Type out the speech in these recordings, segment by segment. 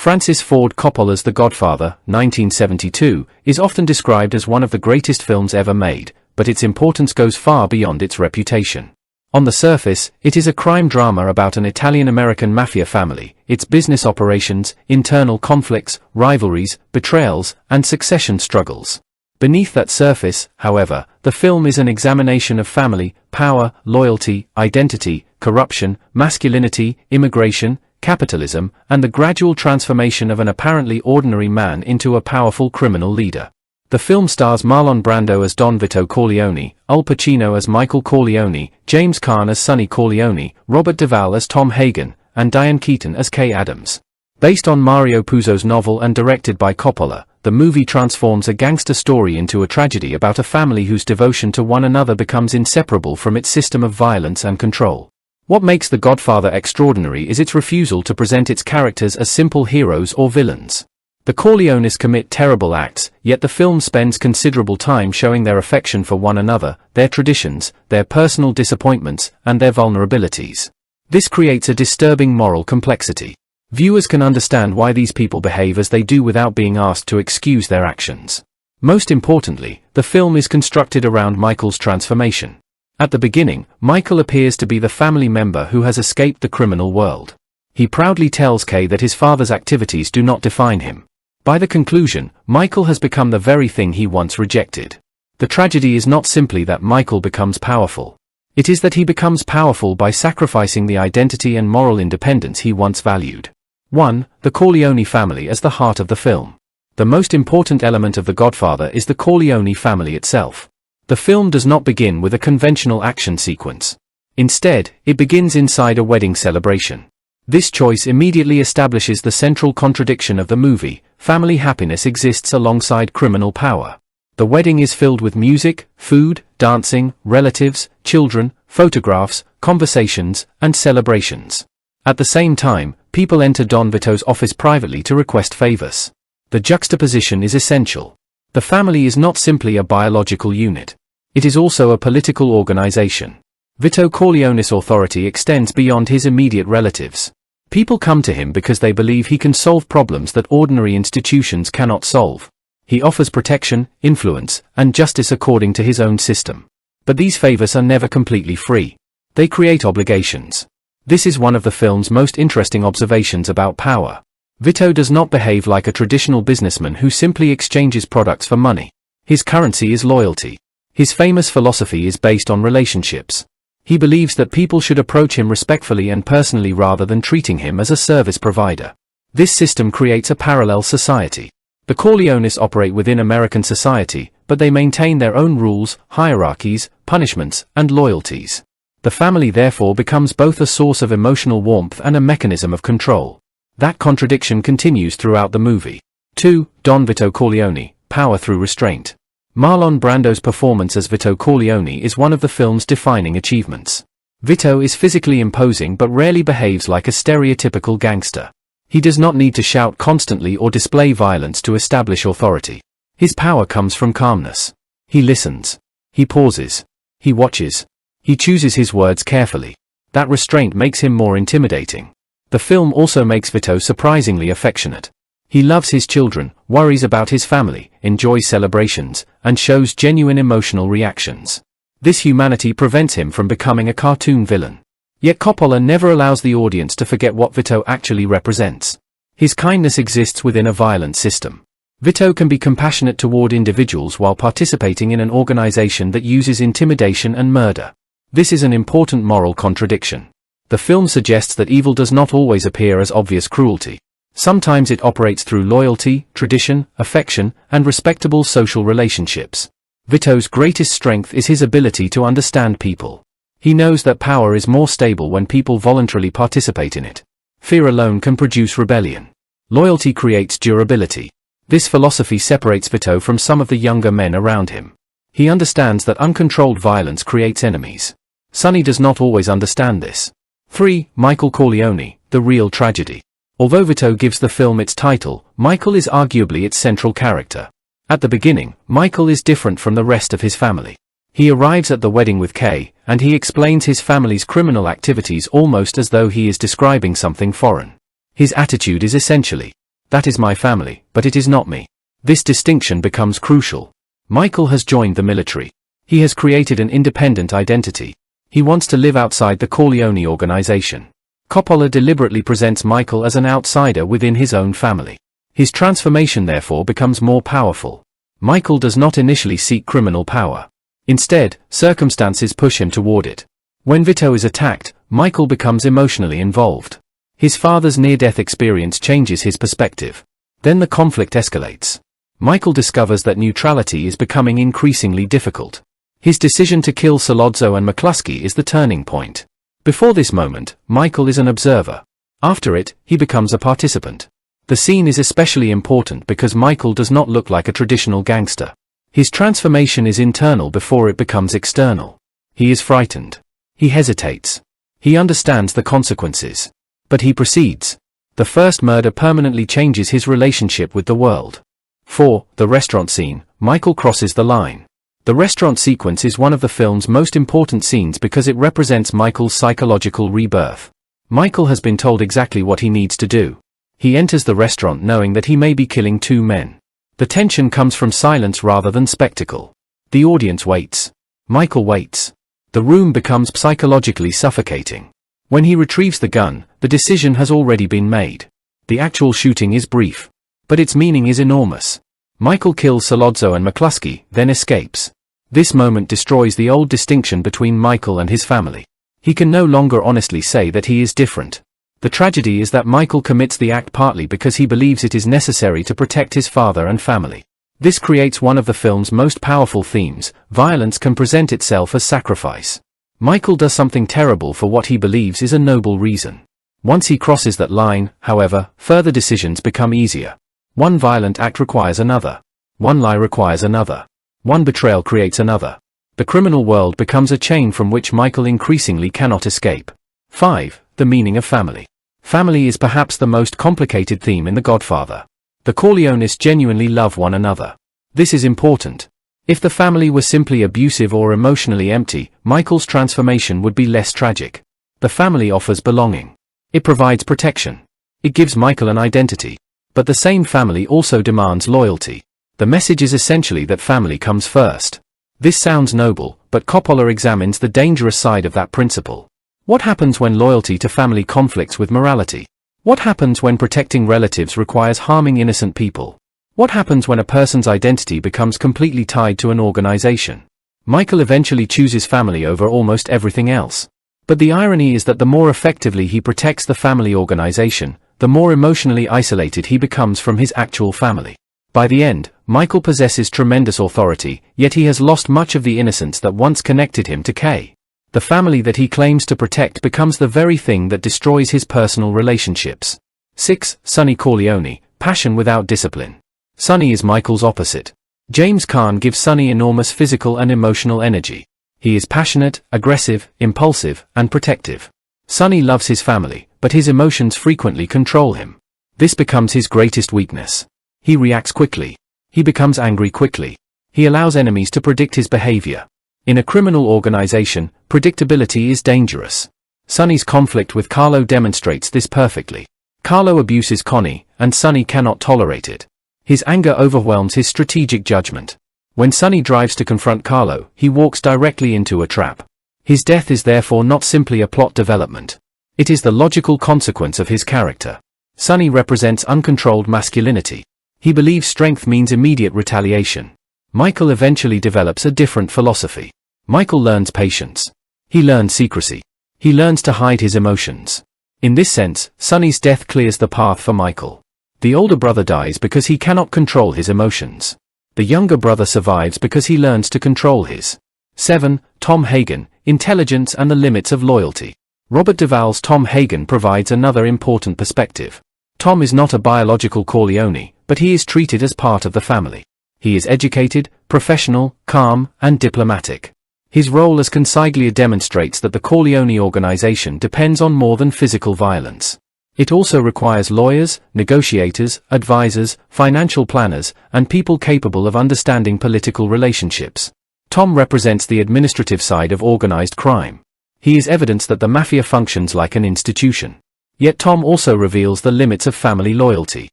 Francis Ford Coppola's The Godfather, 1972, is often described as one of the greatest films ever made, but its importance goes far beyond its reputation. On the surface, it is a crime drama about an Italian-American mafia family, its business operations, internal conflicts, rivalries, betrayals, and succession struggles. Beneath that surface, however, the film is an examination of family, power, loyalty, identity, corruption, masculinity, immigration, capitalism, and the gradual transformation of an apparently ordinary man into a powerful criminal leader. The film stars Marlon Brando as Don Vito Corleone, Al Pacino as Michael Corleone, James Caan as Sonny Corleone, Robert Duvall as Tom Hagen, and Diane Keaton as Kay Adams. Based on Mario Puzo's novel and directed by Coppola, the movie transforms a gangster story into a tragedy about a family whose devotion to one another becomes inseparable from its system of violence and control. What makes The Godfather extraordinary is its refusal to present its characters as simple heroes or villains. The Corleones commit terrible acts, yet the film spends considerable time showing their affection for one another, their traditions, their personal disappointments, and their vulnerabilities. This creates a disturbing moral complexity. Viewers can understand why these people behave as they do without being asked to excuse their actions. Most importantly, the film is constructed around Michael's transformation. At the beginning, Michael appears to be the family member who has escaped the criminal world. He proudly tells Kay that his father's activities do not define him. By the conclusion, Michael has become the very thing he once rejected. The tragedy is not simply that Michael becomes powerful. It is that he becomes powerful by sacrificing the identity and moral independence he once valued. 1. The Corleone family as the heart of the film. The most important element of The Godfather is the Corleone family itself. The film does not begin with a conventional action sequence. Instead, it begins inside a wedding celebration. This choice immediately establishes the central contradiction of the movie: family happiness exists alongside criminal power. The wedding is filled with music, food, dancing, relatives, children, photographs, conversations, and celebrations. At the same time, people enter Don Vito's office privately to request favors. The juxtaposition is essential. The family is not simply a biological unit. It is also a political organization. Vito Corleone's authority extends beyond his immediate relatives. People come to him because they believe he can solve problems that ordinary institutions cannot solve. He offers protection, influence, and justice according to his own system. But these favors are never completely free. They create obligations. This is one of the film's most interesting observations about power. Vito does not behave like a traditional businessman who simply exchanges products for money. His currency is loyalty. His famous philosophy is based on relationships. He believes that people should approach him respectfully and personally rather than treating him as a service provider. This system creates a parallel society. The Corleones operate within American society, but they maintain their own rules, hierarchies, punishments, and loyalties. The family therefore becomes both a source of emotional warmth and a mechanism of control. That contradiction continues throughout the movie. 2. Don Vito Corleone, power through restraint. Marlon Brando's performance as Vito Corleone is one of the film's defining achievements. Vito is physically imposing but rarely behaves like a stereotypical gangster. He does not need to shout constantly or display violence to establish authority. His power comes from calmness. He listens. He pauses. He watches. He chooses his words carefully. That restraint makes him more intimidating. The film also makes Vito surprisingly affectionate. He loves his children, worries about his family, enjoys celebrations, and shows genuine emotional reactions. This humanity prevents him from becoming a cartoon villain. Yet Coppola never allows the audience to forget what Vito actually represents. His kindness exists within a violent system. Vito can be compassionate toward individuals while participating in an organization that uses intimidation and murder. This is an important moral contradiction. The film suggests that evil does not always appear as obvious cruelty. Sometimes it operates through loyalty, tradition, affection, and respectable social relationships. Vito's greatest strength is his ability to understand people. He knows that power is more stable when people voluntarily participate in it. Fear alone can produce rebellion. Loyalty creates durability. This philosophy separates Vito from some of the younger men around him. He understands that uncontrolled violence creates enemies. Sonny does not always understand this. 3. Michael Corleone, the real tragedy. Although Vito gives the film its title, Michael is arguably its central character. At the beginning, Michael is different from the rest of his family. He arrives at the wedding with Kay, and he explains his family's criminal activities almost as though he is describing something foreign. His attitude is essentially, That is my family, but it is not me. This distinction becomes crucial. Michael has joined the military. He has created an independent identity. He wants to live outside the Corleone organization. Coppola deliberately presents Michael as an outsider within his own family. His transformation therefore becomes more powerful. Michael does not initially seek criminal power. Instead, circumstances push him toward it. When Vito is attacked, Michael becomes emotionally involved. His father's near-death experience changes his perspective. Then the conflict escalates. Michael discovers that neutrality is becoming increasingly difficult. His decision to kill Sollozzo and McCluskey is the turning point. Before this moment, Michael is an observer. After it, he becomes a participant. The scene is especially important because Michael does not look like a traditional gangster. His transformation is internal before it becomes external. He is frightened. He hesitates. He understands the consequences. But he proceeds. The first murder permanently changes his relationship with the world. 4. The restaurant scene. Michael crosses the line. The restaurant sequence is one of the film's most important scenes because it represents Michael's psychological rebirth. Michael has been told exactly what he needs to do. He enters the restaurant knowing that he may be killing 2 men. The tension comes from silence rather than spectacle. The audience waits. Michael waits. The room becomes psychologically suffocating. When he retrieves the gun, the decision has already been made. The actual shooting is brief. But its meaning is enormous. Michael kills Sollozzo and McCluskey, then escapes. This moment destroys the old distinction between Michael and his family. He can no longer honestly say that he is different. The tragedy is that Michael commits the act partly because he believes it is necessary to protect his father and family. This creates one of the film's most powerful themes: violence can present itself as sacrifice. Michael does something terrible for what he believes is a noble reason. Once he crosses that line, however, further decisions become easier. One violent act requires another. One lie requires another. One betrayal creates another. The criminal world becomes a chain from which Michael increasingly cannot escape. 5. The meaning of family. Family is perhaps the most complicated theme in The Godfather. The Corleones genuinely love one another. This is important. If the family were simply abusive or emotionally empty, Michael's transformation would be less tragic. The family offers belonging. It provides protection. It gives Michael an identity. But the same family also demands loyalty. The message is essentially that family comes first. This sounds noble, but Coppola examines the dangerous side of that principle. What happens when loyalty to family conflicts with morality? What happens when protecting relatives requires harming innocent people? What happens when a person's identity becomes completely tied to an organization? Michael eventually chooses family over almost everything else. But the irony is that the more effectively he protects the family organization, the more emotionally isolated he becomes from his actual family. By the end, Michael possesses tremendous authority, yet he has lost much of the innocence that once connected him to Kay. The family that he claims to protect becomes the very thing that destroys his personal relationships. 6. Sonny Corleone, passion without discipline. Sonny is Michael's opposite. James Caan gives Sonny enormous physical and emotional energy. He is passionate, aggressive, impulsive, and protective. Sonny loves his family, but his emotions frequently control him. This becomes his greatest weakness. He reacts quickly. He becomes angry quickly. He allows enemies to predict his behavior. In a criminal organization, predictability is dangerous. Sonny's conflict with Carlo demonstrates this perfectly. Carlo abuses Connie, and Sonny cannot tolerate it. His anger overwhelms his strategic judgment. When Sonny drives to confront Carlo, he walks directly into a trap. His death is therefore not simply a plot development. It is the logical consequence of his character. Sonny represents uncontrolled masculinity. He believes strength means immediate retaliation. Michael eventually develops a different philosophy. Michael learns patience. He learns secrecy. He learns to hide his emotions. In this sense, Sonny's death clears the path for Michael. The older brother dies because he cannot control his emotions. The younger brother survives because he learns to control his. 7. Tom Hagen, intelligence and the limits of loyalty. Robert Duvall's Tom Hagen provides another important perspective. Tom is not a biological Corleone, but he is treated as part of the family. He is educated, professional, calm, and diplomatic. His role as consigliere demonstrates that the Corleone organization depends on more than physical violence. It also requires lawyers, negotiators, advisors, financial planners, and people capable of understanding political relationships. Tom represents the administrative side of organized crime. He is evidence that the mafia functions like an institution. Yet Tom also reveals the limits of family loyalty.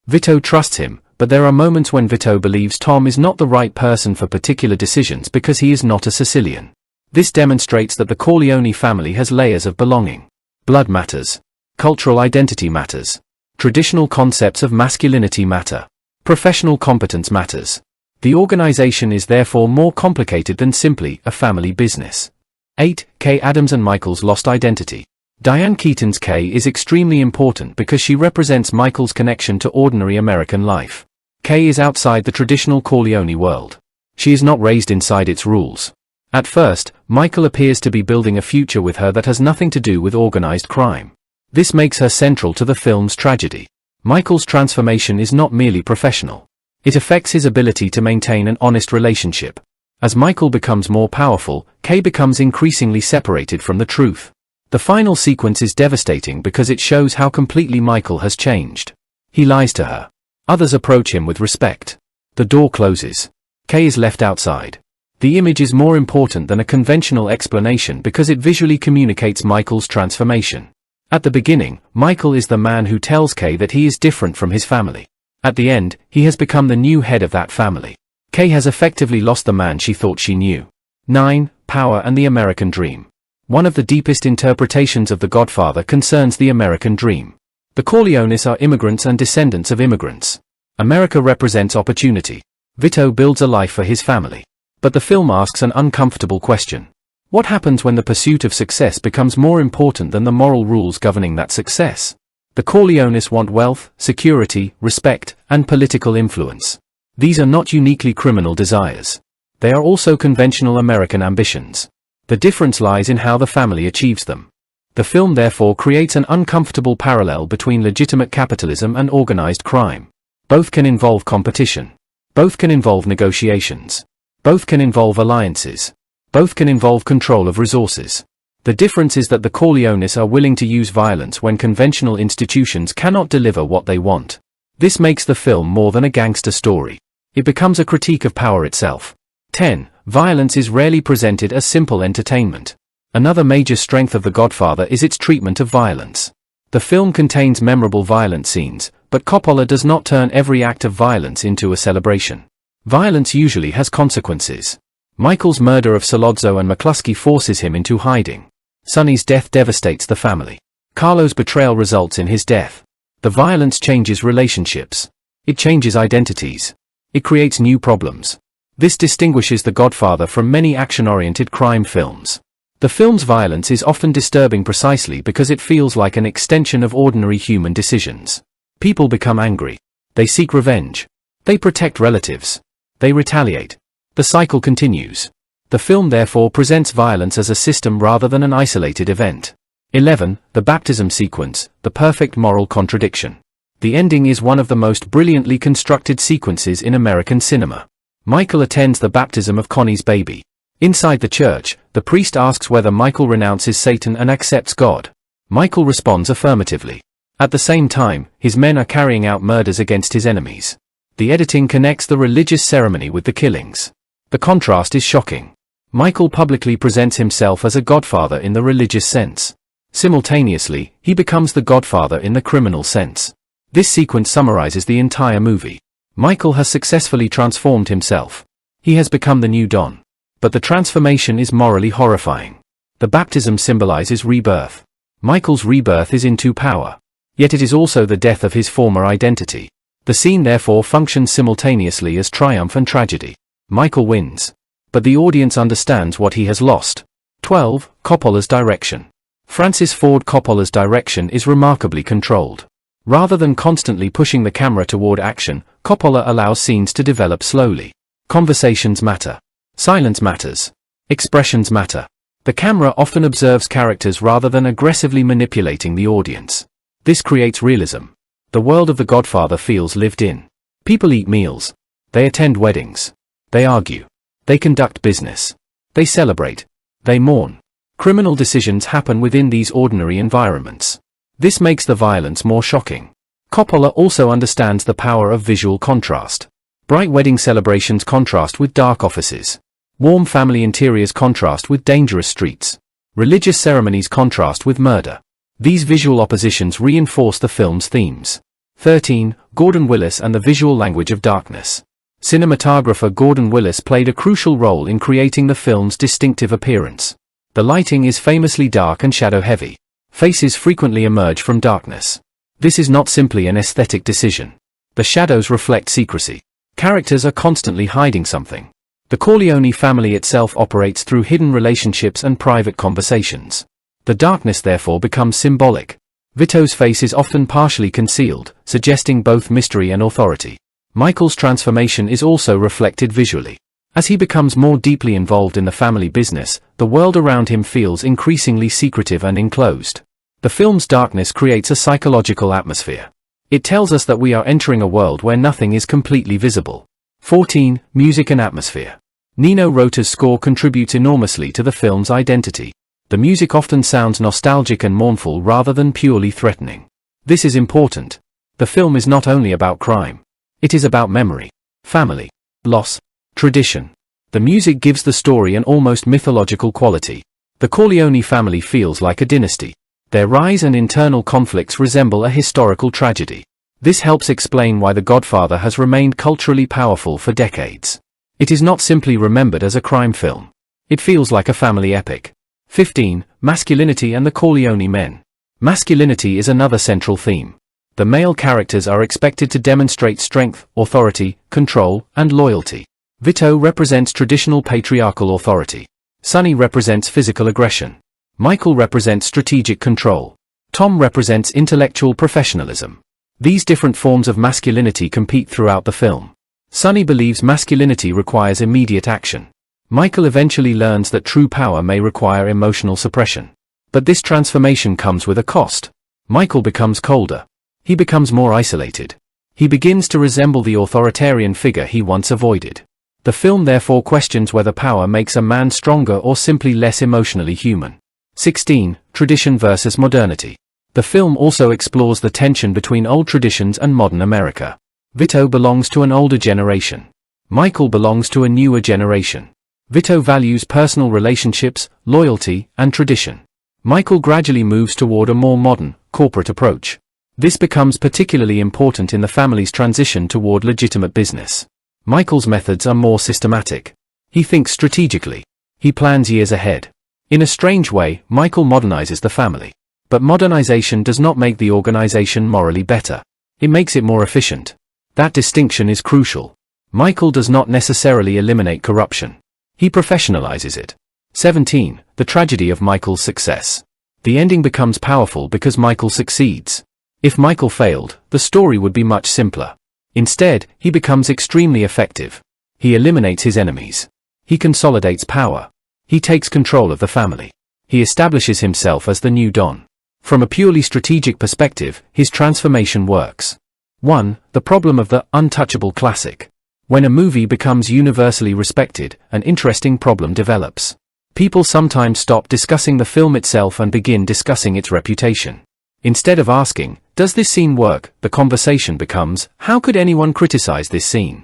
Vito trusts him, but there are moments when Vito believes Tom is not the right person for particular decisions because he is not a Sicilian. This demonstrates that the Corleone family has layers of belonging. Blood matters. Cultural identity matters. Traditional concepts of masculinity matter. Professional competence matters. The organization is therefore more complicated than simply a family business. 8. Kay Adams and Michael's lost identity. Diane Keaton's Kay is extremely important because she represents Michael's connection to ordinary American life. Kay is outside the traditional Corleone world. She is not raised inside its rules. At first, Michael appears to be building a future with her that has nothing to do with organized crime. This makes her central to the film's tragedy. Michael's transformation is not merely professional. It affects his ability to maintain an honest relationship. As Michael becomes more powerful, Kay becomes increasingly separated from the truth. The final sequence is devastating because it shows how completely Michael has changed. He lies to her. Others approach him with respect. The door closes. Kay is left outside. The image is more important than a conventional explanation because it visually communicates Michael's transformation. At the beginning, Michael is the man who tells Kay that he is different from his family. At the end, he has become the new head of that family. Kay has effectively lost the man she thought she knew. 9. Power and the American Dream. One of the deepest interpretations of The Godfather concerns the American dream. The Corleones are immigrants and descendants of immigrants. America represents opportunity. Vito builds a life for his family. But the film asks an uncomfortable question. What happens when the pursuit of success becomes more important than the moral rules governing that success? The Corleones want wealth, security, respect, and political influence. These are not uniquely criminal desires. They are also conventional American ambitions. The difference lies in how the family achieves them. The film therefore creates an uncomfortable parallel between legitimate capitalism and organized crime. Both can involve competition. Both can involve negotiations. Both can involve alliances. Both can involve control of resources. The difference is that the Corleones are willing to use violence when conventional institutions cannot deliver what they want. This makes the film more than a gangster story. It becomes a critique of power itself. 10. Violence is rarely presented as simple entertainment. Another major strength of The Godfather is its treatment of violence. The film contains memorable violent scenes, but Coppola does not turn every act of violence into a celebration. Violence usually has consequences. Michael's murder of Sollozzo and McCluskey forces him into hiding. Sonny's death devastates the family. Carlo's betrayal results in his death. The violence changes relationships. It changes identities. It creates new problems. This distinguishes The Godfather from many action-oriented crime films. The film's violence is often disturbing precisely because it feels like an extension of ordinary human decisions. People become angry. They seek revenge. They protect relatives. They retaliate. The cycle continues. The film therefore presents violence as a system rather than an isolated event. 11. The baptism sequence, the perfect moral contradiction. The ending is one of the most brilliantly constructed sequences in American cinema. Michael attends the baptism of Connie's baby. Inside the church, the priest asks whether Michael renounces Satan and accepts God. Michael responds affirmatively. At the same time, his men are carrying out murders against his enemies. The editing connects the religious ceremony with the killings. The contrast is shocking. Michael publicly presents himself as a godfather in the religious sense. Simultaneously, he becomes the godfather in the criminal sense. This sequence summarizes the entire movie. Michael has successfully transformed himself. He has become the new Don. But the transformation is morally horrifying. The baptism symbolizes rebirth. Michael's rebirth is into power. Yet it is also the death of his former identity. The scene therefore functions simultaneously as triumph and tragedy. Michael wins. But the audience understands what he has lost. 12. Coppola's direction. Francis Ford Coppola's direction is remarkably controlled. Rather than constantly pushing the camera toward action, Coppola allows scenes to develop slowly. Conversations matter. Silence matters. Expressions matter. The camera often observes characters rather than aggressively manipulating the audience. This creates realism. The world of The Godfather feels lived in. People eat meals. They attend weddings. They argue. They conduct business. They celebrate. They mourn. Criminal decisions happen within these ordinary environments. This makes the violence more shocking. Coppola also understands the power of visual contrast. Bright wedding celebrations contrast with dark offices. Warm family interiors contrast with dangerous streets. Religious ceremonies contrast with murder. These visual oppositions reinforce the film's themes. 13. Gordon Willis and the visual language of darkness. Cinematographer Gordon Willis played a crucial role in creating the film's distinctive appearance. The lighting is famously dark and shadow-heavy. Faces frequently emerge from darkness. This is not simply an aesthetic decision. The shadows reflect secrecy. Characters are constantly hiding something. The Corleone family itself operates through hidden relationships and private conversations. The darkness therefore becomes symbolic. Vito's face is often partially concealed, suggesting both mystery and authority. Michael's transformation is also reflected visually. As he becomes more deeply involved in the family business, the world around him feels increasingly secretive and enclosed. The film's darkness creates a psychological atmosphere. It tells us that we are entering a world where nothing is completely visible. 14. Music and atmosphere. Nino Rota's score contributes enormously to the film's identity. The music often sounds nostalgic and mournful rather than purely threatening. This is important. The film is not only about crime. It is about memory, family, loss, tradition. The music gives the story an almost mythological quality. The Corleone family feels like a dynasty. Their rise and internal conflicts resemble a historical tragedy. This helps explain why The Godfather has remained culturally powerful for decades. It is not simply remembered as a crime film. It feels like a family epic. 15. Masculinity and the Corleone men. Masculinity is another central theme. The male characters are expected to demonstrate strength, authority, control, and loyalty. Vito represents traditional patriarchal authority. Sonny represents physical aggression. Michael represents strategic control. Tom represents intellectual professionalism. These different forms of masculinity compete throughout the film. Sonny believes masculinity requires immediate action. Michael eventually learns that true power may require emotional suppression. But this transformation comes with a cost. Michael becomes colder. He becomes more isolated. He begins to resemble the authoritarian figure he once avoided. The film therefore questions whether power makes a man stronger or simply less emotionally human. 16. Tradition versus modernity. The film also explores the tension between old traditions and modern America. Vito belongs to an older generation. Michael belongs to a newer generation. Vito values personal relationships, loyalty, and tradition. Michael gradually moves toward a more modern, corporate approach. This becomes particularly important in the family's transition toward legitimate business. Michael's methods are more systematic. He thinks strategically. He plans years ahead. In a strange way, Michael modernizes the family. But modernization does not make the organization morally better. It makes it more efficient. That distinction is crucial. Michael does not necessarily eliminate corruption. He professionalizes it. 17. The tragedy of Michael's success. The ending becomes powerful because Michael succeeds. If Michael failed, the story would be much simpler. Instead, he becomes extremely effective. He eliminates his enemies. He consolidates power. He takes control of the family. He establishes himself as the new Don. From a purely strategic perspective, his transformation works. 1. The problem of the untouchable classic. When a movie becomes universally respected, an interesting problem develops. People sometimes stop discussing the film itself and begin discussing its reputation. Instead of asking, "Does this scene work?" the conversation becomes, "How could anyone criticize this scene?"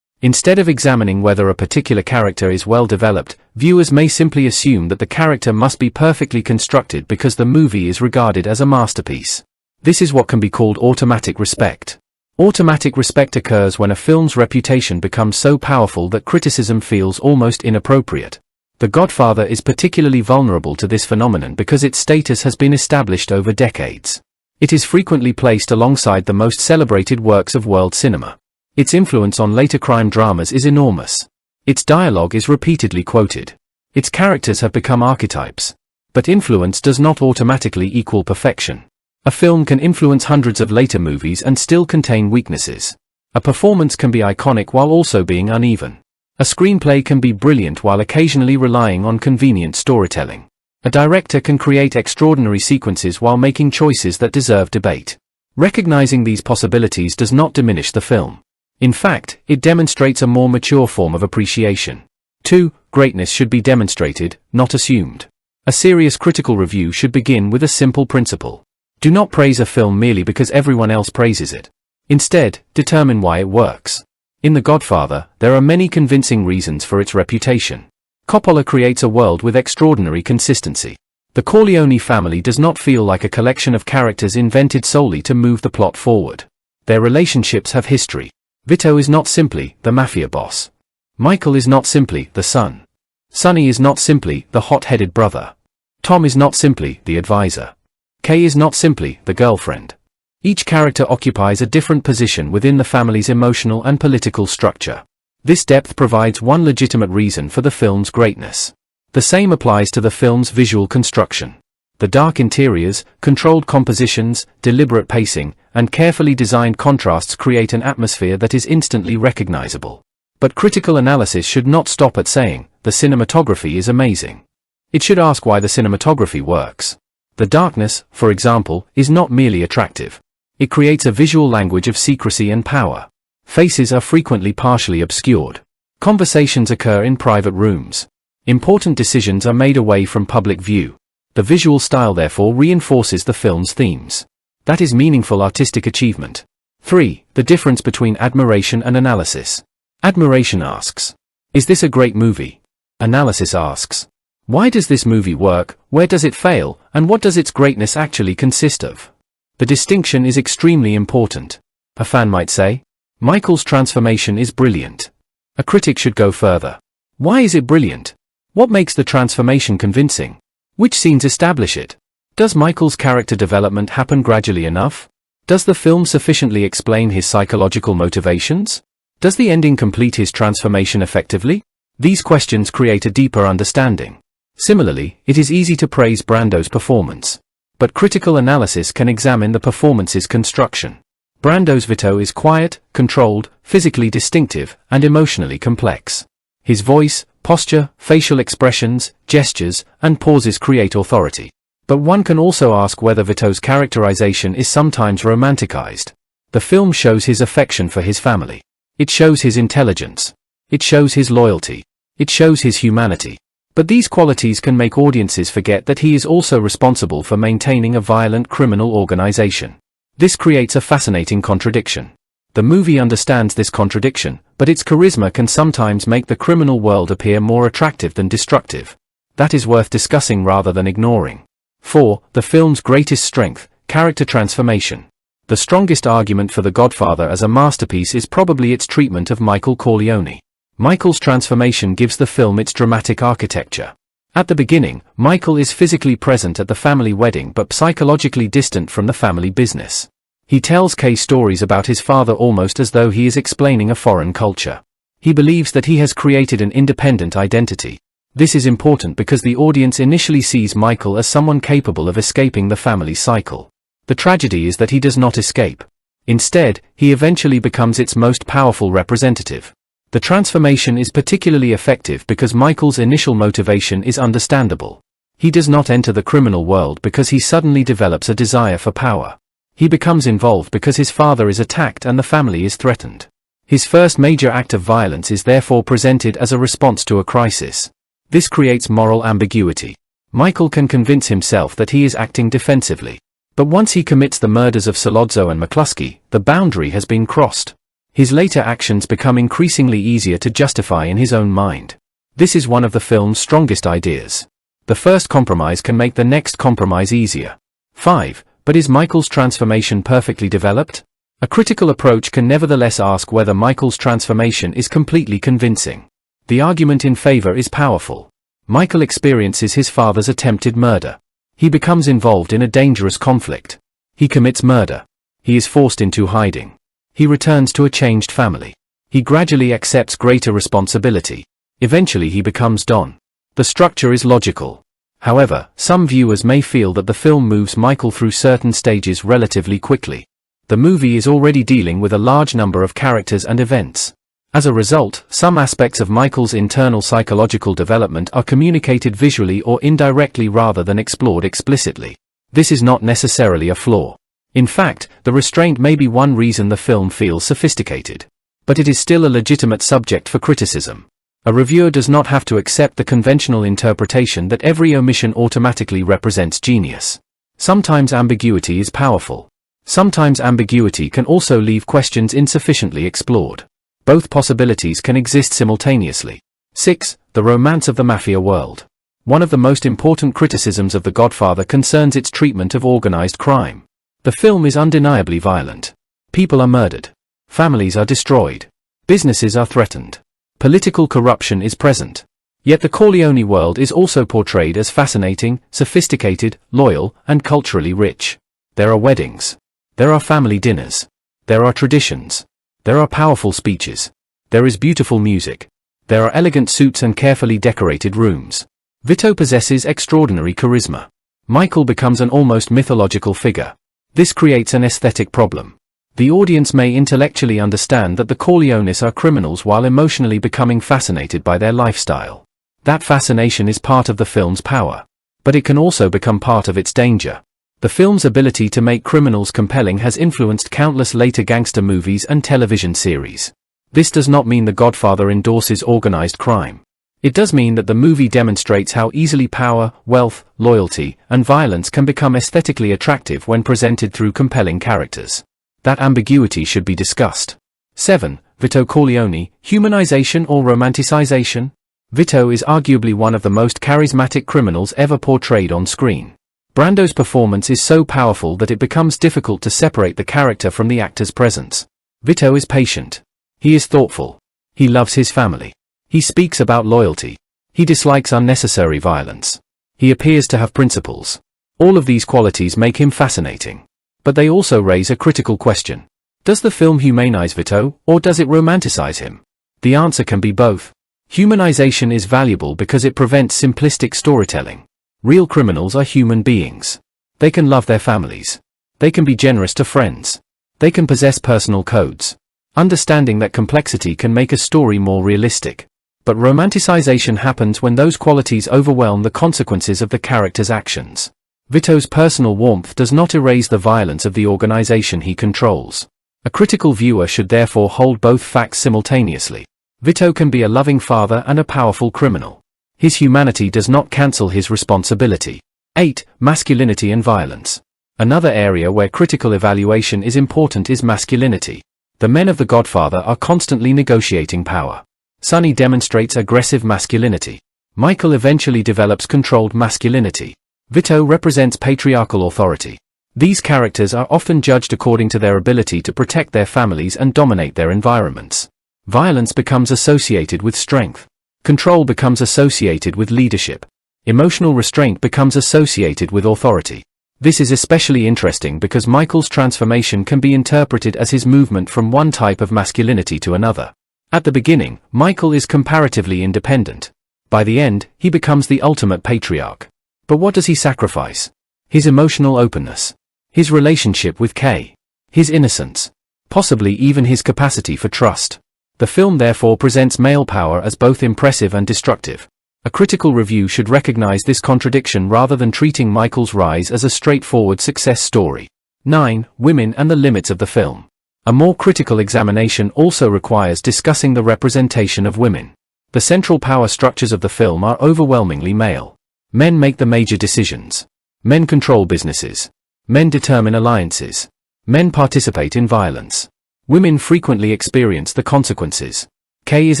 Instead of examining whether a particular character is well developed, viewers may simply assume that the character must be perfectly constructed because the movie is regarded as a masterpiece. This is what can be called automatic respect. Automatic respect occurs when a film's reputation becomes so powerful that criticism feels almost inappropriate. The Godfather is particularly vulnerable to this phenomenon because its status has been established over decades. It is frequently placed alongside the most celebrated works of world cinema. Its influence on later crime dramas is enormous. Its dialogue is repeatedly quoted. Its characters have become archetypes. But influence does not automatically equal perfection. A film can influence hundreds of later movies and still contain weaknesses. A performance can be iconic while also being uneven. A screenplay can be brilliant while occasionally relying on convenient storytelling. A director can create extraordinary sequences while making choices that deserve debate. Recognizing these possibilities does not diminish the film. In fact, it demonstrates a more mature form of appreciation. 2. Greatness should be demonstrated, not assumed. A serious critical review should begin with a simple principle. Do not praise a film merely because everyone else praises it. Instead, determine why it works. In The Godfather, there are many convincing reasons for its reputation. Coppola creates a world with extraordinary consistency. The Corleone family does not feel like a collection of characters invented solely to move the plot forward. Their relationships have history. Vito is not simply the mafia boss. Michael is not simply the son. Sonny is not simply the hot-headed brother. Tom is not simply the advisor. Kay is not simply the girlfriend. Each character occupies a different position within the family's emotional and political structure. This depth provides one legitimate reason for the film's greatness. The same applies to the film's visual construction. The dark interiors, controlled compositions, deliberate pacing, and carefully designed contrasts create an atmosphere that is instantly recognizable. But critical analysis should not stop at saying, the cinematography is amazing. It should ask why the cinematography works. The darkness, for example, is not merely attractive. It creates a visual language of secrecy and power. Faces are frequently partially obscured. Conversations occur in private rooms. Important decisions are made away from public view. The visual style therefore reinforces the film's themes. That is meaningful artistic achievement. 3. The difference between admiration and analysis. Admiration asks, is this a great movie? Analysis asks, why does this movie work, where does it fail, and what does its greatness actually consist of? The distinction is extremely important. A fan might say, Michael's transformation is brilliant. A critic should go further. Why is it brilliant? What makes the transformation convincing? Which scenes establish it? Does Michael's character development happen gradually enough? Does the film sufficiently explain his psychological motivations? Does the ending complete his transformation effectively? These questions create a deeper understanding. Similarly, it is easy to praise Brando's performance. But critical analysis can examine the performance's construction. Brando's Vito is quiet, controlled, physically distinctive, and emotionally complex. His voice, posture, facial expressions, gestures, and pauses create authority. But one can also ask whether Vito's characterization is sometimes romanticized. The film shows his affection for his family. It shows his intelligence. It shows his loyalty. It shows his humanity. But these qualities can make audiences forget that he is also responsible for maintaining a violent criminal organization. This creates a fascinating contradiction. The movie understands this contradiction, but its charisma can sometimes make the criminal world appear more attractive than destructive. That is worth discussing rather than ignoring. 4. The film's greatest strength, character transformation. The strongest argument for The Godfather as a masterpiece is probably its treatment of Michael Corleone. Michael's transformation gives the film its dramatic architecture. At the beginning, Michael is physically present at the family wedding but psychologically distant from the family business. He tells Kay stories about his father almost as though he is explaining a foreign culture. He believes that he has created an independent identity. This is important because the audience initially sees Michael as someone capable of escaping the family cycle. The tragedy is that he does not escape. Instead, he eventually becomes its most powerful representative. The transformation is particularly effective because Michael's initial motivation is understandable. He does not enter the criminal world because he suddenly develops a desire for power. He becomes involved because his father is attacked and the family is threatened. His first major act of violence is therefore presented as a response to a crisis. This creates moral ambiguity. Michael can convince himself that he is acting defensively. But once he commits the murders of Solozzo and McCluskey, the boundary has been crossed. His later actions become increasingly easier to justify in his own mind. This is one of the film's strongest ideas. The first compromise can make the next compromise easier. 5. But is Michael's transformation perfectly developed? A critical approach can nevertheless ask whether Michael's transformation is completely convincing. The argument in favor is powerful. Michael experiences his father's attempted murder. He becomes involved in a dangerous conflict. He commits murder. He is forced into hiding. He returns to a changed family. He gradually accepts greater responsibility. Eventually he becomes Don. The structure is logical. However, some viewers may feel that the film moves Michael through certain stages relatively quickly. The movie is already dealing with a large number of characters and events. As a result, some aspects of Michael's internal psychological development are communicated visually or indirectly rather than explored explicitly. This is not necessarily a flaw. In fact, the restraint may be one reason the film feels sophisticated. But it is still a legitimate subject for criticism. A reviewer does not have to accept the conventional interpretation that every omission automatically represents genius. Sometimes ambiguity is powerful. Sometimes ambiguity can also leave questions insufficiently explored. Both possibilities can exist simultaneously. 6. The romance of the mafia world. One of the most important criticisms of The Godfather concerns its treatment of organized crime. The film is undeniably violent. People are murdered. Families are destroyed. Businesses are threatened. Political corruption is present. Yet the Corleone world is also portrayed as fascinating, sophisticated, loyal, and culturally rich. There are weddings. There are family dinners. There are traditions. There are powerful speeches. There is beautiful music. There are elegant suits and carefully decorated rooms. Vito possesses extraordinary charisma. Michael becomes an almost mythological figure. This creates an aesthetic problem. The audience may intellectually understand that the Corleones are criminals while emotionally becoming fascinated by their lifestyle. That fascination is part of the film's power. But it can also become part of its danger. The film's ability to make criminals compelling has influenced countless later gangster movies and television series. This does not mean The Godfather endorses organized crime. It does mean that the movie demonstrates how easily power, wealth, loyalty, and violence can become aesthetically attractive when presented through compelling characters. That ambiguity should be discussed. 7. Vito Corleone, humanization or romanticization? Vito is arguably one of the most charismatic criminals ever portrayed on screen. Brando's performance is so powerful that it becomes difficult to separate the character from the actor's presence. Vito is patient. He is thoughtful. He loves his family. He speaks about loyalty. He dislikes unnecessary violence. He appears to have principles. All of these qualities make him fascinating. But they also raise a critical question. Does the film humanize Vito, or does it romanticize him? The answer can be both. Humanization is valuable because it prevents simplistic storytelling. Real criminals are human beings. They can love their families. They can be generous to friends. They can possess personal codes. Understanding that complexity can make a story more realistic. But romanticization happens when those qualities overwhelm the consequences of the character's actions. Vito's personal warmth does not erase the violence of the organization he controls. A critical viewer should therefore hold both facts simultaneously. Vito can be a loving father and a powerful criminal. His humanity does not cancel his responsibility. 8. Masculinity and violence. Another area where critical evaluation is important is masculinity. The men of The Godfather are constantly negotiating power. Sonny demonstrates aggressive masculinity. Michael eventually develops controlled masculinity. Vito represents patriarchal authority. These characters are often judged according to their ability to protect their families and dominate their environments. Violence becomes associated with strength. Control becomes associated with leadership. Emotional restraint becomes associated with authority. This is especially interesting because Michael's transformation can be interpreted as his movement from one type of masculinity to another. At the beginning, Michael is comparatively independent. By the end, he becomes the ultimate patriarch. But what does he sacrifice? His emotional openness. His relationship with Kay. His innocence. Possibly even his capacity for trust. The film therefore presents male power as both impressive and destructive. A critical review should recognize this contradiction rather than treating Michael's rise as a straightforward success story. 9. Women and the limits of the film. A more critical examination also requires discussing the representation of women. The central power structures of the film are overwhelmingly male. Men make the major decisions. Men control businesses. Men determine alliances. Men participate in violence. Women frequently experience the consequences. Kay is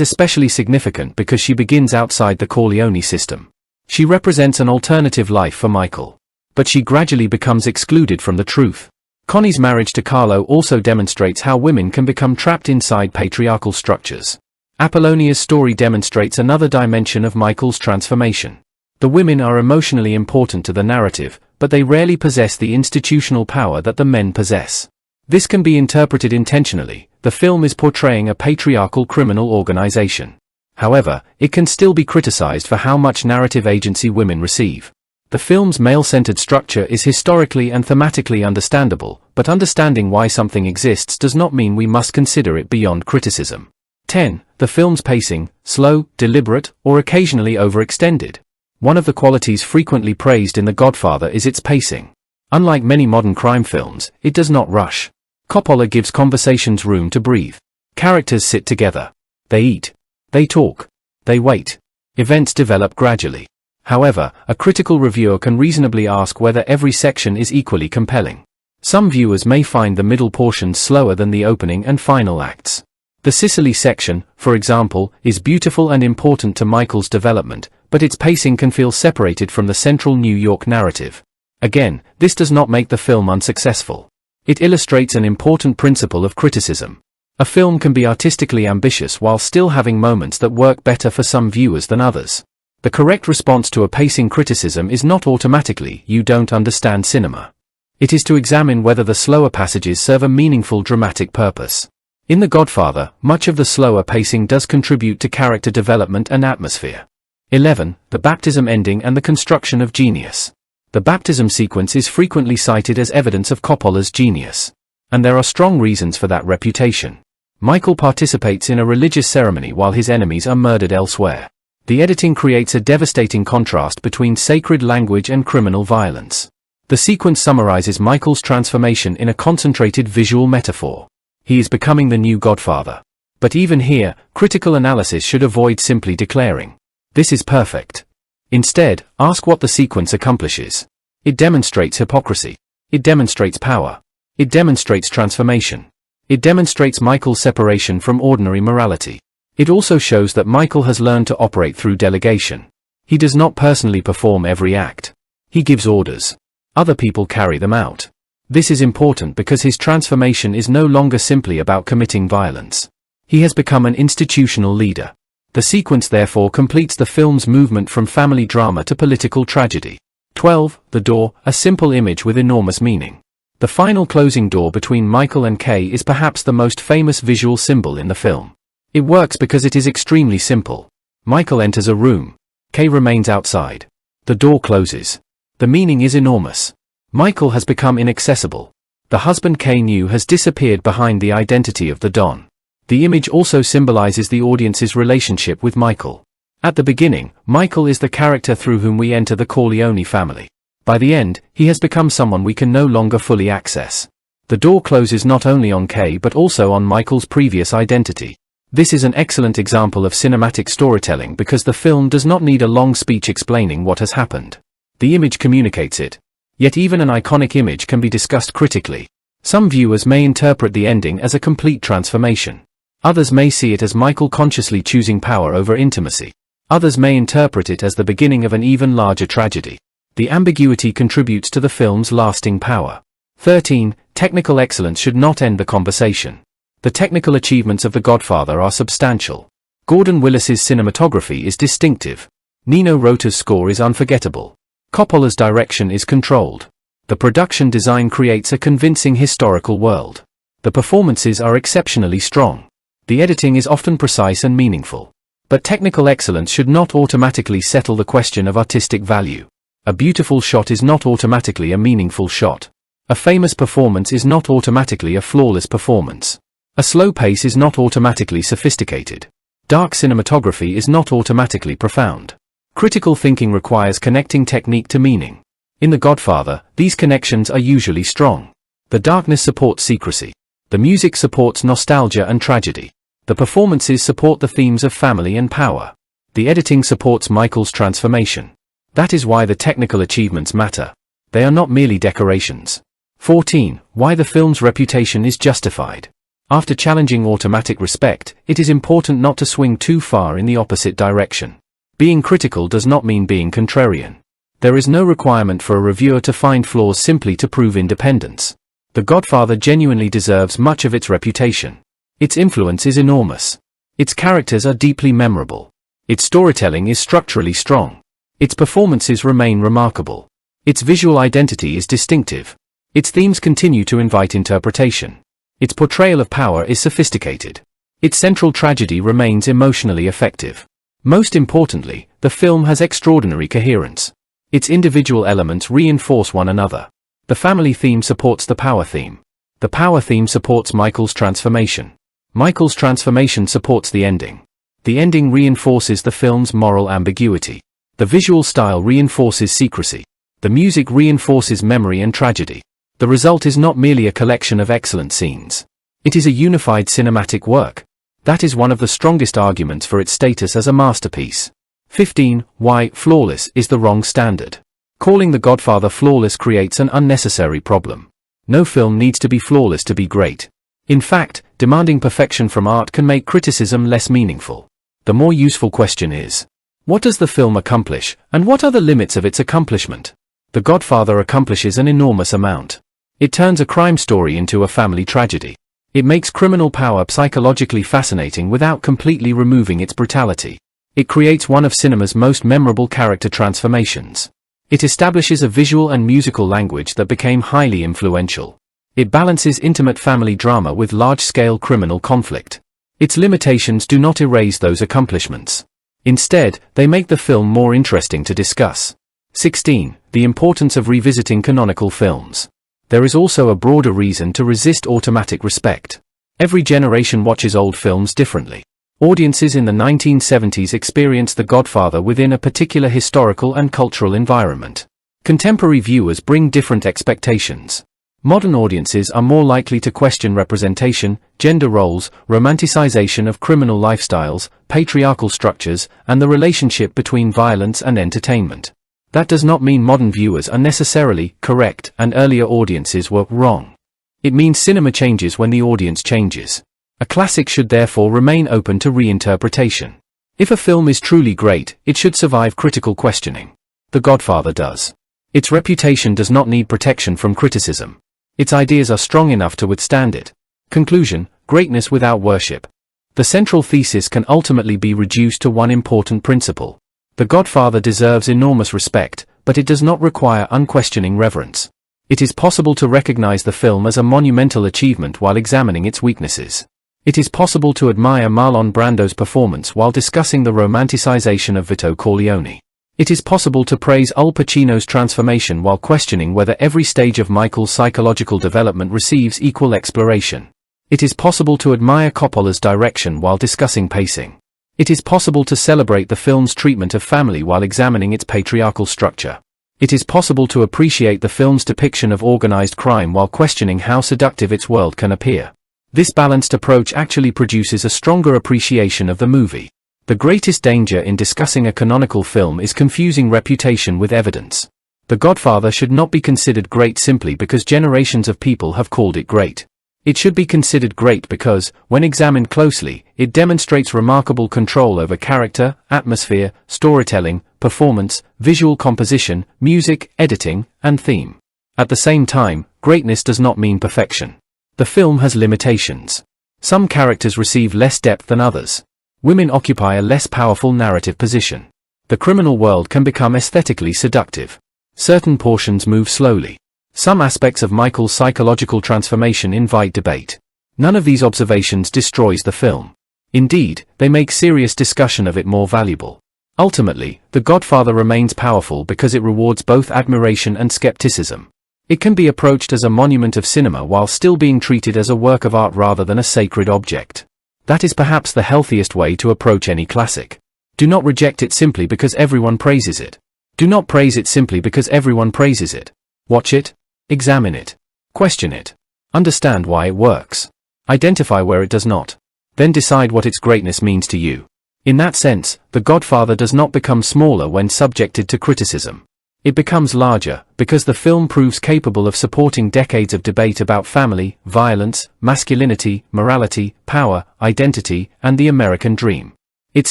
especially significant because she begins outside the Corleone system. She represents an alternative life for Michael. But she gradually becomes excluded from the truth. Connie's marriage to Carlo also demonstrates how women can become trapped inside patriarchal structures. Apollonia's story demonstrates another dimension of Michael's transformation. The women are emotionally important to the narrative, but they rarely possess the institutional power that the men possess. This can be interpreted intentionally. The film is portraying a patriarchal criminal organization. However, it can still be criticized for how much narrative agency women receive. The film's male-centered structure is historically and thematically understandable, but understanding why something exists does not mean we must consider it beyond criticism. 10. The film's pacing, slow, deliberate, or occasionally overextended. One of the qualities frequently praised in The Godfather is its pacing. Unlike many modern crime films, it does not rush. Coppola gives conversations room to breathe. Characters sit together. They eat. They talk. They wait. Events develop gradually. However, a critical reviewer can reasonably ask whether every section is equally compelling. Some viewers may find the middle portions slower than the opening and final acts. The Sicily section, for example, is beautiful and important to Michael's development, but its pacing can feel separated from the central New York narrative. Again, this does not make the film unsuccessful. It illustrates an important principle of criticism. A film can be artistically ambitious while still having moments that work better for some viewers than others. The correct response to a pacing criticism is not automatically, "You don't understand cinema." It is to examine whether the slower passages serve a meaningful dramatic purpose. In The Godfather, much of the slower pacing does contribute to character development and atmosphere. 11. The baptism ending and the construction of genius. The baptism sequence is frequently cited as evidence of Coppola's genius. And there are strong reasons for that reputation. Michael participates in a religious ceremony while his enemies are murdered elsewhere. The editing creates a devastating contrast between sacred language and criminal violence. The sequence summarizes Michael's transformation in a concentrated visual metaphor. He is becoming the new Godfather. But even here, critical analysis should avoid simply declaring, "This is perfect." Instead, ask what the sequence accomplishes. It demonstrates hypocrisy. It demonstrates power. It demonstrates transformation. It demonstrates Michael's separation from ordinary morality. It also shows that Michael has learned to operate through delegation. He does not personally perform every act. He gives orders. Other people carry them out. This is important because his transformation is no longer simply about committing violence. He has become an institutional leader. The sequence therefore completes the film's movement from family drama to political tragedy. 12. The door, a simple image with enormous meaning. The final closing door between Michael and Kay is perhaps the most famous visual symbol in the film. It works because it is extremely simple. Michael enters a room. Kay remains outside. The door closes. The meaning is enormous. Michael has become inaccessible. The husband Kay knew has disappeared behind the identity of the Don. The image also symbolizes the audience's relationship with Michael. At the beginning, Michael is the character through whom we enter the Corleone family. By the end, he has become someone we can no longer fully access. The door closes not only on Kay but also on Michael's previous identity. This is an excellent example of cinematic storytelling because the film does not need a long speech explaining what has happened. The image communicates it. Yet even an iconic image can be discussed critically. Some viewers may interpret the ending as a complete transformation. Others may see it as Michael consciously choosing power over intimacy. Others may interpret it as the beginning of an even larger tragedy. The ambiguity contributes to the film's lasting power. 13. Technical excellence should not end the conversation. The technical achievements of The Godfather are substantial. Gordon Willis's cinematography is distinctive. Nino Rota's score is unforgettable. Coppola's direction is controlled. The production design creates a convincing historical world. The performances are exceptionally strong. The editing is often precise and meaningful. But technical excellence should not automatically settle the question of artistic value. A beautiful shot is not automatically a meaningful shot. A famous performance is not automatically a flawless performance. A slow pace is not automatically sophisticated. Dark cinematography is not automatically profound. Critical thinking requires connecting technique to meaning. In The Godfather, these connections are usually strong. The darkness supports secrecy. The music supports nostalgia and tragedy. The performances support the themes of family and power. The editing supports Michael's transformation. That is why the technical achievements matter. They are not merely decorations. 14. Why the film's reputation is justified. After challenging automatic respect, it is important not to swing too far in the opposite direction. Being critical does not mean being contrarian. There is no requirement for a reviewer to find flaws simply to prove independence. The Godfather genuinely deserves much of its reputation. Its influence is enormous. Its characters are deeply memorable. Its storytelling is structurally strong. Its performances remain remarkable. Its visual identity is distinctive. Its themes continue to invite interpretation. Its portrayal of power is sophisticated. Its central tragedy remains emotionally effective. Most importantly, the film has extraordinary coherence. Its individual elements reinforce one another. The family theme supports the power theme. The power theme supports Michael's transformation. Michael's transformation supports the ending. The ending reinforces the film's moral ambiguity. The visual style reinforces secrecy. The music reinforces memory and tragedy. The result is not merely a collection of excellent scenes. It is a unified cinematic work. That is one of the strongest arguments for its status as a masterpiece. 15. Why flawless is the wrong standard. Calling The Godfather flawless creates an unnecessary problem. No film needs to be flawless to be great. In fact, demanding perfection from art can make criticism less meaningful. The more useful question is, what does the film accomplish, and what are the limits of its accomplishment? The Godfather accomplishes an enormous amount. It turns a crime story into a family tragedy. It makes criminal power psychologically fascinating without completely removing its brutality. It creates one of cinema's most memorable character transformations. It establishes a visual and musical language that became highly influential. It balances intimate family drama with large-scale criminal conflict. Its limitations do not erase those accomplishments. Instead, they make the film more interesting to discuss. 16. The importance of revisiting canonical films. There is also a broader reason to resist automatic respect. Every generation watches old films differently. Audiences in the 1970s experienced The Godfather within a particular historical and cultural environment. Contemporary viewers bring different expectations. Modern audiences are more likely to question representation, gender roles, romanticization of criminal lifestyles, patriarchal structures, and the relationship between violence and entertainment. That does not mean modern viewers are necessarily correct and earlier audiences were wrong. It means cinema changes when the audience changes. A classic should therefore remain open to reinterpretation. If a film is truly great, it should survive critical questioning. The Godfather does. Its reputation does not need protection from criticism. Its ideas are strong enough to withstand it. Conclusion: greatness without worship. The central thesis can ultimately be reduced to one important principle. The Godfather deserves enormous respect, but it does not require unquestioning reverence. It is possible to recognize the film as a monumental achievement while examining its weaknesses. It is possible to admire Marlon Brando's performance while discussing the romanticization of Vito Corleone. It is possible to praise Al Pacino's transformation while questioning whether every stage of Michael's psychological development receives equal exploration. It is possible to admire Coppola's direction while discussing pacing. It is possible to celebrate the film's treatment of family while examining its patriarchal structure. It is possible to appreciate the film's depiction of organized crime while questioning how seductive its world can appear. This balanced approach actually produces a stronger appreciation of the movie. The greatest danger in discussing a canonical film is confusing reputation with evidence. The Godfather should not be considered great simply because generations of people have called it great. It should be considered great because, when examined closely, it demonstrates remarkable control over character, atmosphere, storytelling, performance, visual composition, music, editing, and theme. At the same time, greatness does not mean perfection. The film has limitations. Some characters receive less depth than others. Women occupy a less powerful narrative position. The criminal world can become aesthetically seductive. Certain portions move slowly. Some aspects of Michael's psychological transformation invite debate. None of these observations destroys the film. Indeed, they make serious discussion of it more valuable. Ultimately, The Godfather remains powerful because it rewards both admiration and skepticism. It can be approached as a monument of cinema while still being treated as a work of art rather than a sacred object. That is perhaps the healthiest way to approach any classic. Do not reject it simply because everyone praises it. Do not praise it simply because everyone praises it. Watch it. Examine it. Question it. Understand why it works. Identify where it does not. Then decide what its greatness means to you. In that sense, The Godfather does not become smaller when subjected to criticism. It becomes larger, because the film proves capable of supporting decades of debate about family, violence, masculinity, morality, power, identity, and the American dream. Its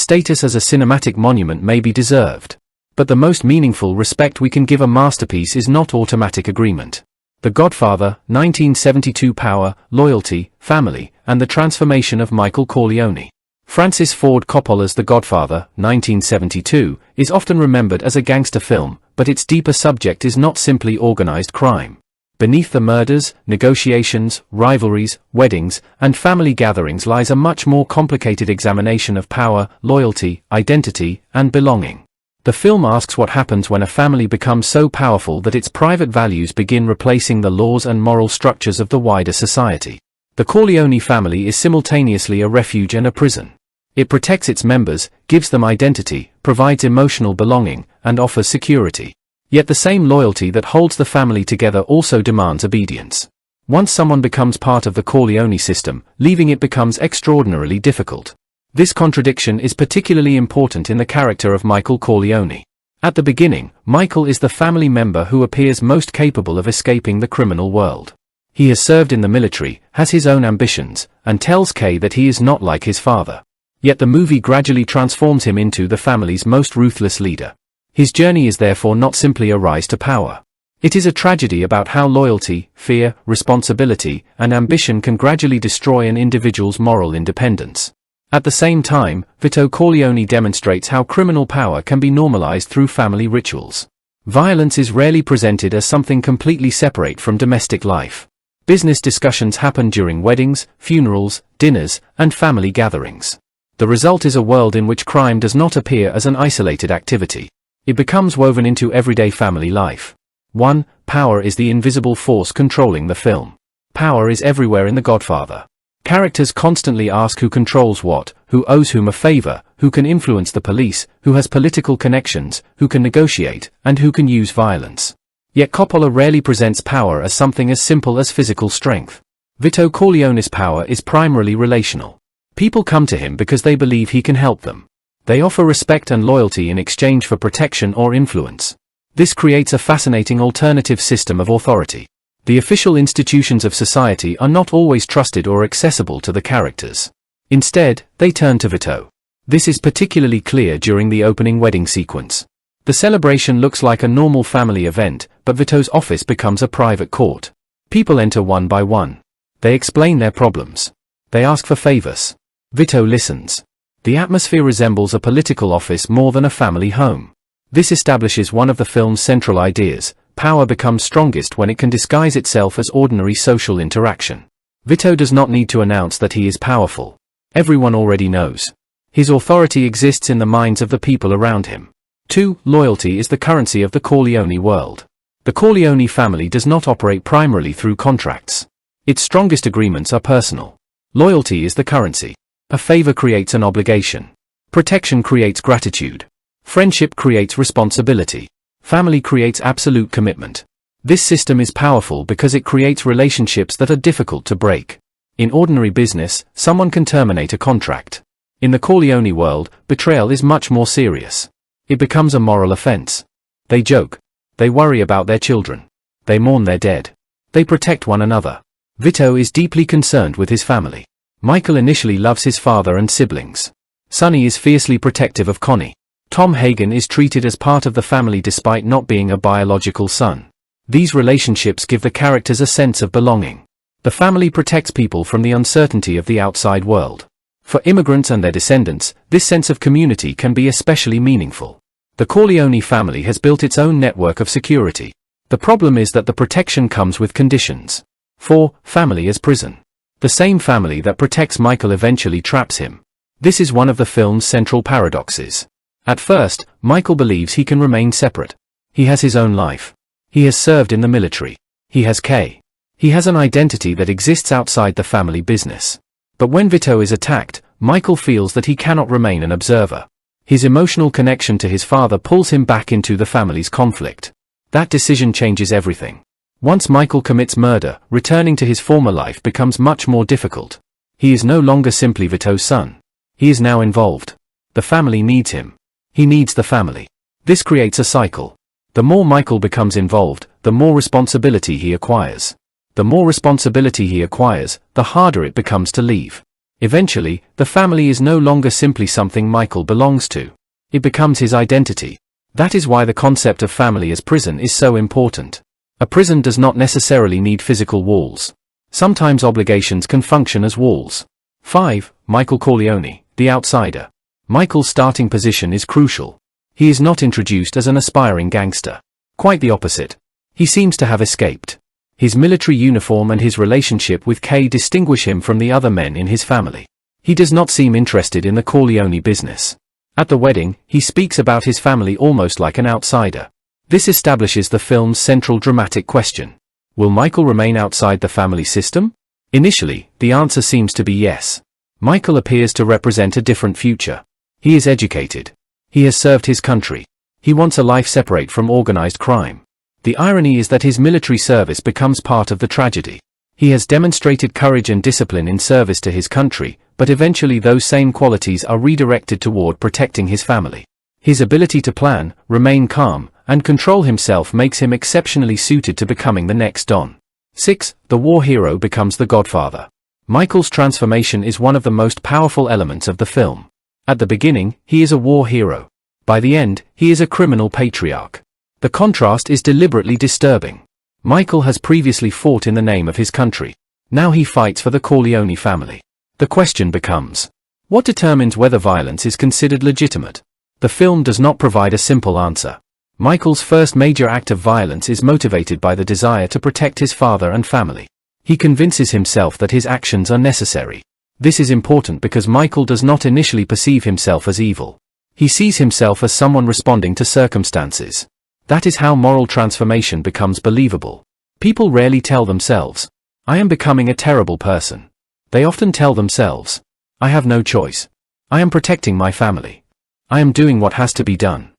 status as a cinematic monument may be deserved. But the most meaningful respect we can give a masterpiece is not automatic agreement. The Godfather, 1972. Power, loyalty, family, and the transformation of Michael Corleone. Francis Ford Coppola's The Godfather, 1972, is often remembered as a gangster film, but its deeper subject is not simply organized crime. Beneath the murders, negotiations, rivalries, weddings, and family gatherings lies a much more complicated examination of power, loyalty, identity, and belonging. The film asks what happens when a family becomes so powerful that its private values begin replacing the laws and moral structures of the wider society. The Corleone family is simultaneously a refuge and a prison. It protects its members, gives them identity, provides emotional belonging, and offers security. Yet the same loyalty that holds the family together also demands obedience. Once someone becomes part of the Corleone system, leaving it becomes extraordinarily difficult. This contradiction is particularly important in the character of Michael Corleone. At the beginning, Michael is the family member who appears most capable of escaping the criminal world. He has served in the military, has his own ambitions, and tells Kay that he is not like his father. Yet the movie gradually transforms him into the family's most ruthless leader. His journey is therefore not simply a rise to power. It is a tragedy about how loyalty, fear, responsibility, and ambition can gradually destroy an individual's moral independence. At the same time, Vito Corleone demonstrates how criminal power can be normalized through family rituals. Violence is rarely presented as something completely separate from domestic life. Business discussions happen during weddings, funerals, dinners, and family gatherings. The result is a world in which crime does not appear as an isolated activity. It becomes woven into everyday family life. 1. Power is the invisible force controlling the film. Power is everywhere in The Godfather. Characters constantly ask who controls what, who owes whom a favor, who can influence the police, who has political connections, who can negotiate, and who can use violence. Yet Coppola rarely presents power as something as simple as physical strength. Vito Corleone's power is primarily relational. People come to him because they believe he can help them. They offer respect and loyalty in exchange for protection or influence. This creates a fascinating alternative system of authority. The official institutions of society are not always trusted or accessible to the characters. Instead, they turn to Vito. This is particularly clear during the opening wedding sequence. The celebration looks like a normal family event, but Vito's office becomes a private court. People enter one by one. They explain their problems. They ask for favors. Vito listens. The atmosphere resembles a political office more than a family home. This establishes one of the film's central ideas: power becomes strongest when it can disguise itself as ordinary social interaction. Vito does not need to announce that he is powerful. Everyone already knows. His authority exists in the minds of the people around him. 2. Loyalty is the currency of the Corleone world. The Corleone family does not operate primarily through contracts. Its strongest agreements are personal. Loyalty is the currency. A favor creates an obligation. Protection creates gratitude. Friendship creates responsibility. Family creates absolute commitment. This system is powerful because it creates relationships that are difficult to break. In ordinary business, someone can terminate a contract. In the Corleone world, betrayal is much more serious. It becomes a moral offense. They joke. They worry about their children. They mourn their dead. They protect one another. Vito is deeply concerned with his family. Michael initially loves his father and siblings. Sonny is fiercely protective of Connie. Tom Hagen is treated as part of the family despite not being a biological son. These relationships give the characters a sense of belonging. The family protects people from the uncertainty of the outside world. For immigrants and their descendants, this sense of community can be especially meaningful. The Corleone family has built its own network of security. The problem is that the protection comes with conditions. 4. Family as prison. The same family that protects Michael eventually traps him. This is one of the film's central paradoxes. At first, Michael believes he can remain separate. He has his own life. He has served in the military. He has Kay. He has an identity that exists outside the family business. But when Vito is attacked, Michael feels that he cannot remain an observer. His emotional connection to his father pulls him back into the family's conflict. That decision changes everything. Once Michael commits murder, returning to his former life becomes much more difficult. He is no longer simply Vito's son. He is now involved. The family needs him. He needs the family. This creates a cycle. The more Michael becomes involved, the more responsibility he acquires. The more responsibility he acquires, the harder it becomes to leave. Eventually, the family is no longer simply something Michael belongs to. It becomes his identity. That is why the concept of family as prison is so important. A prison does not necessarily need physical walls. Sometimes obligations can function as walls. 5. Michael Corleone, the outsider. Michael's starting position is crucial. He is not introduced as an aspiring gangster. Quite the opposite. He seems to have escaped. His military uniform and his relationship with Kay distinguish him from the other men in his family. He does not seem interested in the Corleone business. At the wedding, he speaks about his family almost like an outsider. This establishes the film's central dramatic question. Will Michael remain outside the family system? Initially, the answer seems to be yes. Michael appears to represent a different future. He is educated. He has served his country. He wants a life separate from organized crime. The irony is that his military service becomes part of the tragedy. He has demonstrated courage and discipline in service to his country, but eventually those same qualities are redirected toward protecting his family. His ability to plan, remain calm, and control himself makes him exceptionally suited to becoming the next Don. 6. The war hero becomes the Godfather. Michael's transformation is one of the most powerful elements of the film. At the beginning, he is a war hero. By the end, he is a criminal patriarch. The contrast is deliberately disturbing. Michael has previously fought in the name of his country. Now he fights for the Corleone family. The question becomes, what determines whether violence is considered legitimate? The film does not provide a simple answer. Michael's first major act of violence is motivated by the desire to protect his father and family. He convinces himself that his actions are necessary. This is important because Michael does not initially perceive himself as evil. He sees himself as someone responding to circumstances. That is how moral transformation becomes believable. People rarely tell themselves, I am becoming a terrible person. They often tell themselves, I have no choice. I am protecting my family. I am doing what has to be done.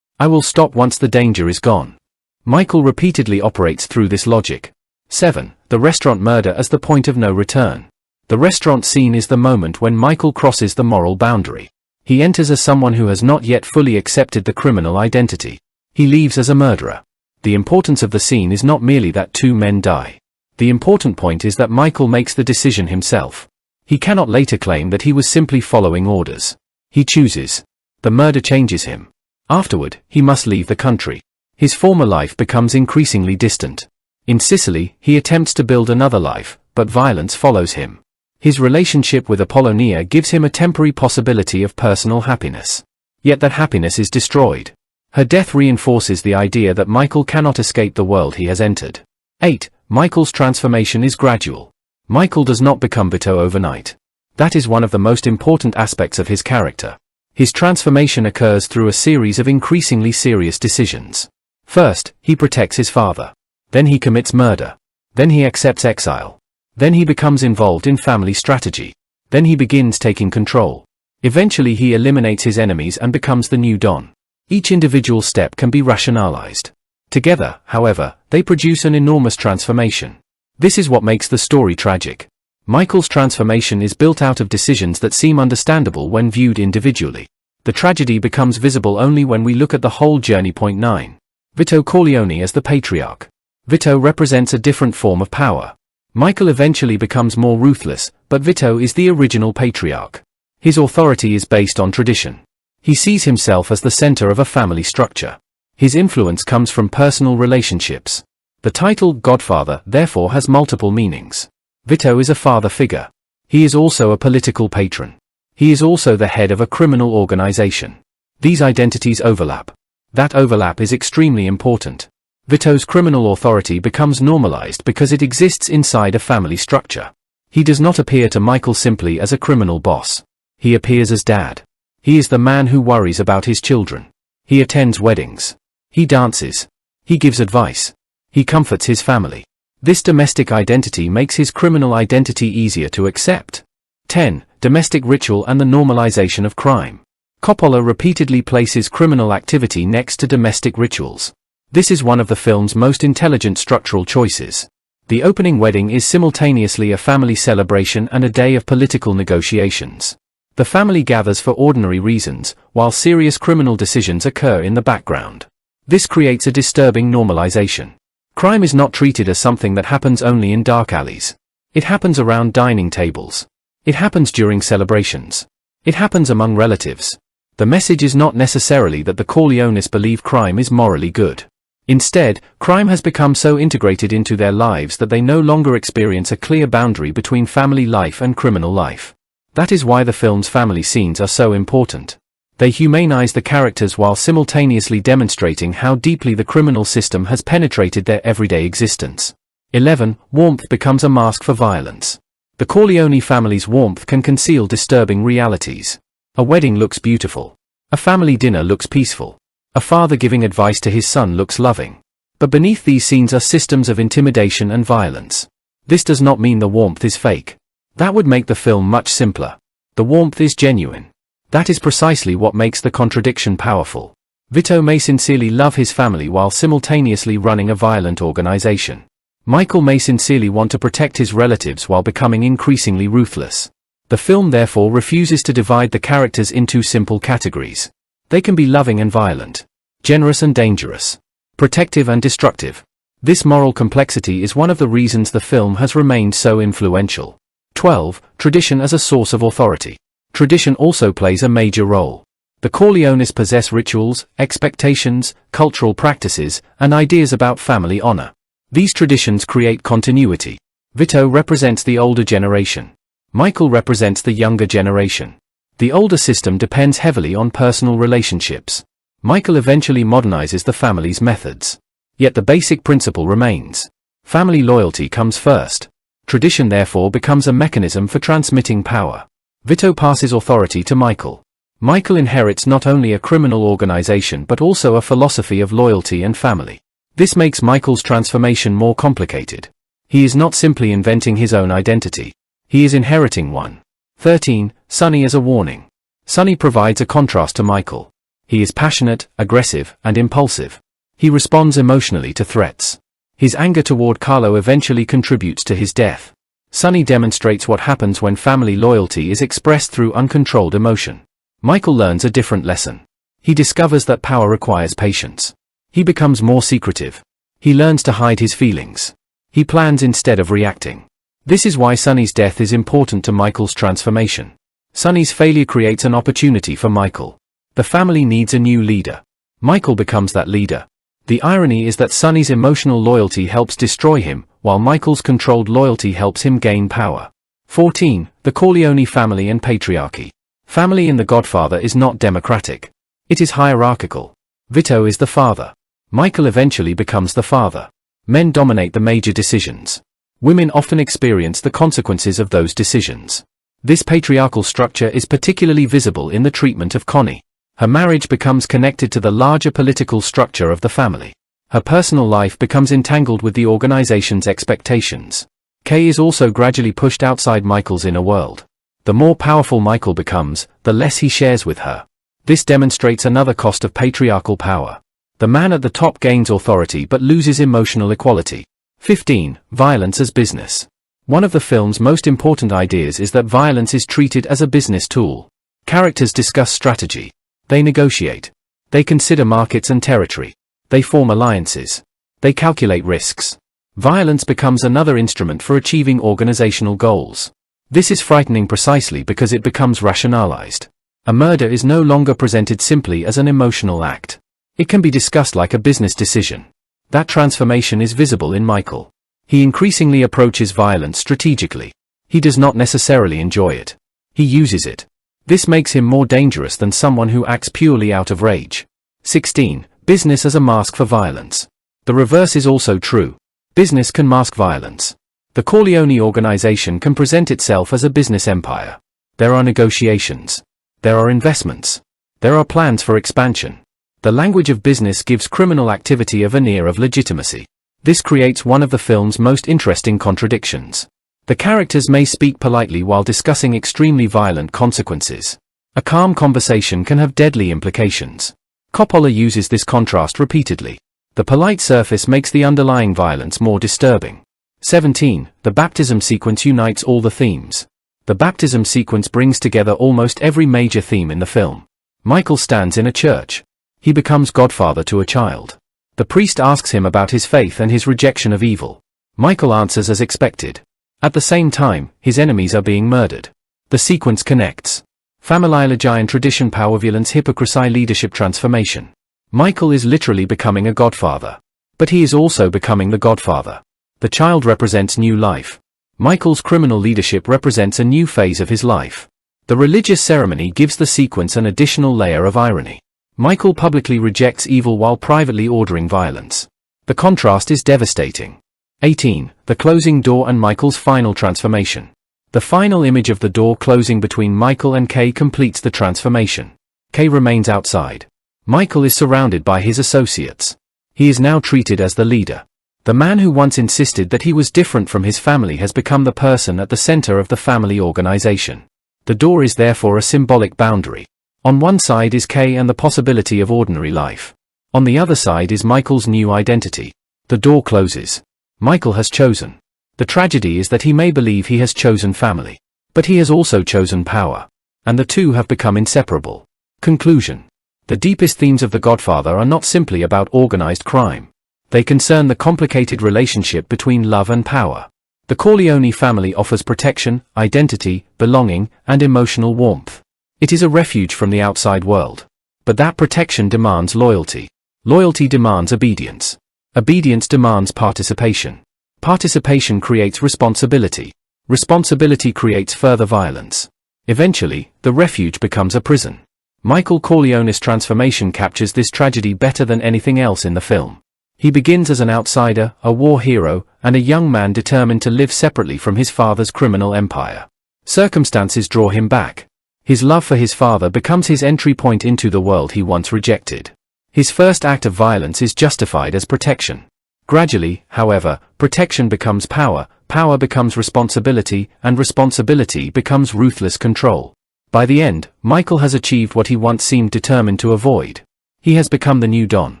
I will stop once the danger is gone. Michael repeatedly operates through this logic. 7. The restaurant murder as the point of no return. The restaurant scene is the moment when Michael crosses the moral boundary. He enters as someone who has not yet fully accepted the criminal identity. He leaves as a murderer. The importance of the scene is not merely that two men die. The important point is that Michael makes the decision himself. He cannot later claim that he was simply following orders. He chooses. The murder changes him. Afterward, he must leave the country. His former life becomes increasingly distant. In Sicily, he attempts to build another life, but violence follows him. His relationship with Apollonia gives him a temporary possibility of personal happiness. Yet that happiness is destroyed. Her death reinforces the idea that Michael cannot escape the world he has entered. 8. Michael's transformation is gradual. Michael does not become Vito overnight. That is one of the most important aspects of his character. His transformation occurs through a series of increasingly serious decisions. First, he protects his father. Then he commits murder. Then he accepts exile. Then he becomes involved in family strategy. Then he begins taking control. Eventually he eliminates his enemies and becomes the new Don. Each individual step can be rationalized. Together, however, they produce an enormous transformation. This is what makes the story tragic. Michael's transformation is built out of decisions that seem understandable when viewed individually. The tragedy becomes visible only when we look at the whole journey. Point 9. Vito Corleone as the patriarch. Vito represents a different form of power. Michael eventually becomes more ruthless, but Vito is the original patriarch. His authority is based on tradition. He sees himself as the center of a family structure. His influence comes from personal relationships. The title Godfather therefore has multiple meanings. Vito is a father figure. He is also a political patron. He is also the head of a criminal organization. These identities overlap. That overlap is extremely important. Vito's criminal authority becomes normalized because it exists inside a family structure. He does not appear to Michael simply as a criminal boss. He appears as dad. He is the man who worries about his children. He attends weddings. He dances. He gives advice. He comforts his family. This domestic identity makes his criminal identity easier to accept. 10. Domestic ritual and the normalization of crime. Coppola repeatedly places criminal activity next to domestic rituals. This is one of the film's most intelligent structural choices. The opening wedding is simultaneously a family celebration and a day of political negotiations. The family gathers for ordinary reasons, while serious criminal decisions occur in the background. This creates a disturbing normalization. Crime is not treated as something that happens only in dark alleys. It happens around dining tables. It happens during celebrations. It happens among relatives. The message is not necessarily that the Corleones believe crime is morally good. Instead, crime has become so integrated into their lives that they no longer experience a clear boundary between family life and criminal life. That is why the film's family scenes are so important. They humanize the characters while simultaneously demonstrating how deeply the criminal system has penetrated their everyday existence. 11. Warmth becomes a mask for violence. The Corleone family's warmth can conceal disturbing realities. A wedding looks beautiful. A family dinner looks peaceful. A father giving advice to his son looks loving. But beneath these scenes are systems of intimidation and violence. This does not mean the warmth is fake. That would make the film much simpler. The warmth is genuine. That is precisely what makes the contradiction powerful. Vito may sincerely love his family while simultaneously running a violent organization. Michael may sincerely want to protect his relatives while becoming increasingly ruthless. The film therefore refuses to divide the characters into simple categories. They can be loving and violent, generous and dangerous, protective and destructive. This moral complexity is one of the reasons the film has remained so influential. 12. Tradition as a source of authority. Tradition also plays a major role. The Corleones possess rituals, expectations, cultural practices, and ideas about family honor. These traditions create continuity. Vito represents the older generation. Michael represents the younger generation. The older system depends heavily on personal relationships. Michael eventually modernizes the family's methods. Yet the basic principle remains. Family loyalty comes first. Tradition therefore becomes a mechanism for transmitting power. Vito passes authority to Michael. Michael inherits not only a criminal organization but also a philosophy of loyalty and family. This makes Michael's transformation more complicated. He is not simply inventing his own identity. He is inheriting one. 13. Sonny as a warning. Sonny provides a contrast to Michael. He is passionate, aggressive, and impulsive. He responds emotionally to threats. His anger toward Carlo eventually contributes to his death. Sonny demonstrates what happens when family loyalty is expressed through uncontrolled emotion. Michael learns a different lesson. He discovers that power requires patience. He becomes more secretive. He learns to hide his feelings. He plans instead of reacting. This is why Sonny's death is important to Michael's transformation. Sonny's failure creates an opportunity for Michael. The family needs a new leader. Michael becomes that leader. The irony is that Sonny's emotional loyalty helps destroy him, while Michael's controlled loyalty helps him gain power. 14. The Corleone family and patriarchy. Family in The Godfather is not democratic. It is hierarchical. Vito is the father. Michael eventually becomes the father. Men dominate the major decisions. Women often experience the consequences of those decisions. This patriarchal structure is particularly visible in the treatment of Connie. Her marriage becomes connected to the larger political structure of the family. Her personal life becomes entangled with the organization's expectations. Kay is also gradually pushed outside Michael's inner world. The more powerful Michael becomes, the less he shares with her. This demonstrates another cost of patriarchal power. The man at the top gains authority but loses emotional equality. 15. Violence as business. One of the film's most important ideas is that violence is treated as a business tool. Characters discuss strategy. They negotiate. They consider markets and territory. They form alliances. They calculate risks. Violence becomes another instrument for achieving organizational goals. This is frightening precisely because it becomes rationalized. A murder is no longer presented simply as an emotional act. It can be discussed like a business decision. That transformation is visible in Michael. He increasingly approaches violence strategically. He does not necessarily enjoy it. He uses it. This makes him more dangerous than someone who acts purely out of rage. 16. Business as a mask for violence. The reverse is also true. Business can mask violence. The Corleone organization can present itself as a business empire. There are negotiations. There are investments. There are plans for expansion. The language of business gives criminal activity a veneer of legitimacy. This creates one of the film's most interesting contradictions. The characters may speak politely while discussing extremely violent consequences. A calm conversation can have deadly implications. Coppola uses this contrast repeatedly. The polite surface makes the underlying violence more disturbing. 17. The baptism sequence unites all the themes. The baptism sequence brings together almost every major theme in the film. Michael stands in a church. He becomes godfather to a child. The priest asks him about his faith and his rejection of evil. Michael answers as expected. At the same time, his enemies are being murdered. The sequence connects. Familiology and tradition, power, violence, hypocrisy, leadership, transformation. Michael is literally becoming a godfather. But he is also becoming the godfather. The child represents new life. Michael's criminal leadership represents a new phase of his life. The religious ceremony gives the sequence an additional layer of irony. Michael publicly rejects evil while privately ordering violence. The contrast is devastating. 18. The closing door and Michael's final transformation. The final image of the door closing between Michael and Kay completes the transformation. Kay remains outside. Michael is surrounded by his associates. He is now treated as the leader. The man who once insisted that he was different from his family has become the person at the center of the family organization. The door is therefore a symbolic boundary. On one side is Kay and the possibility of ordinary life. On the other side is Michael's new identity. The door closes. Michael has chosen. The tragedy is that he may believe he has chosen family. But he has also chosen power. And the two have become inseparable. Conclusion. The deepest themes of The Godfather are not simply about organized crime. They concern the complicated relationship between love and power. The Corleone family offers protection, identity, belonging, and emotional warmth. It is a refuge from the outside world. But that protection demands loyalty. Loyalty demands obedience. Obedience demands participation. Participation creates responsibility. Responsibility creates further violence. Eventually, the refuge becomes a prison. Michael Corleone's transformation captures this tragedy better than anything else in the film. He begins as an outsider, a war hero, and a young man determined to live separately from his father's criminal empire. Circumstances draw him back. His love for his father becomes his entry point into the world he once rejected. His first act of violence is justified as protection. Gradually, however, protection becomes power, power becomes responsibility, and responsibility becomes ruthless control. By the end, Michael has achieved what he once seemed determined to avoid. He has become the new Don.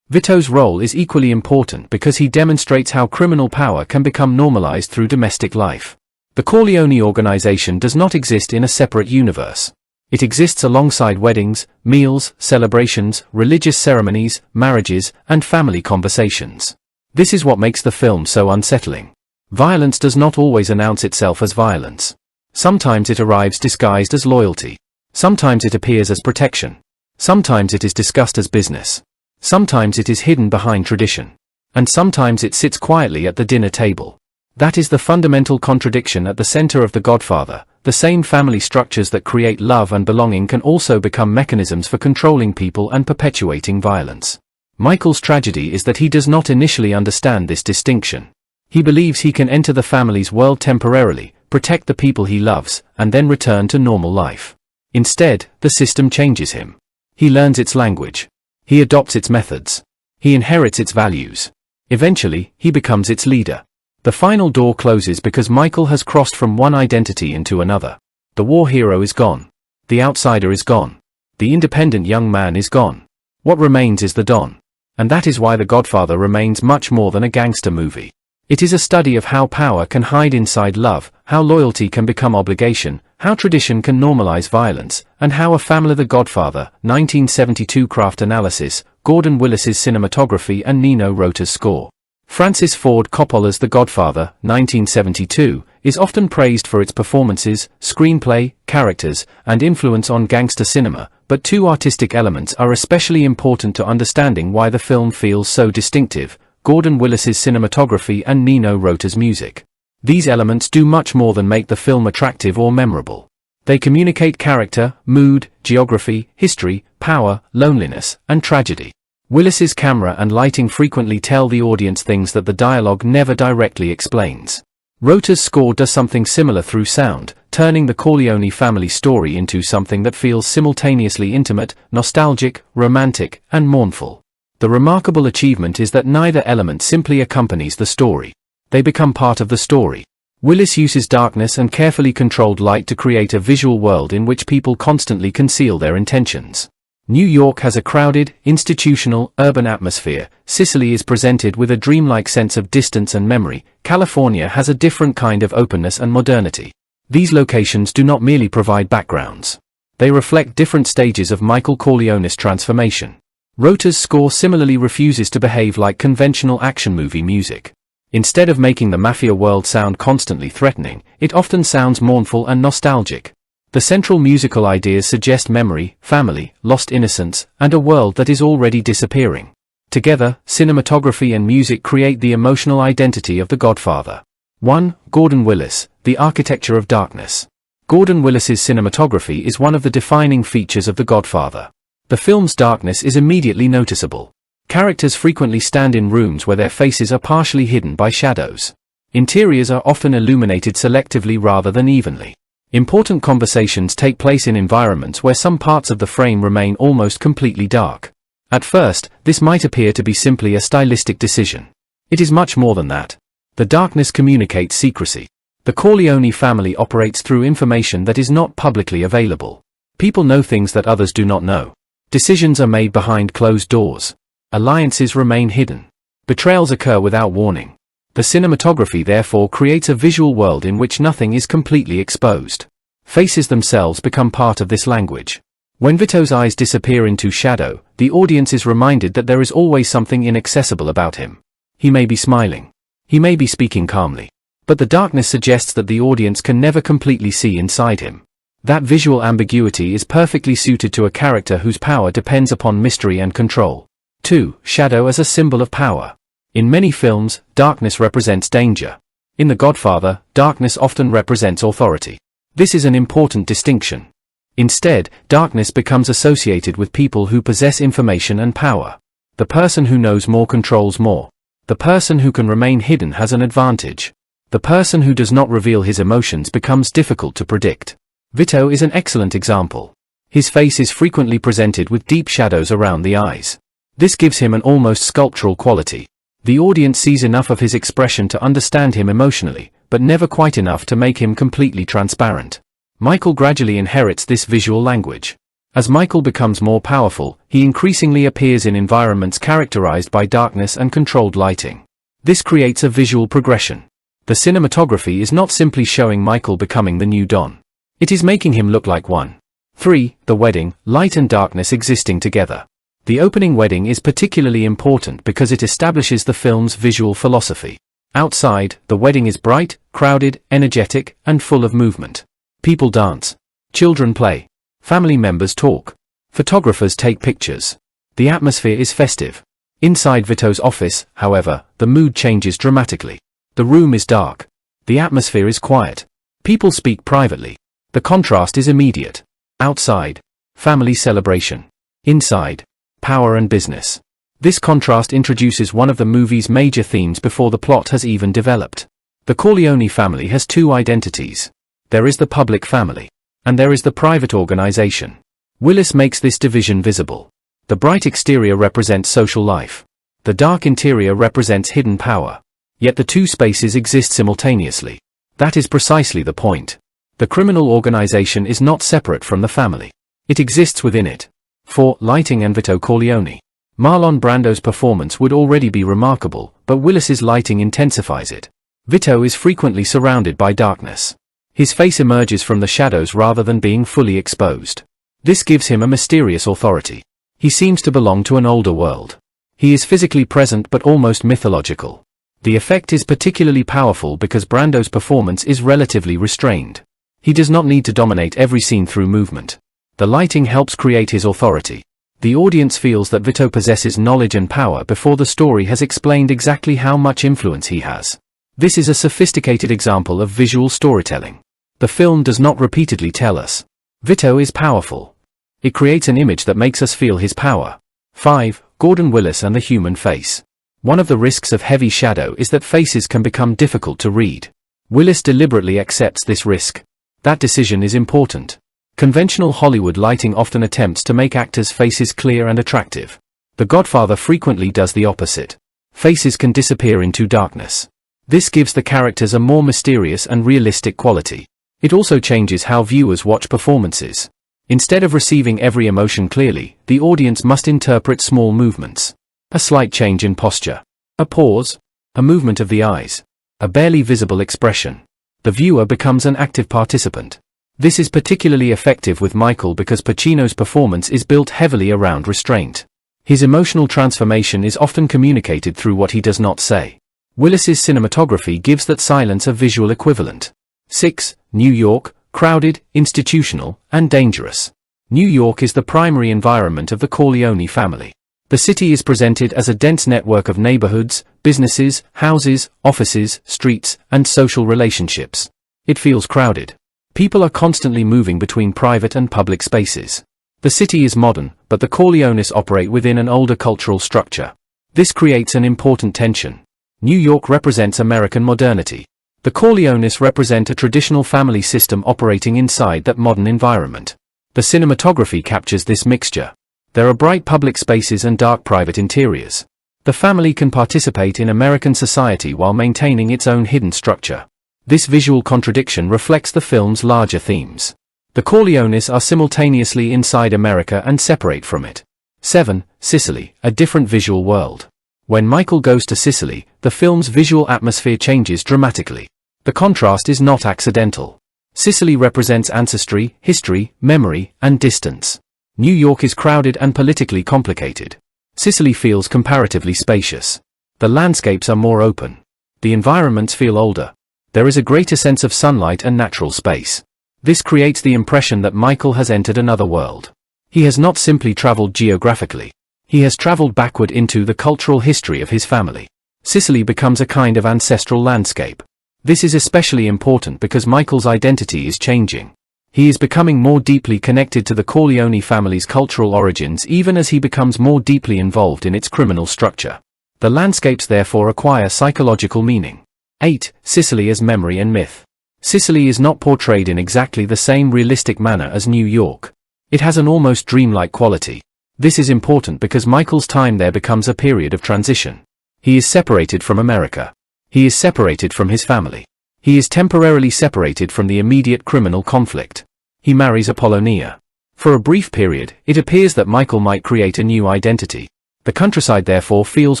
Vito's role is equally important because he demonstrates how criminal power can become normalized through domestic life. The Corleone organization does not exist in a separate universe. It exists alongside weddings, meals, celebrations, religious ceremonies, marriages, and family conversations. This is what makes the film so unsettling. Violence does not always announce itself as violence. Sometimes it arrives disguised as loyalty. Sometimes it appears as protection. Sometimes it is discussed as business. Sometimes it is hidden behind tradition. And sometimes it sits quietly at the dinner table. That is the fundamental contradiction at the center of The Godfather. The same family structures that create love and belonging can also become mechanisms for controlling people and perpetuating violence. Michael's tragedy is that he does not initially understand this distinction. He believes he can enter the family's world temporarily, protect the people he loves, and then return to normal life. Instead, the system changes him. He learns its language. He adopts its methods. He inherits its values. Eventually, he becomes its leader. The final door closes because Michael has crossed from one identity into another. The war hero is gone. The outsider is gone. The independent young man is gone. What remains is the Don. And that is why The Godfather remains much more than a gangster movie. It is a study of how power can hide inside love, how loyalty can become obligation, how tradition can normalize violence, and how a family. The Godfather, 1972 craft analysis, Gordon Willis's cinematography and Nino Rota's score. Francis Ford Coppola's The Godfather, 1972, is often praised for its performances, screenplay, characters, and influence on gangster cinema, but two artistic elements are especially important to understanding why the film feels so distinctive: Gordon Willis's cinematography and Nino Rota's music. These elements do much more than make the film attractive or memorable. They communicate character, mood, geography, history, power, loneliness, and tragedy. Willis's camera and lighting frequently tell the audience things that the dialogue never directly explains. Rota's score does something similar through sound, turning the Corleone family story into something that feels simultaneously intimate, nostalgic, romantic, and mournful. The remarkable achievement is that neither element simply accompanies the story. They become part of the story. Willis uses darkness and carefully controlled light to create a visual world in which people constantly conceal their intentions. New York has a crowded, institutional, urban atmosphere. Sicily is presented with a dreamlike sense of distance and memory. California has a different kind of openness and modernity. These locations do not merely provide backgrounds. They reflect different stages of Michael Corleone's transformation. Rota's score similarly refuses to behave like conventional action movie music. Instead of making the mafia world sound constantly threatening, it often sounds mournful and nostalgic. The central musical ideas suggest memory, family, lost innocence, and a world that is already disappearing. Together, cinematography and music create the emotional identity of The Godfather. 1. Gordon Willis, The Architecture of Darkness. Gordon Willis's cinematography is one of the defining features of The Godfather. The film's darkness is immediately noticeable. Characters frequently stand in rooms where their faces are partially hidden by shadows. Interiors are often illuminated selectively rather than evenly. Important conversations take place in environments where some parts of the frame remain almost completely dark. At first, this might appear to be simply a stylistic decision. It is much more than that. The darkness communicates secrecy. The Corleone family operates through information that is not publicly available. People know things that others do not know. Decisions are made behind closed doors. Alliances remain hidden. Betrayals occur without warning. The cinematography therefore creates a visual world in which nothing is completely exposed. Faces themselves become part of this language. When Vito's eyes disappear into shadow, the audience is reminded that there is always something inaccessible about him. He may be smiling. He may be speaking calmly. But the darkness suggests that the audience can never completely see inside him. That visual ambiguity is perfectly suited to a character whose power depends upon mystery and control. 2. Shadow as a symbol of power. In many films, darkness represents danger. In The Godfather, darkness often represents authority. This is an important distinction. Instead, darkness becomes associated with people who possess information and power. The person who knows more controls more. The person who can remain hidden has an advantage. The person who does not reveal his emotions becomes difficult to predict. Vito is an excellent example. His face is frequently presented with deep shadows around the eyes. This gives him an almost sculptural quality. The audience sees enough of his expression to understand him emotionally, but never quite enough to make him completely transparent. Michael gradually inherits this visual language. As Michael becomes more powerful, he increasingly appears in environments characterized by darkness and controlled lighting. This creates a visual progression. The cinematography is not simply showing Michael becoming the new Don. It is making him look like one. 3. The wedding, light and darkness existing together. The opening wedding is particularly important because it establishes the film's visual philosophy. Outside, the wedding is bright, crowded, energetic, and full of movement. People dance. Children play. Family members talk. Photographers take pictures. The atmosphere is festive. Inside Vito's office, however, the mood changes dramatically. The room is dark. The atmosphere is quiet. People speak privately. The contrast is immediate. Outside, family celebration. Inside, power and business. This contrast introduces one of the movie's major themes before the plot has even developed. The Corleone family has two identities. There is the public family, and there is the private organization. Willis makes this division visible. The bright exterior represents social life. The dark interior represents hidden power. Yet the two spaces exist simultaneously. That is precisely the point. The criminal organization is not separate from the family. It exists within it. 4. Lighting and Vito Corleone. Marlon Brando's performance would already be remarkable, but Willis's lighting intensifies it. Vito is frequently surrounded by darkness. His face emerges from the shadows rather than being fully exposed. This gives him a mysterious authority. He seems to belong to an older world. He is physically present but almost mythological. The effect is particularly powerful because Brando's performance is relatively restrained. He does not need to dominate every scene through movement. The lighting helps create his authority. The audience feels that Vito possesses knowledge and power before the story has explained exactly how much influence he has. This is a sophisticated example of visual storytelling. The film does not repeatedly tell us, Vito is powerful. It creates an image that makes us feel his power. 5. Gordon Willis and the human face. One of the risks of heavy shadow is that faces can become difficult to read. Willis deliberately accepts this risk. That decision is important. Conventional Hollywood lighting often attempts to make actors' faces clear and attractive. The Godfather frequently does the opposite. Faces can disappear into darkness. This gives the characters a more mysterious and realistic quality. It also changes how viewers watch performances. Instead of receiving every emotion clearly, the audience must interpret small movements. A slight change in posture. A pause. A movement of the eyes. A barely visible expression. The viewer becomes an active participant. This is particularly effective with Michael because Pacino's performance is built heavily around restraint. His emotional transformation is often communicated through what he does not say. Willis's cinematography gives that silence a visual equivalent. 6. New York, crowded, institutional, and dangerous. New York is the primary environment of the Corleone family. The city is presented as a dense network of neighborhoods, businesses, houses, offices, streets, and social relationships. It feels crowded. People are constantly moving between private and public spaces. The city is modern, but the Corleones operate within an older cultural structure. This creates an important tension. New York represents American modernity. The Corleones represent a traditional family system operating inside that modern environment. The cinematography captures this mixture. There are bright public spaces and dark private interiors. The family can participate in American society while maintaining its own hidden structure. This visual contradiction reflects the film's larger themes. The Corleones are simultaneously inside America and separate from it. 7. Sicily, a different visual world. When Michael goes to Sicily, the film's visual atmosphere changes dramatically. The contrast is not accidental. Sicily represents ancestry, history, memory, and distance. New York is crowded and politically complicated. Sicily feels comparatively spacious. The landscapes are more open. The environments feel older. There is a greater sense of sunlight and natural space. This creates the impression that Michael has entered another world. He has not simply traveled geographically. He has traveled backward into the cultural history of his family. Sicily becomes a kind of ancestral landscape. This is especially important because Michael's identity is changing. He is becoming more deeply connected to the Corleone family's cultural origins even as he becomes more deeply involved in its criminal structure. The landscapes therefore acquire psychological meaning. 8. Sicily as memory and myth. Sicily is not portrayed in exactly the same realistic manner as New York. It has an almost dreamlike quality. This is important because Michael's time there becomes a period of transition. He is separated from America. He is separated from his family. He is temporarily separated from the immediate criminal conflict. He marries Apollonia. For a brief period, it appears that Michael might create a new identity. The countryside therefore feels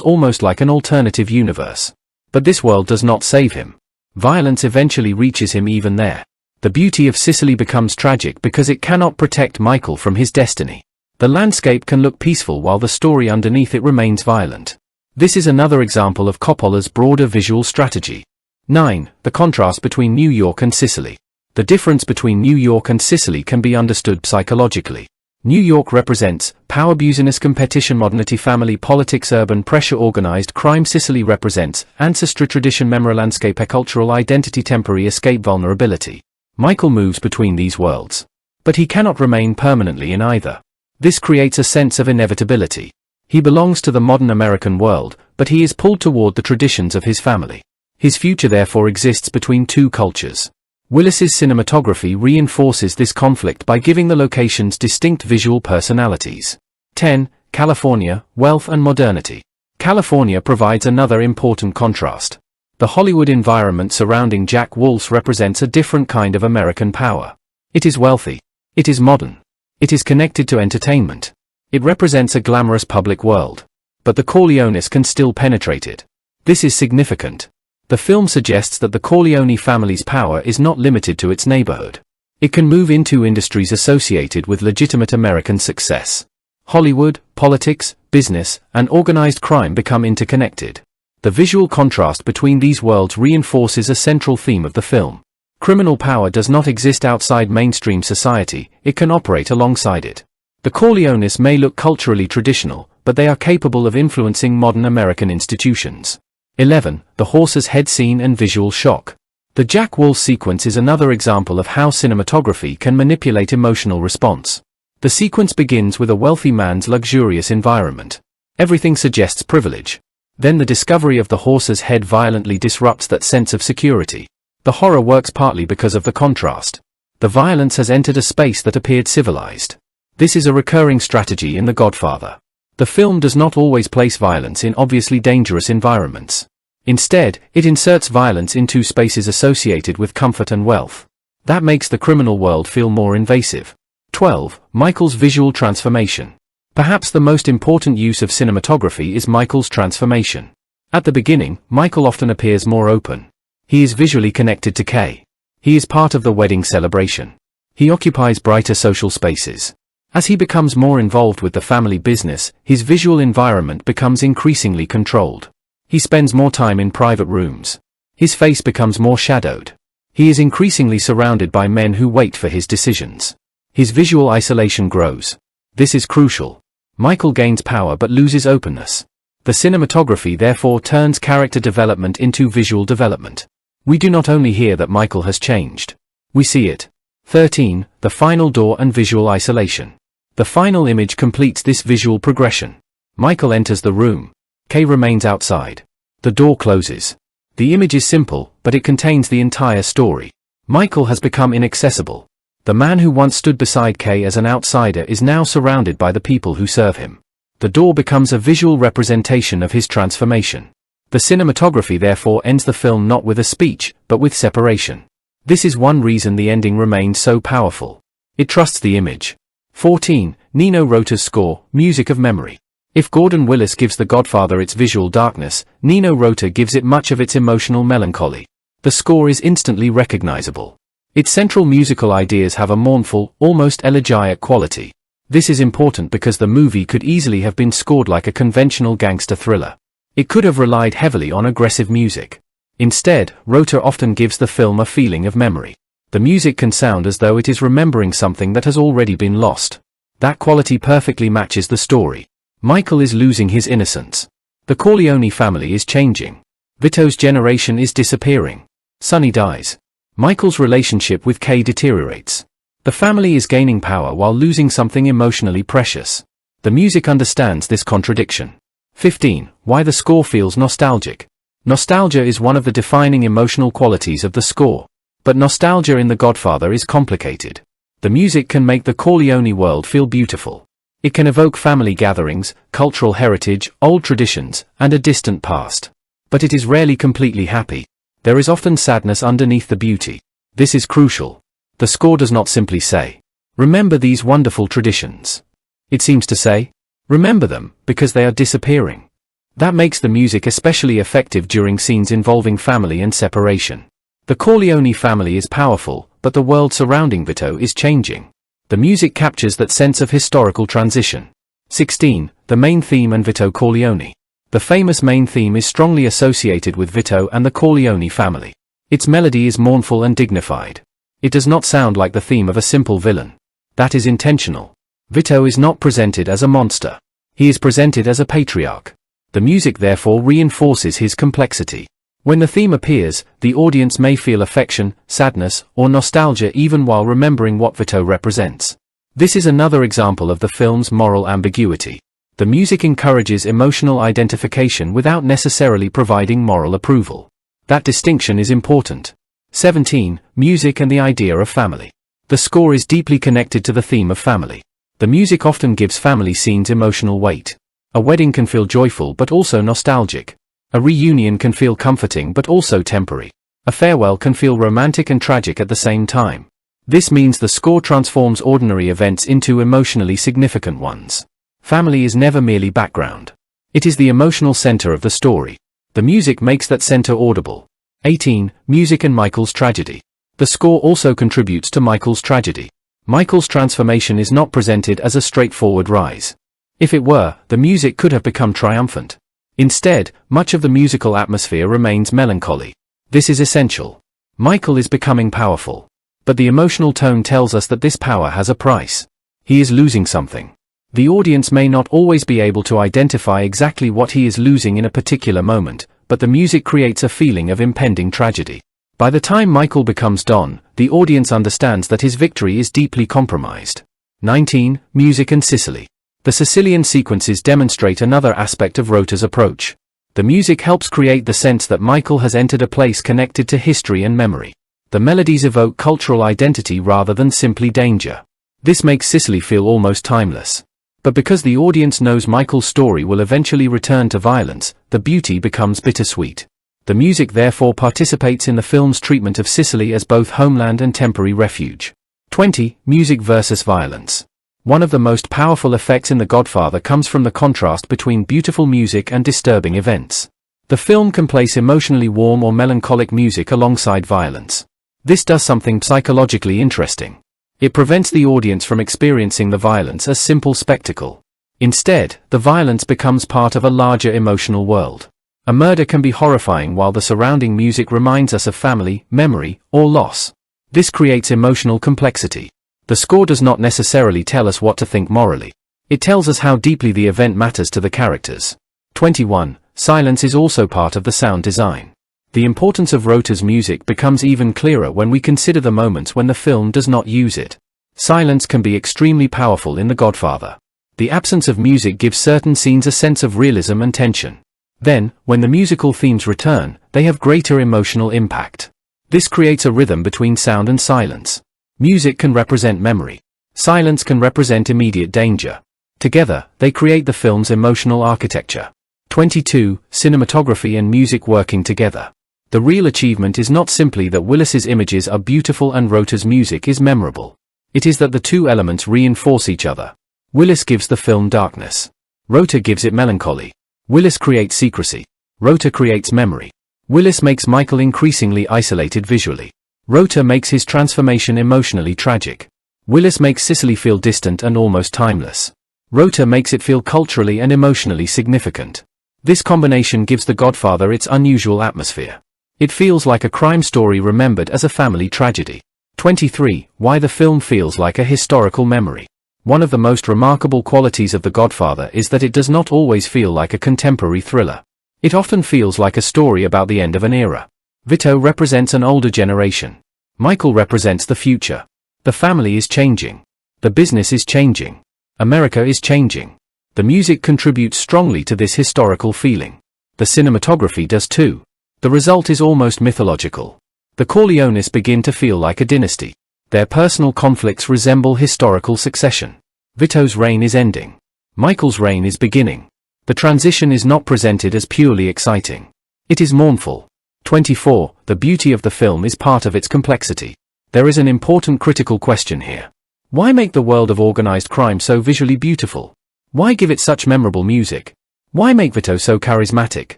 almost like an alternative universe. But this world does not save him. Violence eventually reaches him even there. The beauty of Sicily becomes tragic because it cannot protect Michael from his destiny. The landscape can look peaceful while the story underneath it remains violent. This is another example of Coppola's broader visual strategy. 9. The contrast between New York and Sicily. The difference between New York and Sicily can be understood psychologically. New York represents power, business, competition, modernity, family, politics, urban pressure, organized crime. Sicily represents ancestry, tradition, memory, landscape, cultural identity, temporary escape, vulnerability. Michael moves between these worlds. But he cannot remain permanently in either. This creates a sense of inevitability. He belongs to the modern American world, but he is pulled toward the traditions of his family. His future therefore exists between two cultures. Willis's cinematography reinforces this conflict by giving the locations distinct visual personalities. 10. California, wealth and modernity. California provides another important contrast. The Hollywood environment surrounding Jack Wolf's represents a different kind of American power. It is wealthy. It is modern. It is connected to entertainment. It represents a glamorous public world. But the Corleones can still penetrate it. This is significant. The film suggests that the Corleone family's power is not limited to its neighborhood. It can move into industries associated with legitimate American success. Hollywood, politics, business, and organized crime become interconnected. The visual contrast between these worlds reinforces a central theme of the film. Criminal power does not exist outside mainstream society, it can operate alongside it. The Corleones may look culturally traditional, but they are capable of influencing modern American institutions. 11. The horse's head scene and visual shock. The Jack Wolf sequence is another example of how cinematography can manipulate emotional response. The sequence begins with a wealthy man's luxurious environment. Everything suggests privilege. Then the discovery of the horse's head violently disrupts that sense of security. The horror works partly because of the contrast. The violence has entered a space that appeared civilized. This is a recurring strategy in The Godfather. The film does not always place violence in obviously dangerous environments. Instead, it inserts violence into spaces associated with comfort and wealth. That makes the criminal world feel more invasive. 12. Michael's visual transformation. Perhaps the most important use of cinematography is Michael's transformation. At the beginning, Michael often appears more open. He is visually connected to Kay. He is part of the wedding celebration. He occupies brighter social spaces. As he becomes more involved with the family business, his visual environment becomes increasingly controlled. He spends more time in private rooms. His face becomes more shadowed. He is increasingly surrounded by men who wait for his decisions. His visual isolation grows. This is crucial. Michael gains power but loses openness. The cinematography therefore turns character development into visual development. We do not only hear that Michael has changed. We see it. 13. The final door and visual isolation. The final image completes this visual progression. Michael enters the room. Kay remains outside. The door closes. The image is simple, but it contains the entire story. Michael has become inaccessible. The man who once stood beside Kay as an outsider is now surrounded by the people who serve him. The door becomes a visual representation of his transformation. The cinematography therefore ends the film not with a speech, but with separation. This is one reason the ending remains so powerful. It trusts the image. 14. Nino Rota's score, music of memory. If Gordon Willis gives The Godfather its visual darkness, Nino Rota gives it much of its emotional melancholy. The score is instantly recognizable. Its central musical ideas have a mournful, almost elegiac quality. This is important because the movie could easily have been scored like a conventional gangster thriller. It could have relied heavily on aggressive music. Instead, Rota often gives the film a feeling of memory. The music can sound as though it is remembering something that has already been lost. That quality perfectly matches the story. Michael is losing his innocence. The Corleone family is changing. Vito's generation is disappearing. Sonny dies. Michael's relationship with Kay deteriorates. The family is gaining power while losing something emotionally precious. The music understands this contradiction. 15. Why the score feels nostalgic. Nostalgia is one of the defining emotional qualities of the score. But nostalgia in The Godfather is complicated. The music can make the Corleone world feel beautiful. It can evoke family gatherings, cultural heritage, old traditions, and a distant past. But it is rarely completely happy. There is often sadness underneath the beauty. This is crucial. The score does not simply say, "Remember these wonderful traditions." It seems to say, "Remember them, because they are disappearing." That makes the music especially effective during scenes involving family and separation. The Corleone family is powerful, but the world surrounding Vito is changing. The music captures that sense of historical transition. 16. The main theme and Vito Corleone. The famous main theme is strongly associated with Vito and the Corleone family. Its melody is mournful and dignified. It does not sound like the theme of a simple villain. That is intentional. Vito is not presented as a monster. He is presented as a patriarch. The music therefore reinforces his complexity. When the theme appears, the audience may feel affection, sadness, or nostalgia even while remembering what Vito represents. This is another example of the film's moral ambiguity. The music encourages emotional identification without necessarily providing moral approval. That distinction is important. 17. Music and the idea of family. The score is deeply connected to the theme of family. The music often gives family scenes emotional weight. A wedding can feel joyful but also nostalgic. A reunion can feel comforting but also temporary. A farewell can feel romantic and tragic at the same time. This means the score transforms ordinary events into emotionally significant ones. Family is never merely background. It is the emotional center of the story. The music makes that center audible. 18. Music and Michael's tragedy. The score also contributes to Michael's tragedy. Michael's transformation is not presented as a straightforward rise. If it were, the music could have become triumphant. Instead, much of the musical atmosphere remains melancholy. This is essential. Michael is becoming powerful. But the emotional tone tells us that this power has a price. He is losing something. The audience may not always be able to identify exactly what he is losing in a particular moment, but the music creates a feeling of impending tragedy. By the time Michael becomes Don, the audience understands that his victory is deeply compromised. 19. Music and Sicily. The Sicilian sequences demonstrate another aspect of Rota's approach. The music helps create the sense that Michael has entered a place connected to history and memory. The melodies evoke cultural identity rather than simply danger. This makes Sicily feel almost timeless. But because the audience knows Michael's story will eventually return to violence, the beauty becomes bittersweet. The music therefore participates in the film's treatment of Sicily as both homeland and temporary refuge. 20. Music versus violence. One of the most powerful effects in The Godfather comes from the contrast between beautiful music and disturbing events. The film can place emotionally warm or melancholic music alongside violence. This does something psychologically interesting. It prevents the audience from experiencing the violence as simple spectacle. Instead, the violence becomes part of a larger emotional world. A murder can be horrifying while the surrounding music reminds us of family, memory, or loss. This creates emotional complexity. The score does not necessarily tell us what to think morally. It tells us how deeply the event matters to the characters. 21. Silence is also part of the sound design. The importance of Rota's music becomes even clearer when we consider the moments when the film does not use it. Silence can be extremely powerful in The Godfather. The absence of music gives certain scenes a sense of realism and tension. Then, when the musical themes return, they have greater emotional impact. This creates a rhythm between sound and silence. Music can represent memory. Silence can represent immediate danger. Together, they create the film's emotional architecture. 22. Cinematography and music working together. The real achievement is not simply that Willis's images are beautiful and Rota's music is memorable. It is that the two elements reinforce each other. Willis gives the film darkness. Rota gives it melancholy. Willis creates secrecy. Rota creates memory. Willis makes Michael increasingly isolated visually. Rota makes his transformation emotionally tragic. Willis makes Sicily feel distant and almost timeless. Rota makes it feel culturally and emotionally significant. This combination gives The Godfather its unusual atmosphere. It feels like a crime story remembered as a family tragedy. 23. Why the film feels like a historical memory. One of the most remarkable qualities of The Godfather is that it does not always feel like a contemporary thriller. It often feels like a story about the end of an era. Vito represents an older generation. Michael represents the future. The family is changing. The business is changing. America is changing. The music contributes strongly to this historical feeling. The cinematography does too. The result is almost mythological. The Corleones begin to feel like a dynasty. Their personal conflicts resemble historical succession. Vito's reign is ending. Michael's reign is beginning. The transition is not presented as purely exciting. It is mournful. 24. The beauty of the film is part of its complexity. There is an important critical question here. Why make the world of organized crime so visually beautiful? Why give it such memorable music? Why make Vito so charismatic?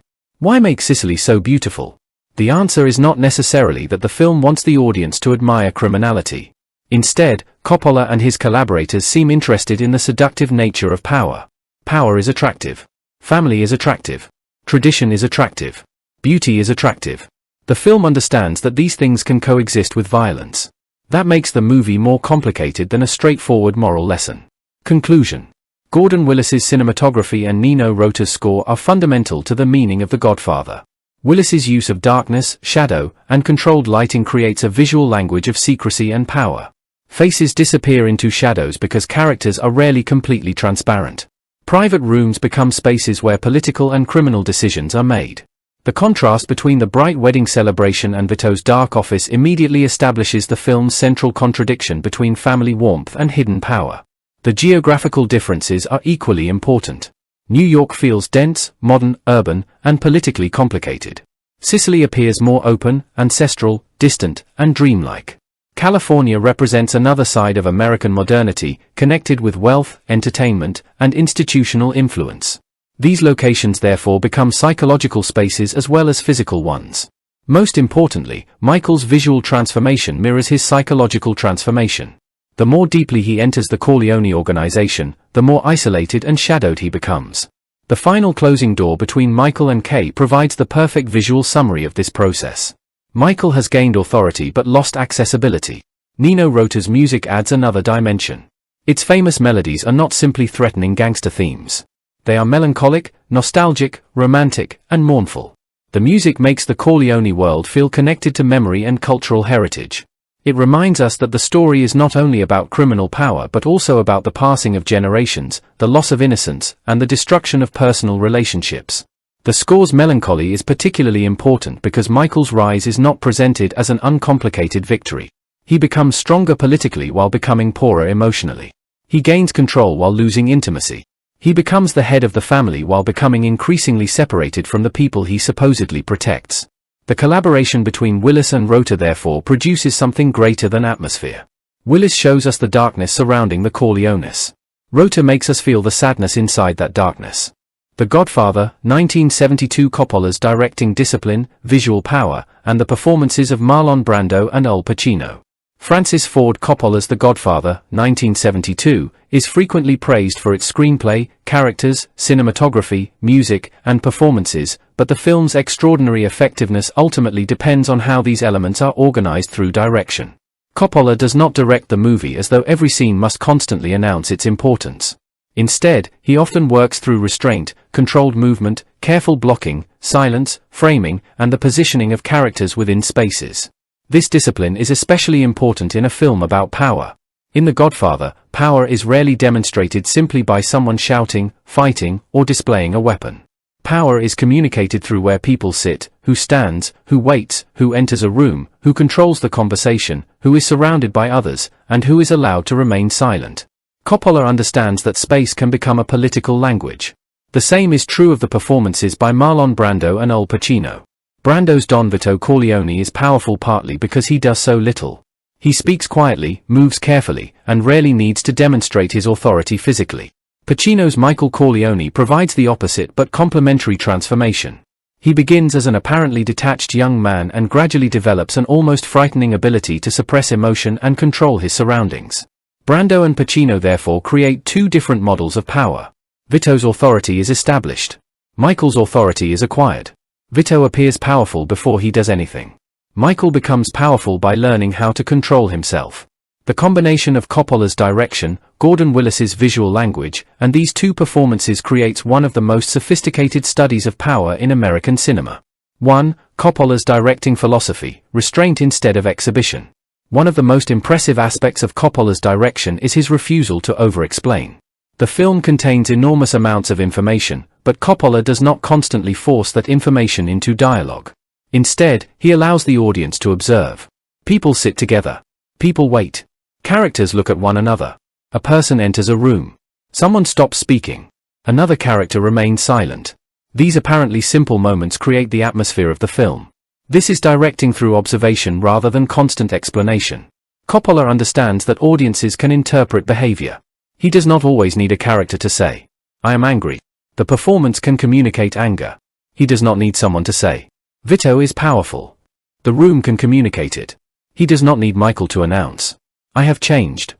Why make Sicily so beautiful? The answer is not necessarily that the film wants the audience to admire criminality. Instead, Coppola and his collaborators seem interested in the seductive nature of power. Power is attractive. Family is attractive. Tradition is attractive. Beauty is attractive. The film understands that these things can coexist with violence. That makes the movie more complicated than a straightforward moral lesson. Conclusion. Gordon Willis's cinematography and Nino Rota's score are fundamental to the meaning of The Godfather. Willis's use of darkness, shadow, and controlled lighting creates a visual language of secrecy and power. Faces disappear into shadows because characters are rarely completely transparent. Private rooms become spaces where political and criminal decisions are made. The contrast between the bright wedding celebration and Vito's dark office immediately establishes the film's central contradiction between family warmth and hidden power. The geographical differences are equally important. New York feels dense, modern, urban, and politically complicated. Sicily appears more open, ancestral, distant, and dreamlike. California represents another side of American modernity, connected with wealth, entertainment, and institutional influence. These locations therefore become psychological spaces as well as physical ones. Most importantly, Michael's visual transformation mirrors his psychological transformation. The more deeply he enters the Corleone organization, the more isolated and shadowed he becomes. The final closing door between Michael and Kay provides the perfect visual summary of this process. Michael has gained authority but lost accessibility. Nino Rota's music adds another dimension. Its famous melodies are not simply threatening gangster themes. They are melancholic, nostalgic, romantic, and mournful. The music makes the Corleone world feel connected to memory and cultural heritage. It reminds us that the story is not only about criminal power but also about the passing of generations, the loss of innocence, and the destruction of personal relationships. The score's melancholy is particularly important because Michael's rise is not presented as an uncomplicated victory. He becomes stronger politically while becoming poorer emotionally. He gains control while losing intimacy. He becomes the head of the family while becoming increasingly separated from the people he supposedly protects. The collaboration between Willis and Rota therefore produces something greater than atmosphere. Willis shows us the darkness surrounding the Corleones. Rota makes us feel the sadness inside that darkness. The Godfather, 1972. Coppola's directing discipline, visual power, and the performances of Marlon Brando and Al Pacino. Francis Ford Coppola's The Godfather, 1972, is frequently praised for its screenplay, characters, cinematography, music, and performances, but the film's extraordinary effectiveness ultimately depends on how these elements are organized through direction. Coppola does not direct the movie as though every scene must constantly announce its importance. Instead, he often works through restraint, controlled movement, careful blocking, silence, framing, and the positioning of characters within spaces. This discipline is especially important in a film about power. In The Godfather, power is rarely demonstrated simply by someone shouting, fighting, or displaying a weapon. Power is communicated through where people sit, who stands, who waits, who enters a room, who controls the conversation, who is surrounded by others, and who is allowed to remain silent. Coppola understands that space can become a political language. The same is true of the performances by Marlon Brando and Al Pacino. Brando's Don Vito Corleone is powerful partly because he does so little. He speaks quietly, moves carefully, and rarely needs to demonstrate his authority physically. Pacino's Michael Corleone provides the opposite but complementary transformation. He begins as an apparently detached young man and gradually develops an almost frightening ability to suppress emotion and control his surroundings. Brando and Pacino therefore create two different models of power. Vito's authority is established. Michael's authority is acquired. Vito appears powerful before he does anything. Michael becomes powerful by learning how to control himself. The combination of Coppola's direction, Gordon Willis's visual language, and these two performances creates one of the most sophisticated studies of power in American cinema. 1. Coppola's directing philosophy, restraint instead of exhibition. One of the most impressive aspects of Coppola's direction is his refusal to over-explain. The film contains enormous amounts of information, but Coppola does not constantly force that information into dialogue. Instead, he allows the audience to observe. People sit together. People wait. Characters look at one another. A person enters a room. Someone stops speaking. Another character remains silent. These apparently simple moments create the atmosphere of the film. This is directing through observation rather than constant explanation. Coppola understands that audiences can interpret behavior. He does not always need a character to say, "I am angry." The performance can communicate anger. He does not need someone to say, "Vito is powerful." The room can communicate it. He does not need Michael to announce, "I have changed."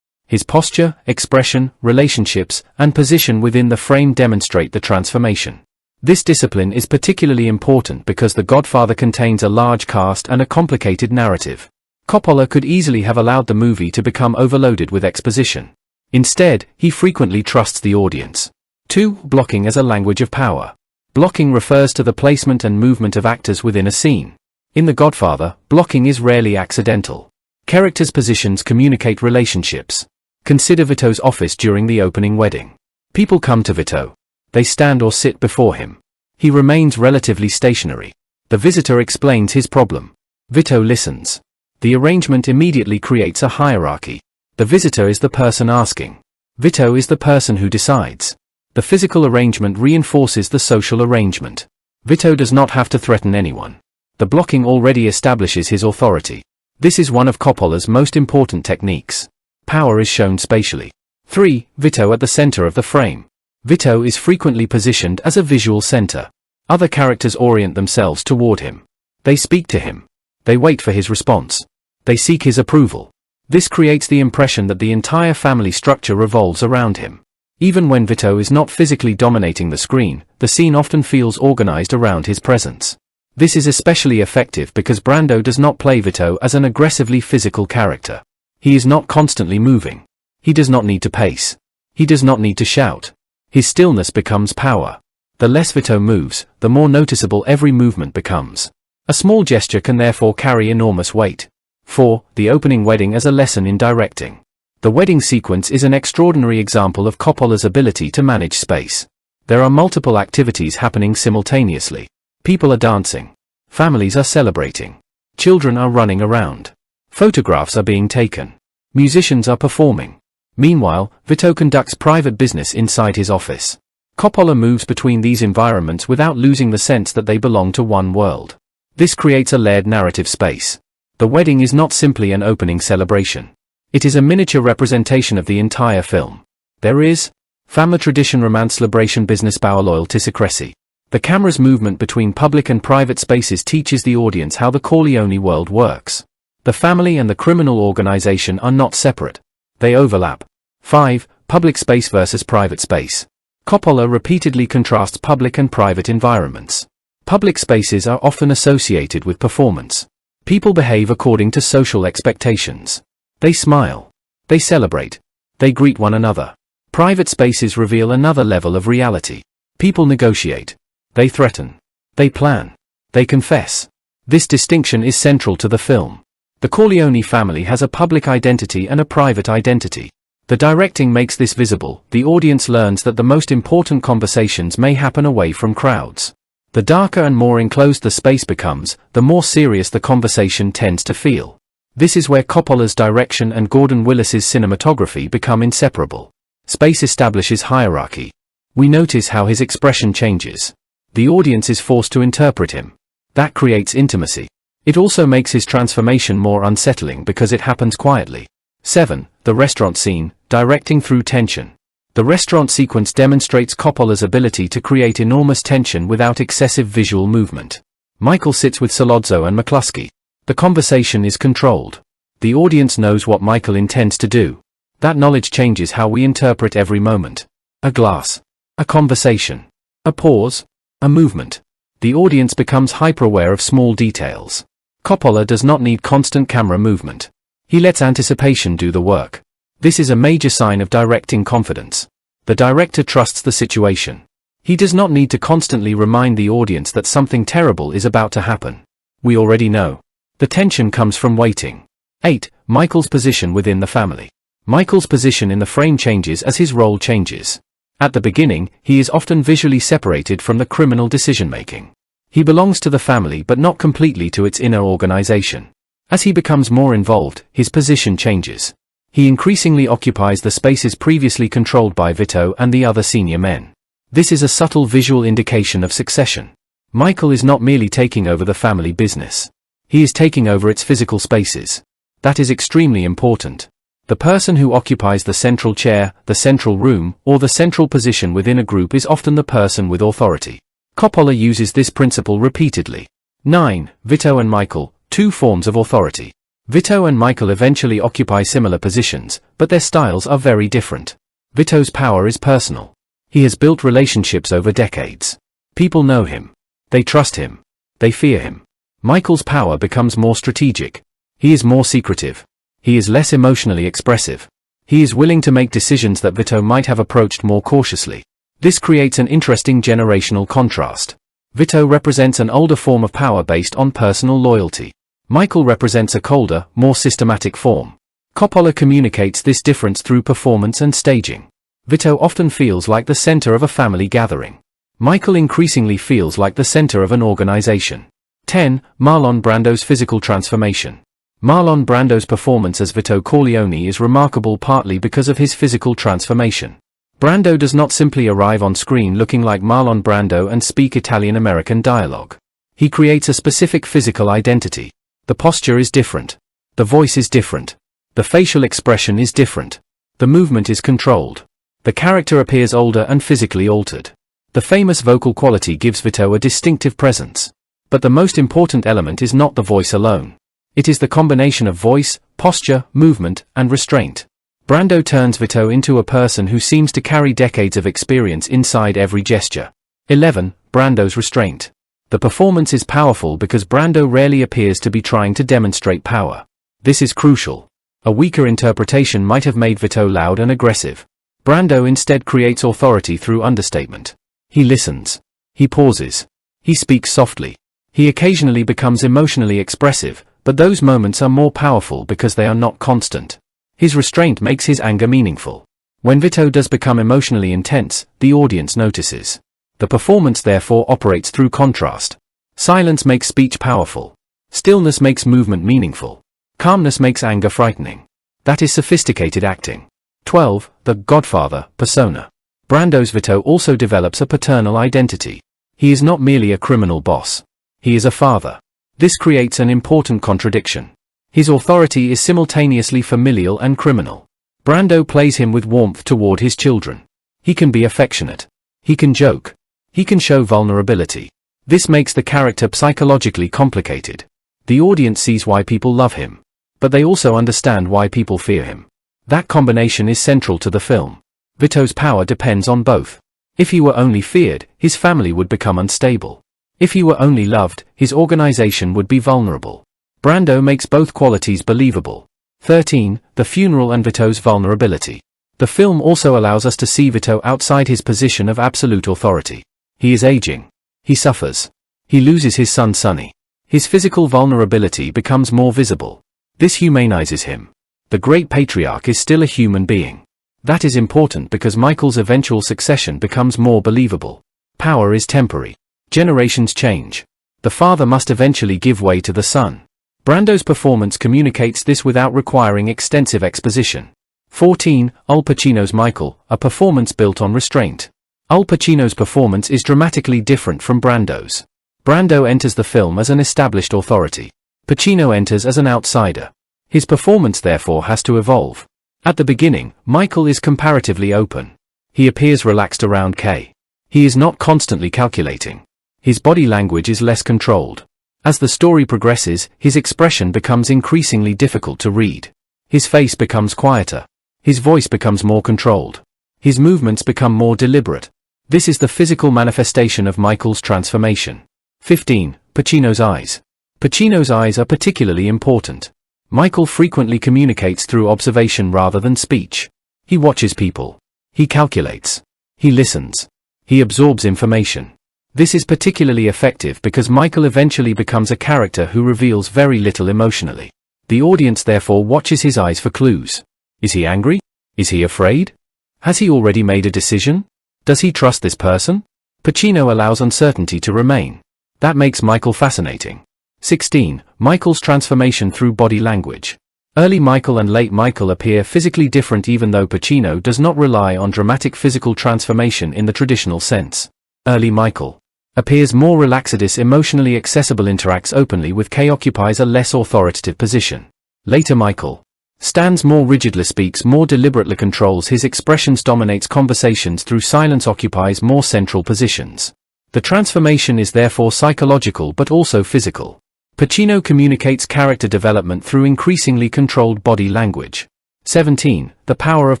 His posture, expression, relationships, and position within the frame demonstrate the transformation. This discipline is particularly important because The Godfather contains a large cast and a complicated narrative. Coppola could easily have allowed the movie to become overloaded with exposition. Instead, he frequently trusts the audience. 2. Blocking as a language of power. Blocking refers to the placement and movement of actors within a scene. In The Godfather, blocking is rarely accidental. Characters' positions communicate relationships. Consider Vito's office during the opening wedding. People come to Vito. They stand or sit before him. He remains relatively stationary. The visitor explains his problem. Vito listens. The arrangement immediately creates a hierarchy. The visitor is the person asking. Vito is the person who decides. The physical arrangement reinforces the social arrangement. Vito does not have to threaten anyone. The blocking already establishes his authority. This is one of Coppola's most important techniques. Power is shown spatially. 3. Vito at the center of the frame. Vito is frequently positioned as a visual center. Other characters orient themselves toward him. They speak to him. They wait for his response. They seek his approval. This creates the impression that the entire family structure revolves around him. Even when Vito is not physically dominating the screen, the scene often feels organized around his presence. This is especially effective because Brando does not play Vito as an aggressively physical character. He is not constantly moving. He does not need to pace. He does not need to shout. His stillness becomes power. The less Vito moves, the more noticeable every movement becomes. A small gesture can therefore carry enormous weight. 4. The opening wedding as a lesson in directing. The wedding sequence is an extraordinary example of Coppola's ability to manage space. There are multiple activities happening simultaneously. People are dancing. Families are celebrating. Children are running around. Photographs are being taken. Musicians are performing. Meanwhile, Vito conducts private business inside his office. Coppola moves between these environments without losing the sense that they belong to one world. This creates a layered narrative space. The wedding is not simply an opening celebration. It is a miniature representation of the entire film. There is family tradition, romance, celebration, business, power, loyalty, secrecy. The camera's movement between public and private spaces teaches the audience how the Corleone world works. The family and the criminal organization are not separate. They overlap. 5. Public space versus private space. Coppola repeatedly contrasts public and private environments. Public spaces are often associated with performance. People behave according to social expectations. They smile. They celebrate. They greet one another. Private spaces reveal another level of reality. People negotiate. They threaten. They plan. They confess. This distinction is central to the film. The Corleone family has a public identity and a private identity. The directing makes this visible. The audience learns that the most important conversations may happen away from crowds. The darker and more enclosed the space becomes, the more serious the conversation tends to feel. This is where Coppola's direction and Gordon Willis's cinematography become inseparable. Space establishes hierarchy. We notice how his expression changes. The audience is forced to interpret him. That creates intimacy. It also makes his transformation more unsettling because it happens quietly. 7. The restaurant scene, directing through tension. The restaurant sequence demonstrates Coppola's ability to create enormous tension without excessive visual movement. Michael sits with Sollozzo and McCluskey. The conversation is controlled. The audience knows what Michael intends to do. That knowledge changes how we interpret every moment. A glass. A conversation. A pause. A movement. The audience becomes hyper-aware of small details. Coppola does not need constant camera movement. He lets anticipation do the work. This is a major sign of directing confidence. The director trusts the situation. He does not need to constantly remind the audience that something terrible is about to happen. We already know. The tension comes from waiting. 8. Michael's position within the family. Michael's position in the frame changes as his role changes. At the beginning, he is often visually separated from the criminal decision-making. He belongs to the family but not completely to its inner organization. As he becomes more involved, his position changes. He increasingly occupies the spaces previously controlled by Vito and the other senior men. This is a subtle visual indication of succession. Michael is not merely taking over the family business. He is taking over its physical spaces. That is extremely important. The person who occupies the central chair, the central room, or the central position within a group is often the person with authority. Coppola uses this principle repeatedly. 9. Vito and Michael, two forms of authority. Vito and Michael eventually occupy similar positions, but their styles are very different. Vito's power is personal. He has built relationships over decades. People know him. They trust him. They fear him. Michael's power becomes more strategic. He is more secretive. He is less emotionally expressive. He is willing to make decisions that Vito might have approached more cautiously. This creates an interesting generational contrast. Vito represents an older form of power based on personal loyalty. Michael represents a colder, more systematic form. Coppola communicates this difference through performance and staging. Vito often feels like the center of a family gathering. Michael increasingly feels like the center of an organization. 10. Marlon Brando's physical transformation. Marlon Brando's performance as Vito Corleone is remarkable partly because of his physical transformation. Brando does not simply arrive on screen looking like Marlon Brando and speak Italian-American dialogue. He creates a specific physical identity. The posture is different. The voice is different. The facial expression is different. The movement is controlled. The character appears older and physically altered. The famous vocal quality gives Vito a distinctive presence. But the most important element is not the voice alone. It is the combination of voice, posture, movement, and restraint. Brando turns Vito into a person who seems to carry decades of experience inside every gesture. 11. Brando's restraint. The performance is powerful because Brando rarely appears to be trying to demonstrate power. This is crucial. A weaker interpretation might have made Vito loud and aggressive. Brando instead creates authority through understatement. He listens. He pauses. He speaks softly. He occasionally becomes emotionally expressive, but those moments are more powerful because they are not constant. His restraint makes his anger meaningful. When Vito does become emotionally intense, the audience notices. The performance therefore operates through contrast. Silence makes speech powerful. Stillness makes movement meaningful. Calmness makes anger frightening. That is sophisticated acting. 12. The Godfather persona. Brando's Vito also develops a paternal identity. He is not merely a criminal boss. He is a father. This creates an important contradiction. His authority is simultaneously familial and criminal. Brando plays him with warmth toward his children. He can be affectionate. He can joke. He can show vulnerability. This makes the character psychologically complicated. The audience sees why people love him. But they also understand why people fear him. That combination is central to the film. Vito's power depends on both. If he were only feared, his family would become unstable. If he were only loved, his organization would be vulnerable. Brando makes both qualities believable. 13. The funeral and Vito's vulnerability. The film also allows us to see Vito outside his position of absolute authority. He is aging. He suffers. He loses his son Sonny. His physical vulnerability becomes more visible. This humanizes him. The great patriarch is still a human being. That is important because Michael's eventual succession becomes more believable. Power is temporary. Generations change. The father must eventually give way to the son. Brando's performance communicates this without requiring extensive exposition. 14. Al Pacino's Michael, a performance built on restraint. Al Pacino's performance is dramatically different from Brando's. Brando enters the film as an established authority. Pacino enters as an outsider. His performance therefore has to evolve. At the beginning, Michael is comparatively open. He appears relaxed around Kay. He is not constantly calculating. His body language is less controlled. As the story progresses, his expression becomes increasingly difficult to read. His face becomes quieter. His voice becomes more controlled. His movements become more deliberate. This is the physical manifestation of Michael's transformation. 15. Pacino's eyes. Pacino's eyes are particularly important. Michael frequently communicates through observation rather than speech. He watches people. He calculates. He listens. He absorbs information. This is particularly effective because Michael eventually becomes a character who reveals very little emotionally. The audience therefore watches his eyes for clues. Is he angry? Is he afraid? Has he already made a decision? Does he trust this person? Pacino allows uncertainty to remain. That makes Michael fascinating. 16. Michael's transformation through body language. Early Michael and late Michael appear physically different even though Pacino does not rely on dramatic physical transformation in the traditional sense. Early Michael appears more relaxed, emotionally accessible, interacts openly with Caan, occupies a less authoritative position. Later Michael stands more rigidly, speaks more deliberately, controls his expressions, dominates conversations through silence, occupies more central positions. The transformation is therefore psychological but also physical. Pacino communicates character development through increasingly controlled body language. 17. The power of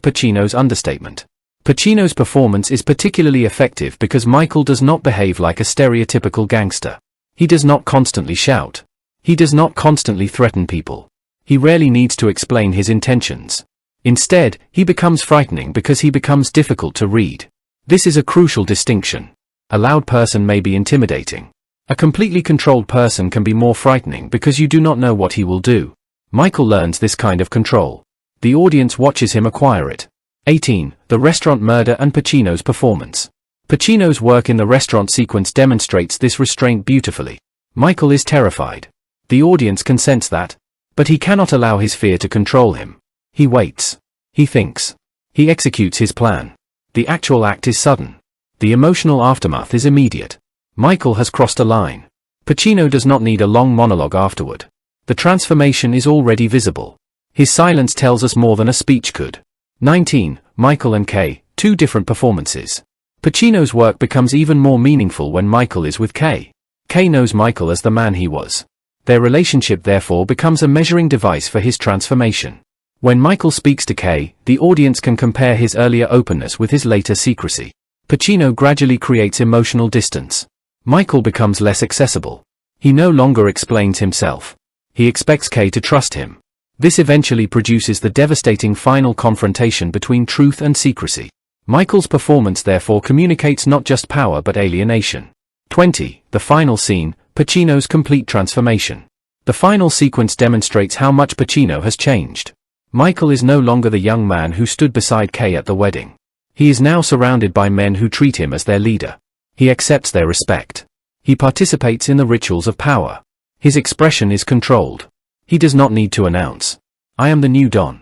Pacino's understatement. Pacino's performance is particularly effective because Michael does not behave like a stereotypical gangster. He does not constantly shout. He does not constantly threaten people. He rarely needs to explain his intentions. Instead, he becomes frightening because he becomes difficult to read. This is a crucial distinction. A loud person may be intimidating. A completely controlled person can be more frightening because you do not know what he will do. Michael learns this kind of control. The audience watches him acquire it. 18. The restaurant murder and Pacino's performance. Pacino's work in the restaurant sequence demonstrates this restraint beautifully. Michael is terrified. The audience can sense that. But he cannot allow his fear to control him. He waits. He thinks. He executes his plan. The actual act is sudden. The emotional aftermath is immediate. Michael has crossed a line. Pacino does not need a long monologue afterward. The transformation is already visible. His silence tells us more than a speech could. 19. Michael and Kay, two different performances. Pacino's work becomes even more meaningful when Michael is with Kay. Kay knows Michael as the man he was. Their relationship therefore becomes a measuring device for his transformation. When Michael speaks to Kay, the audience can compare his earlier openness with his later secrecy. Pacino gradually creates emotional distance. Michael becomes less accessible. He no longer explains himself. He expects Kay to trust him. This eventually produces the devastating final confrontation between truth and secrecy. Michael's performance therefore communicates not just power but alienation. 20. The final scene, Pacino's complete transformation. The final sequence demonstrates how much Pacino has changed. Michael is no longer the young man who stood beside Kay at the wedding. He is now surrounded by men who treat him as their leader. He accepts their respect. He participates in the rituals of power. His expression is controlled. He does not need to announce, "I am the new Don."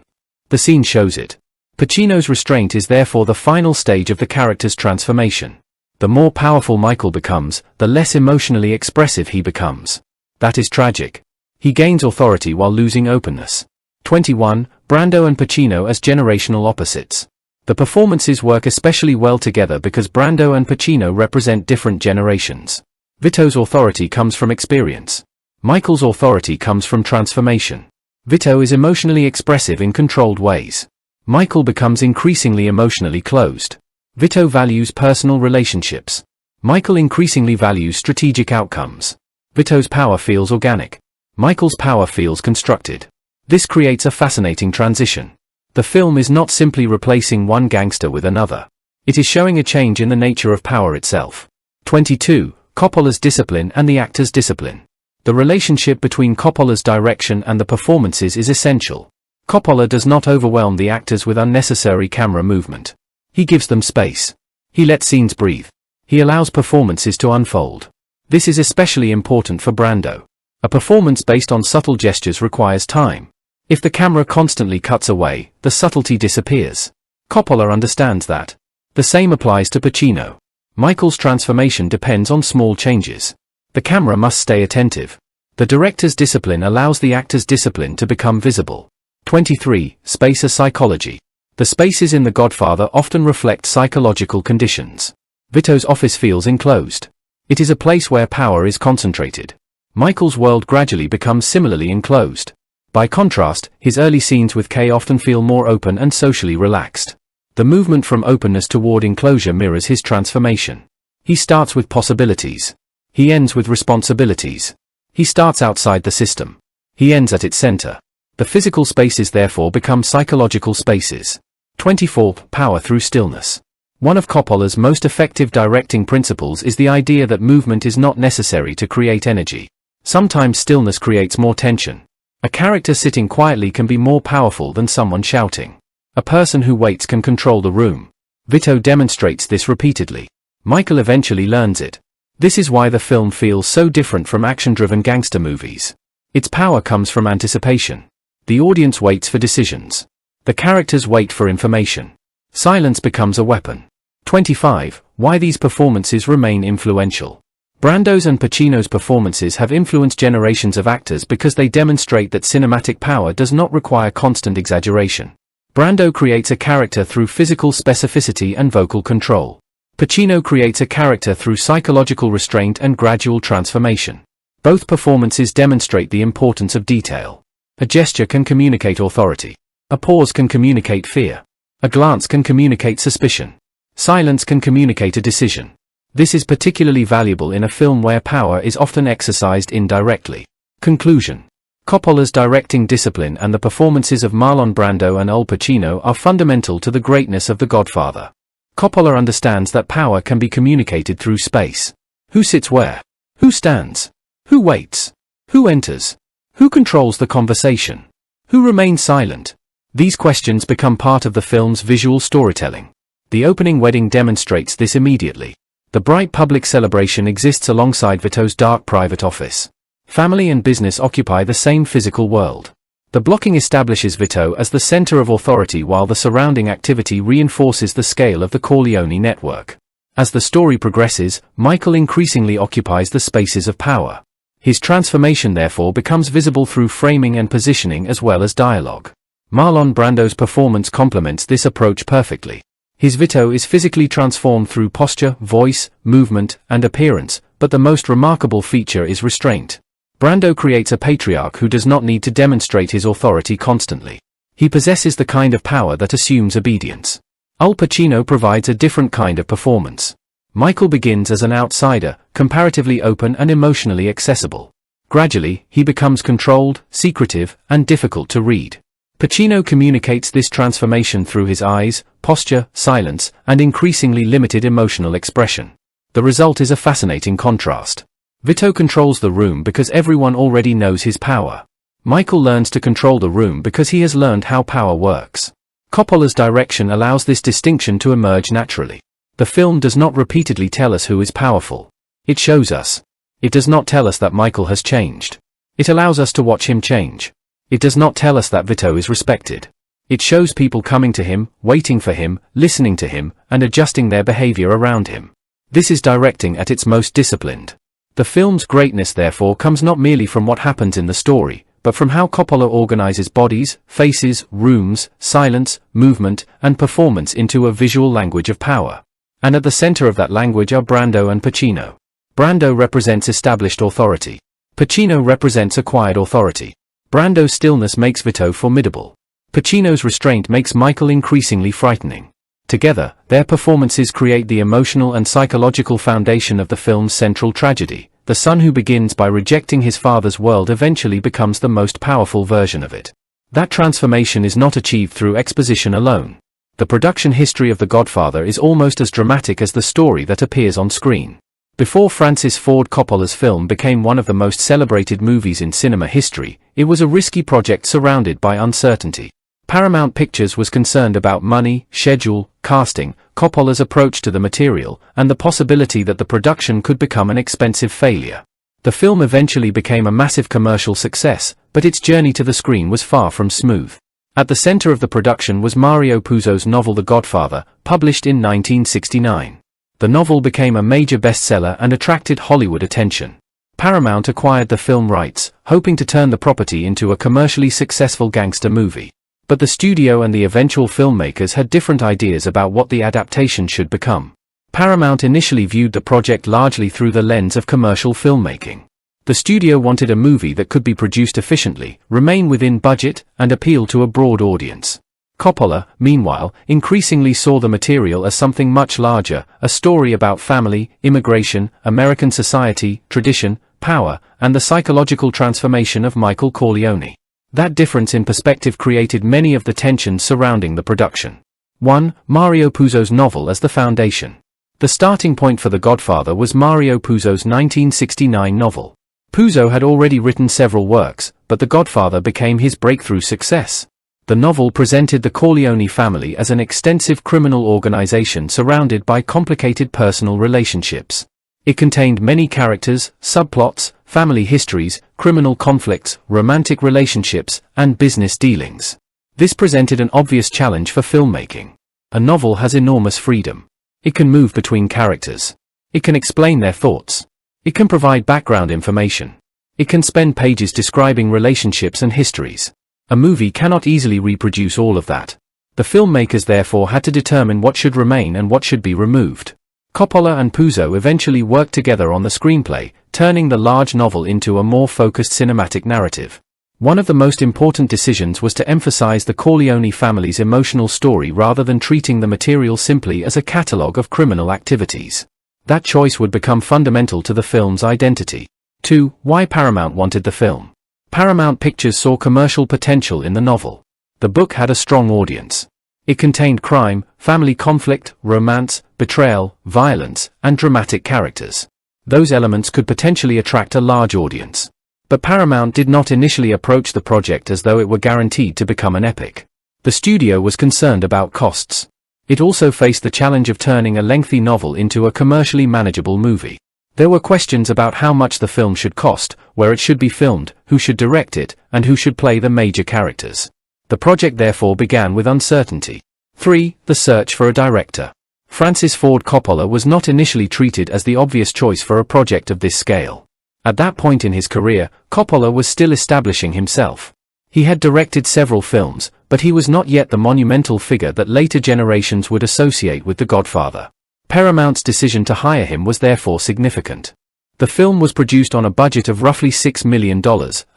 The scene shows it. Pacino's restraint is therefore the final stage of the character's transformation. The more powerful Michael becomes, the less emotionally expressive he becomes. That is tragic. He gains authority while losing openness. 21. Brando and Pacino as generational opposites. The performances work especially well together because Brando and Pacino represent different generations. Vito's authority comes from experience. Michael's authority comes from transformation. Vito is emotionally expressive in controlled ways. Michael becomes increasingly emotionally closed. Vito values personal relationships. Michael increasingly values strategic outcomes. Vito's power feels organic. Michael's power feels constructed. This creates a fascinating transition. The film is not simply replacing one gangster with another. It is showing a change in the nature of power itself. 22. Coppola's discipline and the actor's discipline. The relationship between Coppola's direction and the performances is essential. Coppola does not overwhelm the actors with unnecessary camera movement. He gives them space. He lets scenes breathe. He allows performances to unfold. This is especially important for Brando. A performance based on subtle gestures requires time. If the camera constantly cuts away, the subtlety disappears. Coppola understands that. The same applies to Pacino. Michael's transformation depends on small changes. The camera must stay attentive. The director's discipline allows the actor's discipline to become visible. 23. Space as psychology. The spaces in The Godfather often reflect psychological conditions. Vito's office feels enclosed. It is a place where power is concentrated. Michael's world gradually becomes similarly enclosed. By contrast, his early scenes with Kay often feel more open and socially relaxed. The movement from openness toward enclosure mirrors his transformation. He starts with possibilities. He ends with responsibilities. He starts outside the system. He ends at its center. The physical spaces therefore become psychological spaces. 24. Power through stillness. One of Coppola's most effective directing principles is the idea that movement is not necessary to create energy. Sometimes stillness creates more tension. A character sitting quietly can be more powerful than someone shouting. A person who waits can control the room. Vito demonstrates this repeatedly. Michael eventually learns it. This is why the film feels so different from action-driven gangster movies. Its power comes from anticipation. The audience waits for decisions. The characters wait for information. Silence becomes a weapon. 25. Why these performances remain influential. Brando's and Pacino's performances have influenced generations of actors because they demonstrate that cinematic power does not require constant exaggeration. Brando creates a character through physical specificity and vocal control. Pacino creates a character through psychological restraint and gradual transformation. Both performances demonstrate the importance of detail. A gesture can communicate authority. A pause can communicate fear. A glance can communicate suspicion. Silence can communicate a decision. This is particularly valuable in a film where power is often exercised indirectly. Conclusion. Coppola's directing discipline and the performances of Marlon Brando and Al Pacino are fundamental to the greatness of The Godfather. Coppola understands that power can be communicated through space. Who sits where? Who stands? Who waits? Who enters? Who controls the conversation? Who remains silent? These questions become part of the film's visual storytelling. The opening wedding demonstrates this immediately. The bright public celebration exists alongside Vito's dark private office. Family and business occupy the same physical world. The blocking establishes Vito as the center of authority while the surrounding activity reinforces the scale of the Corleone network. As the story progresses, Michael increasingly occupies the spaces of power. His transformation therefore becomes visible through framing and positioning as well as dialogue. Marlon Brando's performance complements this approach perfectly. His Vito is physically transformed through posture, voice, movement, and appearance, but the most remarkable feature is restraint. Brando creates a patriarch who does not need to demonstrate his authority constantly. He possesses the kind of power that assumes obedience. Al Pacino provides a different kind of performance. Michael begins as an outsider, comparatively open and emotionally accessible. Gradually, he becomes controlled, secretive, and difficult to read. Pacino communicates this transformation through his eyes, posture, silence, and increasingly limited emotional expression. The result is a fascinating contrast. Vito controls the room because everyone already knows his power. Michael learns to control the room because he has learned how power works. Coppola's direction allows this distinction to emerge naturally. The film does not repeatedly tell us who is powerful. It shows us. It does not tell us that Michael has changed. It allows us to watch him change. It does not tell us that Vito is respected. It shows people coming to him, waiting for him, listening to him, and adjusting their behavior around him. This is directing at its most disciplined. The film's greatness therefore comes not merely from what happens in the story, but from how Coppola organizes bodies, faces, rooms, silence, movement, and performance into a visual language of power. And at the center of that language are Brando and Pacino. Brando represents established authority. Pacino represents acquired authority. Brando's stillness makes Vito formidable. Pacino's restraint makes Michael increasingly frightening. Together, their performances create the emotional and psychological foundation of the film's central tragedy. The son who begins by rejecting his father's world eventually becomes the most powerful version of it. That transformation is not achieved through exposition alone. The production history of The Godfather is almost as dramatic as the story that appears on screen. Before Francis Ford Coppola's film became one of the most celebrated movies in cinema history, it was a risky project surrounded by uncertainty. Paramount Pictures was concerned about money, schedule, casting, Coppola's approach to the material, and the possibility that the production could become an expensive failure. The film eventually became a massive commercial success, but its journey to the screen was far from smooth. At the center of the production was Mario Puzo's novel The Godfather, published in 1969. The novel became a major bestseller and attracted Hollywood attention. Paramount acquired the film rights, hoping to turn the property into a commercially successful gangster movie. But the studio and the eventual filmmakers had different ideas about what the adaptation should become. Paramount initially viewed the project largely through the lens of commercial filmmaking. The studio wanted a movie that could be produced efficiently, remain within budget, and appeal to a broad audience. Coppola, meanwhile, increasingly saw the material as something much larger, a story about family, immigration, American society, tradition, power, and the psychological transformation of Michael Corleone. That difference in perspective created many of the tensions surrounding the production. 1. Mario Puzo's novel as the foundation. The starting point for The Godfather was Mario Puzo's 1969 novel. Puzo had already written several works, but The Godfather became his breakthrough success. The novel presented the Corleone family as an extensive criminal organization surrounded by complicated personal relationships. It contained many characters, subplots, family histories, criminal conflicts, romantic relationships, and business dealings. This presented an obvious challenge for filmmaking. A novel has enormous freedom. It can move between characters. It can explain their thoughts. It can provide background information. It can spend pages describing relationships and histories. A movie cannot easily reproduce all of that. The filmmakers therefore had to determine what should remain and what should be removed. Coppola and Puzo eventually worked together on the screenplay, turning the large novel into a more focused cinematic narrative. One of the most important decisions was to emphasize the Corleone family's emotional story rather than treating the material simply as a catalogue of criminal activities. That choice would become fundamental to the film's identity. 2. Why Paramount wanted the film. Paramount Pictures saw commercial potential in the novel. The book had a strong audience. It contained crime, family conflict, romance, betrayal, violence, and dramatic characters. Those elements could potentially attract a large audience. But Paramount did not initially approach the project as though it were guaranteed to become an epic. The studio was concerned about costs. It also faced the challenge of turning a lengthy novel into a commercially manageable movie. There were questions about how much the film should cost, where it should be filmed, who should direct it, and who should play the major characters. The project therefore began with uncertainty. 3. The search for a director. Francis Ford Coppola was not initially treated as the obvious choice for a project of this scale. At that point in his career, Coppola was still establishing himself. He had directed several films, but he was not yet the monumental figure that later generations would associate with The Godfather. Paramount's decision to hire him was therefore significant. The film was produced on a budget of roughly $6 million,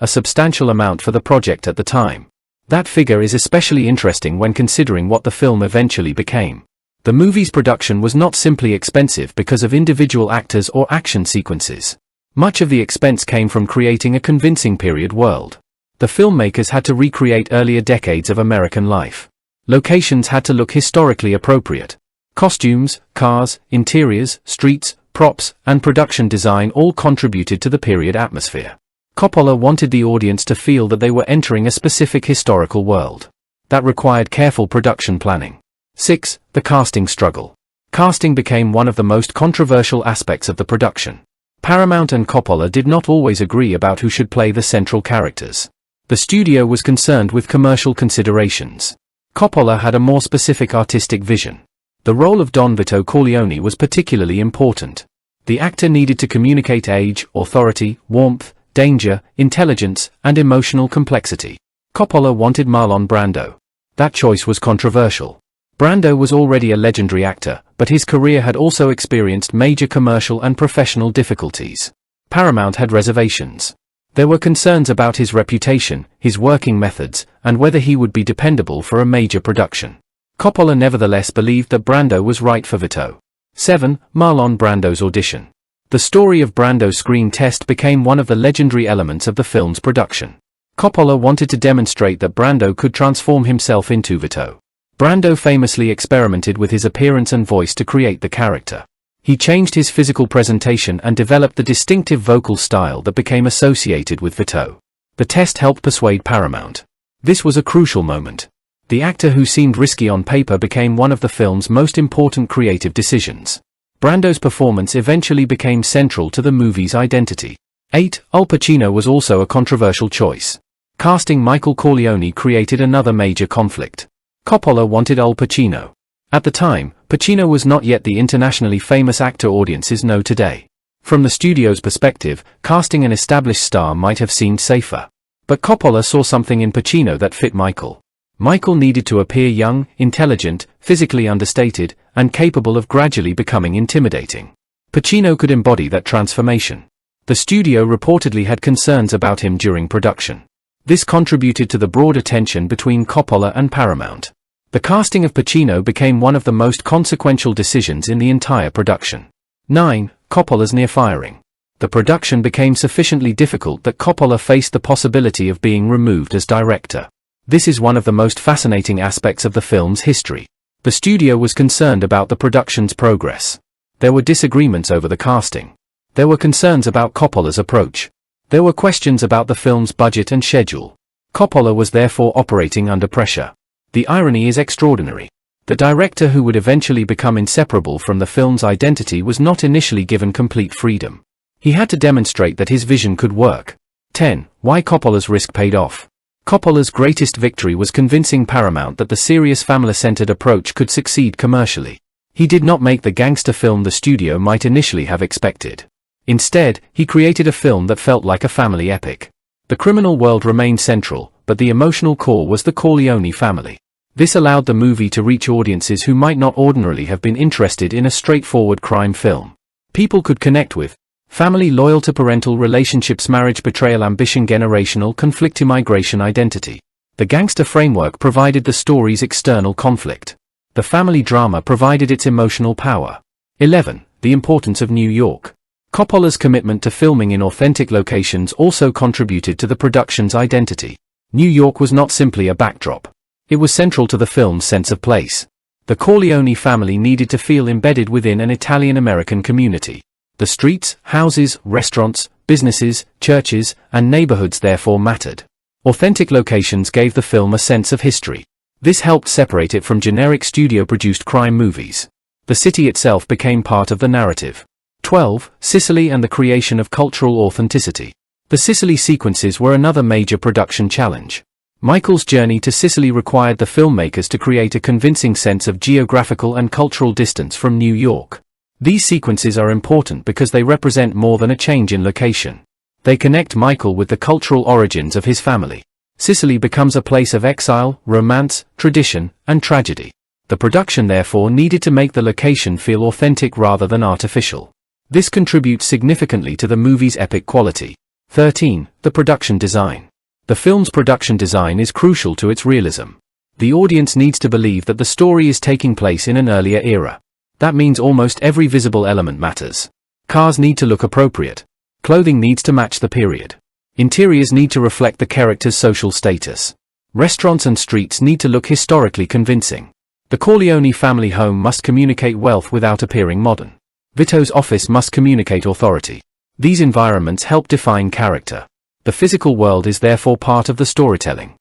a substantial amount for the project at the time. That figure is especially interesting when considering what the film eventually became. The movie's production was not simply expensive because of individual actors or action sequences. Much of the expense came from creating a convincing period world. The filmmakers had to recreate earlier decades of American life. Locations had to look historically appropriate. Costumes, cars, interiors, streets, props, and production design all contributed to the period atmosphere. Coppola wanted the audience to feel that they were entering a specific historical world. That required careful production planning. 6. The casting struggle. Casting became one of the most controversial aspects of the production. Paramount and Coppola did not always agree about who should play the central characters. The studio was concerned with commercial considerations. Coppola had a more specific artistic vision. The role of Don Vito Corleone was particularly important. The actor needed to communicate age, authority, warmth, danger, intelligence, and emotional complexity. Coppola wanted Marlon Brando. That choice was controversial. Brando was already a legendary actor, but his career had also experienced major commercial and professional difficulties. Paramount had reservations. There were concerns about his reputation, his working methods, and whether he would be dependable for a major production. Coppola nevertheless believed that Brando was right for Vito. 7. Marlon Brando's audition. The story of Brando's screen test became one of the legendary elements of the film's production. Coppola wanted to demonstrate that Brando could transform himself into Vito. Brando famously experimented with his appearance and voice to create the character. He changed his physical presentation and developed the distinctive vocal style that became associated with Vito. The test helped persuade Paramount. This was a crucial moment. The actor who seemed risky on paper became one of the film's most important creative decisions. Brando's performance eventually became central to the movie's identity. 8. Al Pacino was also a controversial choice. Casting Michael Corleone created another major conflict. Coppola wanted Al Pacino. At the time, Pacino was not yet the internationally famous actor audiences know today. From the studio's perspective, casting an established star might have seemed safer. But Coppola saw something in Pacino that fit Michael. Michael needed to appear young, intelligent, physically understated, and capable of gradually becoming intimidating. Pacino could embody that transformation. The studio reportedly had concerns about him during production. This contributed to the broader tension between Coppola and Paramount. The casting of Pacino became one of the most consequential decisions in the entire production. 9. Coppola's near firing. The production became sufficiently difficult that Coppola faced the possibility of being removed as director. This is one of the most fascinating aspects of the film's history. The studio was concerned about the production's progress. There were disagreements over the casting. There were concerns about Coppola's approach. There were questions about the film's budget and schedule. Coppola was therefore operating under pressure. The irony is extraordinary. The director who would eventually become inseparable from the film's identity was not initially given complete freedom. He had to demonstrate that his vision could work. 10. Why Coppola's risk paid off. Coppola's greatest victory was convincing Paramount that the serious family-centered approach could succeed commercially. He did not make the gangster film the studio might initially have expected. Instead, he created a film that felt like a family epic. The criminal world remained central, but the emotional core was the Corleone family. This allowed the movie to reach audiences who might not ordinarily have been interested in a straightforward crime film. People could connect with family loyal to parental relationships, marriage, betrayal, ambition, generational conflict, immigration, identity. The gangster framework provided the story's external conflict. The family drama provided its emotional power. 11. The importance of New York. Coppola's commitment to filming in authentic locations also contributed to the production's identity. New York was not simply a backdrop. It was central to the film's sense of place. The Corleone family needed to feel embedded within an Italian-American community. The streets, houses, restaurants, businesses, churches, and neighborhoods therefore mattered. Authentic locations gave the film a sense of history. This helped separate it from generic studio-produced crime movies. The city itself became part of the narrative. 12. Sicily and the creation of cultural authenticity. The Sicily sequences were another major production challenge. Michael's journey to Sicily required the filmmakers to create a convincing sense of geographical and cultural distance from New York. These sequences are important because they represent more than a change in location. They connect Michael with the cultural origins of his family. Sicily becomes a place of exile, romance, tradition, and tragedy. The production therefore needed to make the location feel authentic rather than artificial. This contributes significantly to the movie's epic quality. 13. The production design. The film's production design is crucial to its realism. The audience needs to believe that the story is taking place in an earlier era. That means almost every visible element matters. Cars need to look appropriate. Clothing needs to match the period. Interiors need to reflect the character's social status. Restaurants and streets need to look historically convincing. The Corleone family home must communicate wealth without appearing modern. Vito's office must communicate authority. These environments help define character. The physical world is therefore part of the storytelling.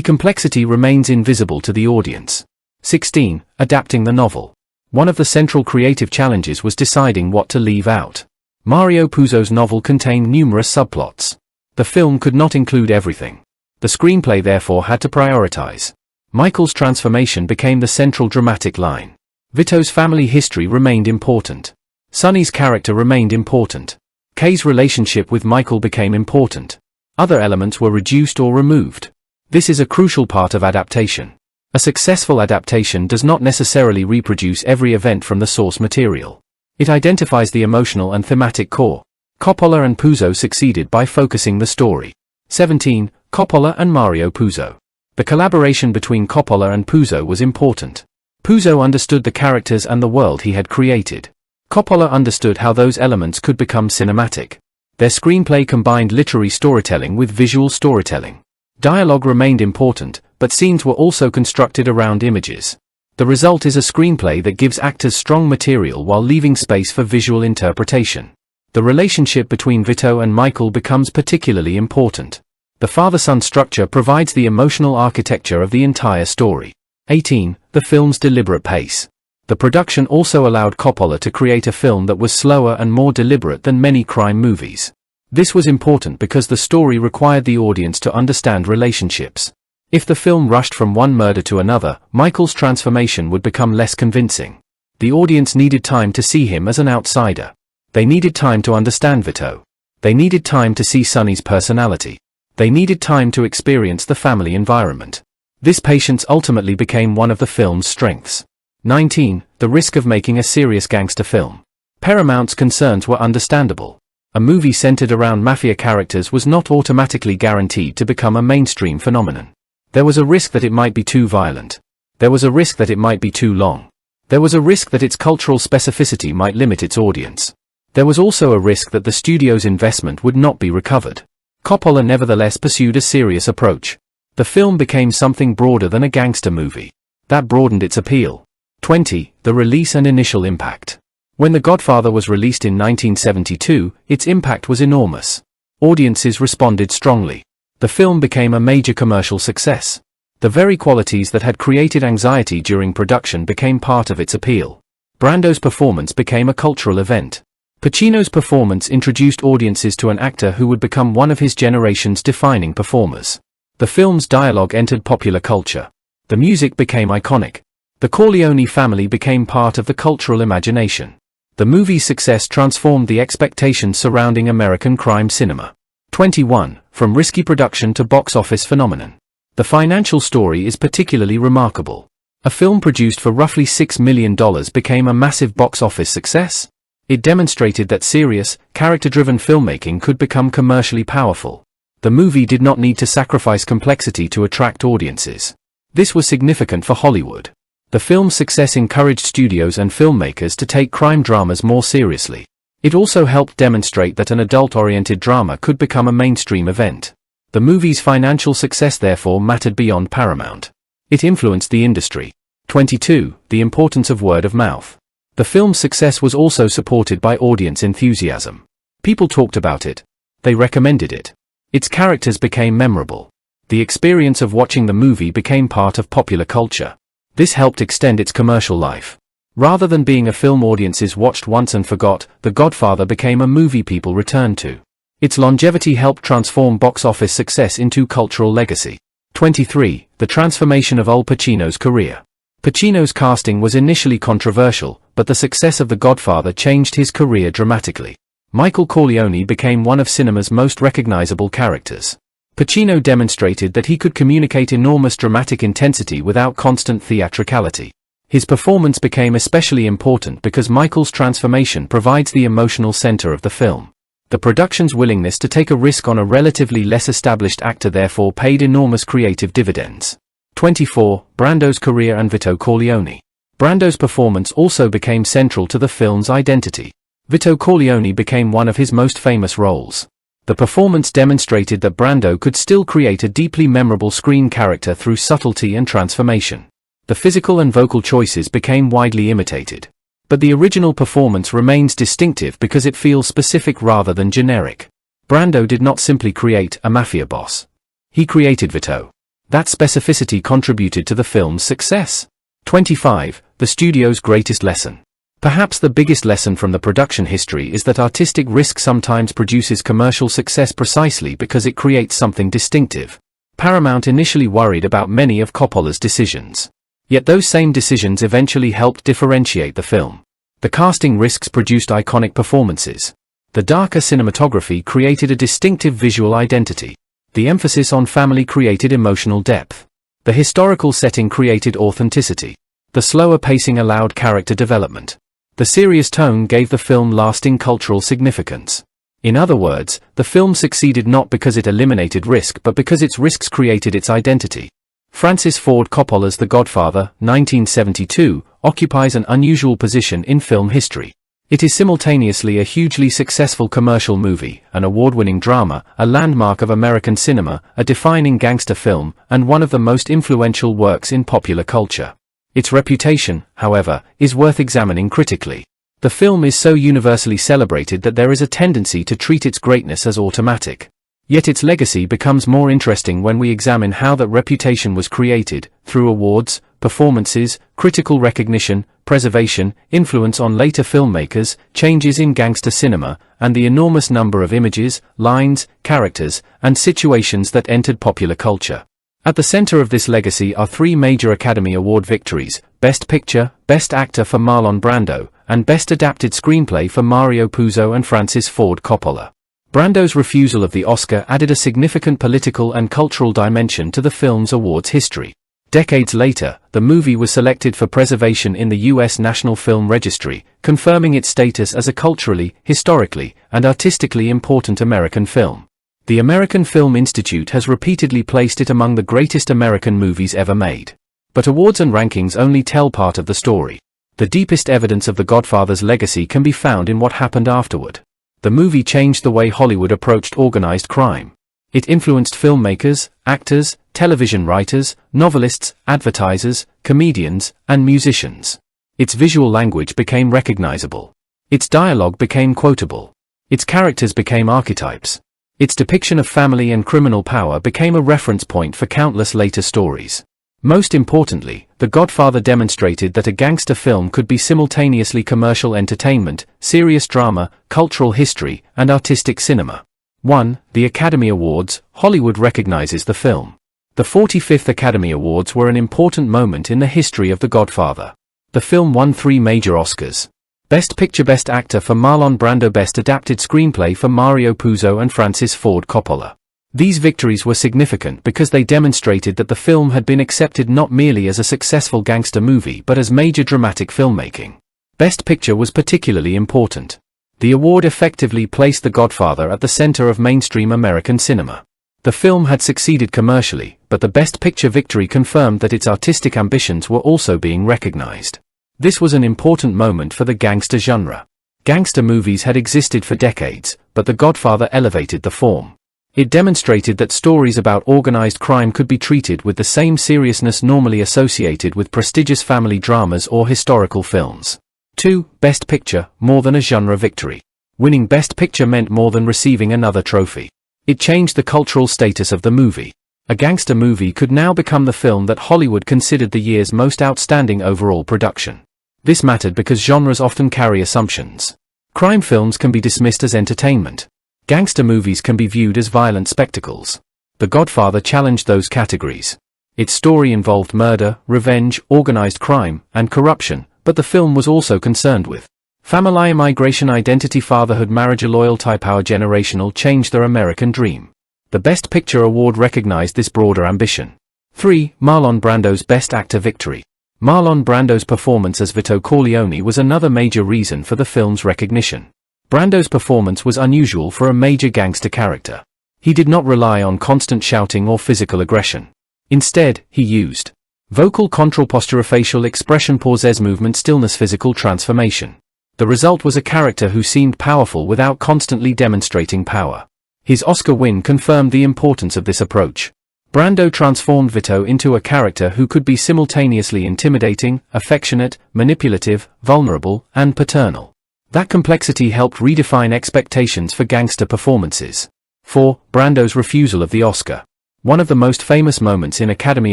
Complexity remains invisible to the audience. 16. Adapting the novel. One of the central creative challenges was deciding what to leave out. Mario Puzo's novel contained numerous subplots. The film could not include everything. The screenplay therefore had to prioritize. Michael's transformation became the central dramatic line. Vito's family history remained important. Sonny's character remained important. Kay's relationship with Michael became important. Other elements were reduced or removed. This is a crucial part of adaptation. A successful adaptation does not necessarily reproduce every event from the source material. It identifies the emotional and thematic core. Coppola and Puzo succeeded by focusing the story. 17. Coppola and Mario Puzo. The collaboration between Coppola and Puzo was important. Puzo understood the characters and the world he had created. Coppola understood how those elements could become cinematic. Their screenplay combined literary storytelling with visual storytelling. Dialogue remained important, but scenes were also constructed around images. The result is a screenplay that gives actors strong material while leaving space for visual interpretation. The relationship between Vito and Michael becomes particularly important. The father-son structure provides the emotional architecture of the entire story. 18. The film's deliberate pace. The production also allowed Coppola to create a film that was slower and more deliberate than many crime movies. This was important because the story required the audience to understand relationships. If the film rushed from one murder to another, Michael's transformation would become less convincing. The audience needed time to see him as an outsider. They needed time to understand Vito. They needed time to see Sonny's personality. They needed time to experience the family environment. This patience ultimately became one of the film's strengths. 19. The risk of making a serious gangster film. Paramount's concerns were understandable. A movie centered around mafia characters was not automatically guaranteed to become a mainstream phenomenon. There was a risk that it might be too violent. There was a risk that it might be too long. There was a risk that its cultural specificity might limit its audience. There was also a risk that the studio's investment would not be recovered. Coppola nevertheless pursued a serious approach. The film became something broader than a gangster movie. That broadened its appeal. 20. The release and initial impact. When The Godfather was released in 1972, its impact was enormous. Audiences responded strongly. The film became a major commercial success. The very qualities that had created anxiety during production became part of its appeal. Brando's performance became a cultural event. Pacino's performance introduced audiences to an actor who would become one of his generation's defining performers. The film's dialogue entered popular culture. The music became iconic. The Corleone family became part of the cultural imagination. The movie's success transformed the expectations surrounding American crime cinema. 21. From risky production to box office phenomenon. The financial story is particularly remarkable. A film produced for roughly $6 million became a massive box office success. It demonstrated that serious, character-driven filmmaking could become commercially powerful. The movie did not need to sacrifice complexity to attract audiences. This was significant for Hollywood. The film's success encouraged studios and filmmakers to take crime dramas more seriously. It also helped demonstrate that an adult-oriented drama could become a mainstream event. The movie's financial success therefore mattered beyond Paramount. It influenced the industry. 22. The importance of word of mouth. The film's success was also supported by audience enthusiasm. People talked about it. They recommended it. Its characters became memorable. The experience of watching the movie became part of popular culture. This helped extend its commercial life. Rather than being a film audiences watched once and forgot, The Godfather became a movie people returned to. Its longevity helped transform box office success into cultural legacy. 23. The transformation of Al Pacino's career. Pacino's casting was initially controversial, but the success of The Godfather changed his career dramatically. Michael Corleone became one of cinema's most recognizable characters. Pacino demonstrated that he could communicate enormous dramatic intensity without constant theatricality. His performance became especially important because Michael's transformation provides the emotional center of the film. The production's willingness to take a risk on a relatively less established actor therefore paid enormous creative dividends. 24. Brando's career and Vito Corleone. Brando's performance also became central to the film's identity. Vito Corleone became one of his most famous roles. The performance demonstrated that Brando could still create a deeply memorable screen character through subtlety and transformation. The physical and vocal choices became widely imitated. But the original performance remains distinctive because it feels specific rather than generic. Brando did not simply create a mafia boss. He created Vito. That specificity contributed to the film's success. 25. The studio's greatest lesson. Perhaps the biggest lesson from the production history is that artistic risk sometimes produces commercial success precisely because it creates something distinctive. Paramount initially worried about many of Coppola's decisions. Yet those same decisions eventually helped differentiate the film. The casting risks produced iconic performances. The darker cinematography created a distinctive visual identity. The emphasis on family created emotional depth. The historical setting created authenticity. The slower pacing allowed character development. The serious tone gave the film lasting cultural significance. In other words, the film succeeded not because it eliminated risk but because its risks created its identity. Francis Ford Coppola's The Godfather, 1972, occupies an unusual position in film history. It is simultaneously a hugely successful commercial movie, an award-winning drama, a landmark of American cinema, a defining gangster film, and one of the most influential works in popular culture. Its reputation, however, is worth examining critically. The film is so universally celebrated that there is a tendency to treat its greatness as automatic. Yet its legacy becomes more interesting when we examine how that reputation was created, through awards, performances, critical recognition, preservation, influence on later filmmakers, changes in gangster cinema, and the enormous number of images, lines, characters, and situations that entered popular culture. At the center of this legacy are three major Academy Award victories: Best Picture, Best Actor for Marlon Brando, and Best Adapted Screenplay for Mario Puzo and Francis Ford Coppola. Brando's refusal of the Oscar added a significant political and cultural dimension to the film's awards history. Decades later, the movie was selected for preservation in the U.S. National Film Registry, confirming its status as a culturally, historically, and artistically important American film. The American Film Institute has repeatedly placed it among the greatest American movies ever made. But awards and rankings only tell part of the story. The deepest evidence of The Godfather's legacy can be found in what happened afterward. The movie changed the way Hollywood approached organized crime. It influenced filmmakers, actors, television writers, novelists, advertisers, comedians, and musicians. Its visual language became recognizable. Its dialogue became quotable. Its characters became archetypes. Its depiction of family and criminal power became a reference point for countless later stories. Most importantly, The Godfather demonstrated that a gangster film could be simultaneously commercial entertainment, serious drama, cultural history, and artistic cinema. 1. The Academy Awards. Hollywood recognizes the film. The 45th Academy Awards were an important moment in the history of The Godfather. The film won 3 major Oscars. Best Picture, Best Actor for Marlon Brando, Best Adapted Screenplay for Mario Puzo and Francis Ford Coppola. These victories were significant because they demonstrated that the film had been accepted not merely as a successful gangster movie but as major dramatic filmmaking. Best Picture was particularly important. The award effectively placed The Godfather at the center of mainstream American cinema. The film had succeeded commercially, but the Best Picture victory confirmed that its artistic ambitions were also being recognized. This was an important moment for the gangster genre. Gangster movies had existed for decades, but The Godfather elevated the form. It demonstrated that stories about organized crime could be treated with the same seriousness normally associated with prestigious family dramas or historical films. 2. Best Picture, more than a genre victory. Winning Best Picture meant more than receiving another trophy. It changed the cultural status of the movie. A gangster movie could now become the film that Hollywood considered the year's most outstanding overall production. This mattered because genres often carry assumptions. Crime films can be dismissed as entertainment. Gangster movies can be viewed as violent spectacles. The Godfather challenged those categories. Its story involved murder, revenge, organized crime, and corruption, but the film was also concerned with family, migration, identity, fatherhood, marriage, loyalty, power, generational change, the American dream. The Best Picture award recognized this broader ambition. 3. Marlon Brando's Best Actor victory. Marlon Brando's performance as Vito Corleone was another major reason for the film's recognition. Brando's performance was unusual for a major gangster character. He did not rely on constant shouting or physical aggression. Instead, he used vocal control, posture, facial expression, pauses, movement, stillness, physical transformation. The result was a character who seemed powerful without constantly demonstrating power. His Oscar win confirmed the importance of this approach. Brando transformed Vito into a character who could be simultaneously intimidating, affectionate, manipulative, vulnerable, and paternal. That complexity helped redefine expectations for gangster performances. 4. Brando's refusal of the Oscar. One of the most famous moments in Academy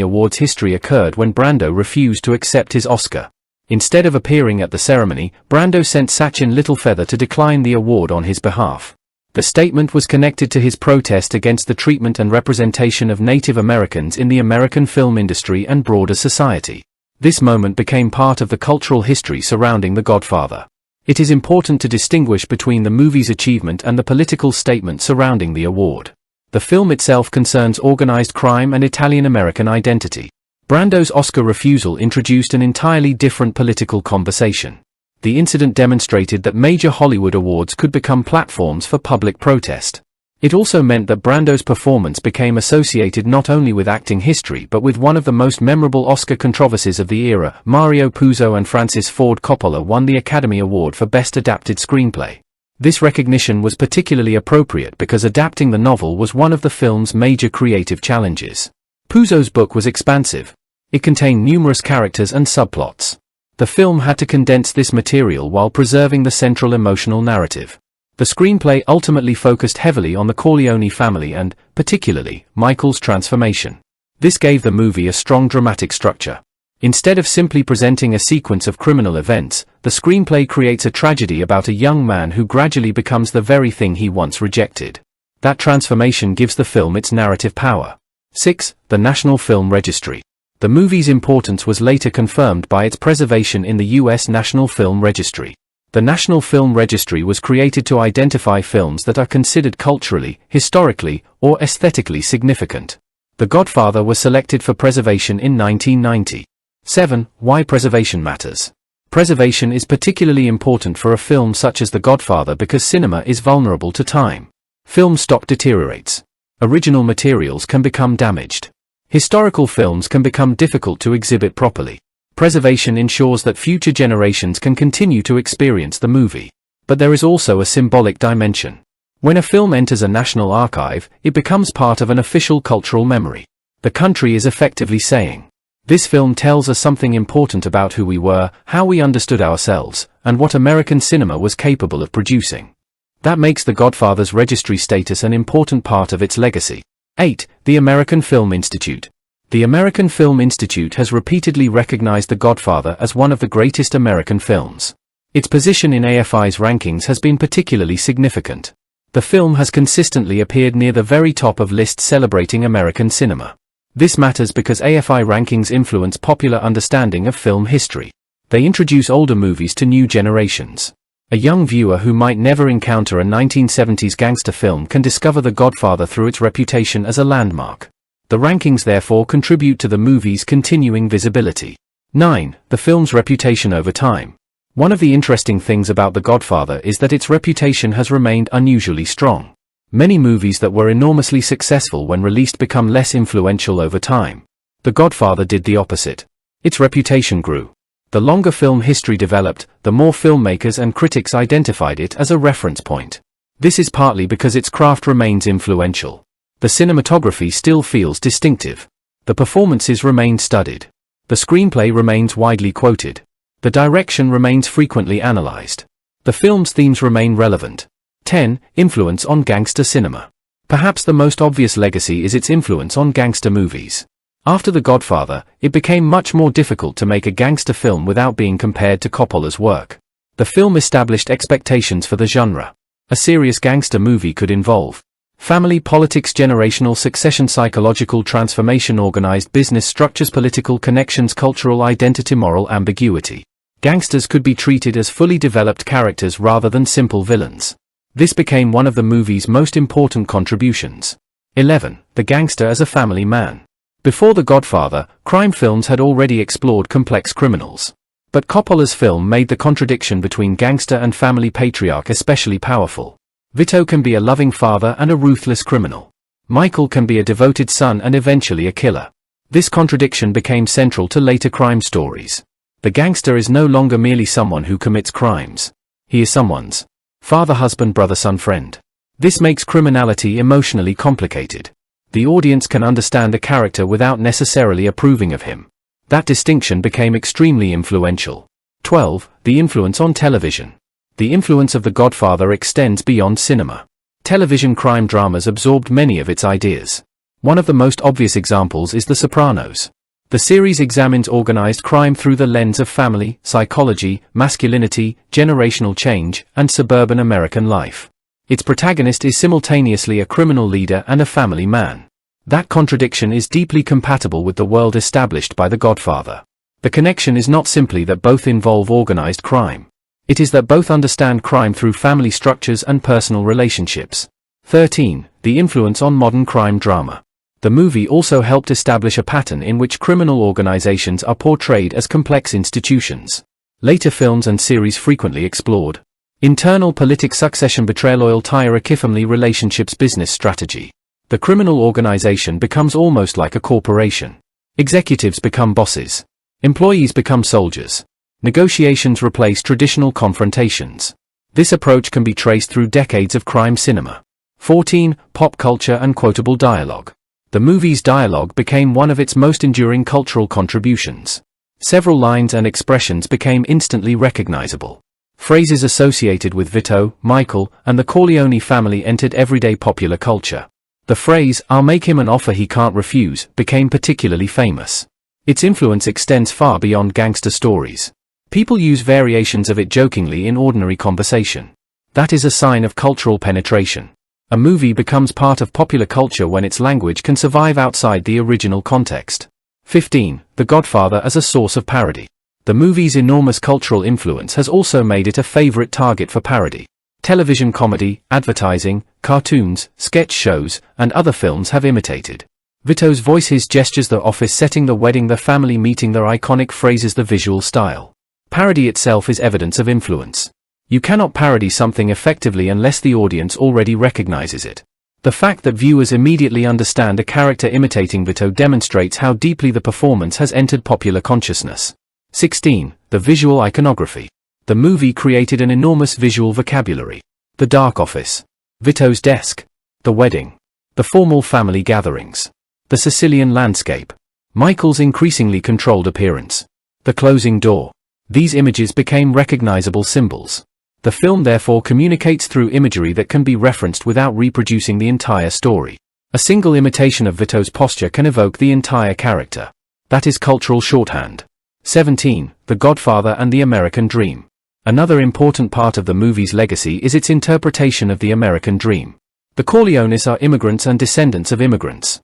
Awards history occurred when Brando refused to accept his Oscar. Instead of appearing at the ceremony, Brando sent Sachin Littlefeather to decline the award on his behalf. The statement was connected to his protest against the treatment and representation of Native Americans in the American film industry and broader society. This moment became part of the cultural history surrounding The Godfather. It is important to distinguish between the movie's achievement and the political statement surrounding the award. The film itself concerns organized crime and Italian-American identity. Brando's Oscar refusal introduced an entirely different political conversation. The incident demonstrated that major Hollywood awards could become platforms for public protest. It also meant that Brando's performance became associated not only with acting history but with one of the most memorable Oscar controversies of the era. Mario Puzo and Francis Ford Coppola won the Academy Award for Best Adapted Screenplay. This recognition was particularly appropriate because adapting the novel was one of the film's major creative challenges. Puzo's book was expansive. It contained numerous characters and subplots. The film had to condense this material while preserving the central emotional narrative. The screenplay ultimately focused heavily on the Corleone family and, particularly, Michael's transformation. This gave the movie a strong dramatic structure. Instead of simply presenting a sequence of criminal events, the screenplay creates a tragedy about a young man who gradually becomes the very thing he once rejected. That transformation gives the film its narrative power. 6. The National Film Registry. The movie's importance was later confirmed by its preservation in the U.S. National Film Registry. The National Film Registry was created to identify films that are considered culturally, historically, or aesthetically significant. The Godfather was selected for preservation in 1990. 7. Why preservation matters. Preservation is particularly important for a film such as The Godfather because cinema is vulnerable to time. Film stock deteriorates. Original materials can become damaged. Historical films can become difficult to exhibit properly. Preservation ensures that future generations can continue to experience the movie. But there is also a symbolic dimension. When a film enters a national archive, it becomes part of an official cultural memory. The country is effectively saying, "This film tells us something important about who we were, how we understood ourselves, and what American cinema was capable of producing." That makes The Godfather's registry status an important part of its legacy. 8. The American Film Institute. The American Film Institute has repeatedly recognized The Godfather as one of the greatest American films. Its position in AFI's rankings has been particularly significant. The film has consistently appeared near the very top of lists celebrating American cinema. This matters because AFI rankings influence popular understanding of film history. They introduce older movies to new generations. A young viewer who might never encounter a 1970s gangster film can discover The Godfather through its reputation as a landmark. The rankings therefore contribute to the movie's continuing visibility. 9. The film's reputation over time. One of the interesting things about The Godfather is that its reputation has remained unusually strong. Many movies that were enormously successful when released become less influential over time. The Godfather did the opposite. Its reputation grew. The longer film history developed, the more filmmakers and critics identified it as a reference point. This is partly because its craft remains influential. The cinematography still feels distinctive. The performances remain studied. The screenplay remains widely quoted. The direction remains frequently analyzed. The film's themes remain relevant. 10. Influence on gangster cinema. Perhaps the most obvious legacy is its influence on gangster movies. After The Godfather, it became much more difficult to make a gangster film without being compared to Coppola's work. The film established expectations for the genre. A serious gangster movie could involve family politics, generational succession, psychological transformation, organized business structures, political connections, cultural identity, moral ambiguity. Gangsters could be treated as fully developed characters rather than simple villains. This became one of the movie's most important contributions. 11. The gangster as a family man. Before The Godfather, crime films had already explored complex criminals. But Coppola's film made the contradiction between gangster and family patriarch especially powerful. Vito can be a loving father and a ruthless criminal. Michael can be a devoted son and eventually a killer. This contradiction became central to later crime stories. The gangster is no longer merely someone who commits crimes. He is someone's father, husband, brother, son, friend. This makes criminality emotionally complicated. The audience can understand a character without necessarily approving of him. That distinction became extremely influential. 12. The influence on television. The influence of The Godfather extends beyond cinema. Television crime dramas absorbed many of its ideas. One of the most obvious examples is The Sopranos. The series examines organized crime through the lens of family, psychology, masculinity, generational change, and suburban American life. Its protagonist is simultaneously a criminal leader and a family man. That contradiction is deeply compatible with the world established by The Godfather. The connection is not simply that both involve organized crime. It is that both understand crime through family structures and personal relationships. 13. The influence on modern crime drama. The movie also helped establish a pattern in which criminal organizations are portrayed as complex institutions. Later films and series frequently explored internal politics, succession, betrayal, loyal tie, family relationships, business strategy. The criminal organization becomes almost like a corporation. Executives become bosses. Employees become soldiers. Negotiations replace traditional confrontations. This approach can be traced through decades of crime cinema. 14. Pop culture and quotable dialogue. The movie's dialogue became one of its most enduring cultural contributions. Several lines and expressions became instantly recognizable. Phrases associated with Vito, Michael, and the Corleone family entered everyday popular culture. The phrase, "I'll make him an offer he can't refuse," became particularly famous. Its influence extends far beyond gangster stories. People use variations of it jokingly in ordinary conversation. That is a sign of cultural penetration. A movie becomes part of popular culture when its language can survive outside the original context. 15. The Godfather as a source of parody. The movie's enormous cultural influence has also made it a favorite target for parody. Television comedy, advertising, cartoons, sketch shows, and other films have imitated Vito's voice, his gestures, the office setting, the wedding, the family meeting, their iconic phrases, the visual style. Parody itself is evidence of influence. You cannot parody something effectively unless the audience already recognizes it. The fact that viewers immediately understand a character imitating Vito demonstrates how deeply the performance has entered popular consciousness. 16. The visual iconography. The movie created an enormous visual vocabulary. The dark office. Vito's desk. The wedding. The formal family gatherings. The Sicilian landscape. Michael's increasingly controlled appearance. The closing door. These images became recognizable symbols. The film therefore communicates through imagery that can be referenced without reproducing the entire story. A single imitation of Vito's posture can evoke the entire character. That is cultural shorthand. 17. The Godfather and the American Dream. Another important part of the movie's legacy is its interpretation of the American dream. The Corleones are immigrants and descendants of immigrants.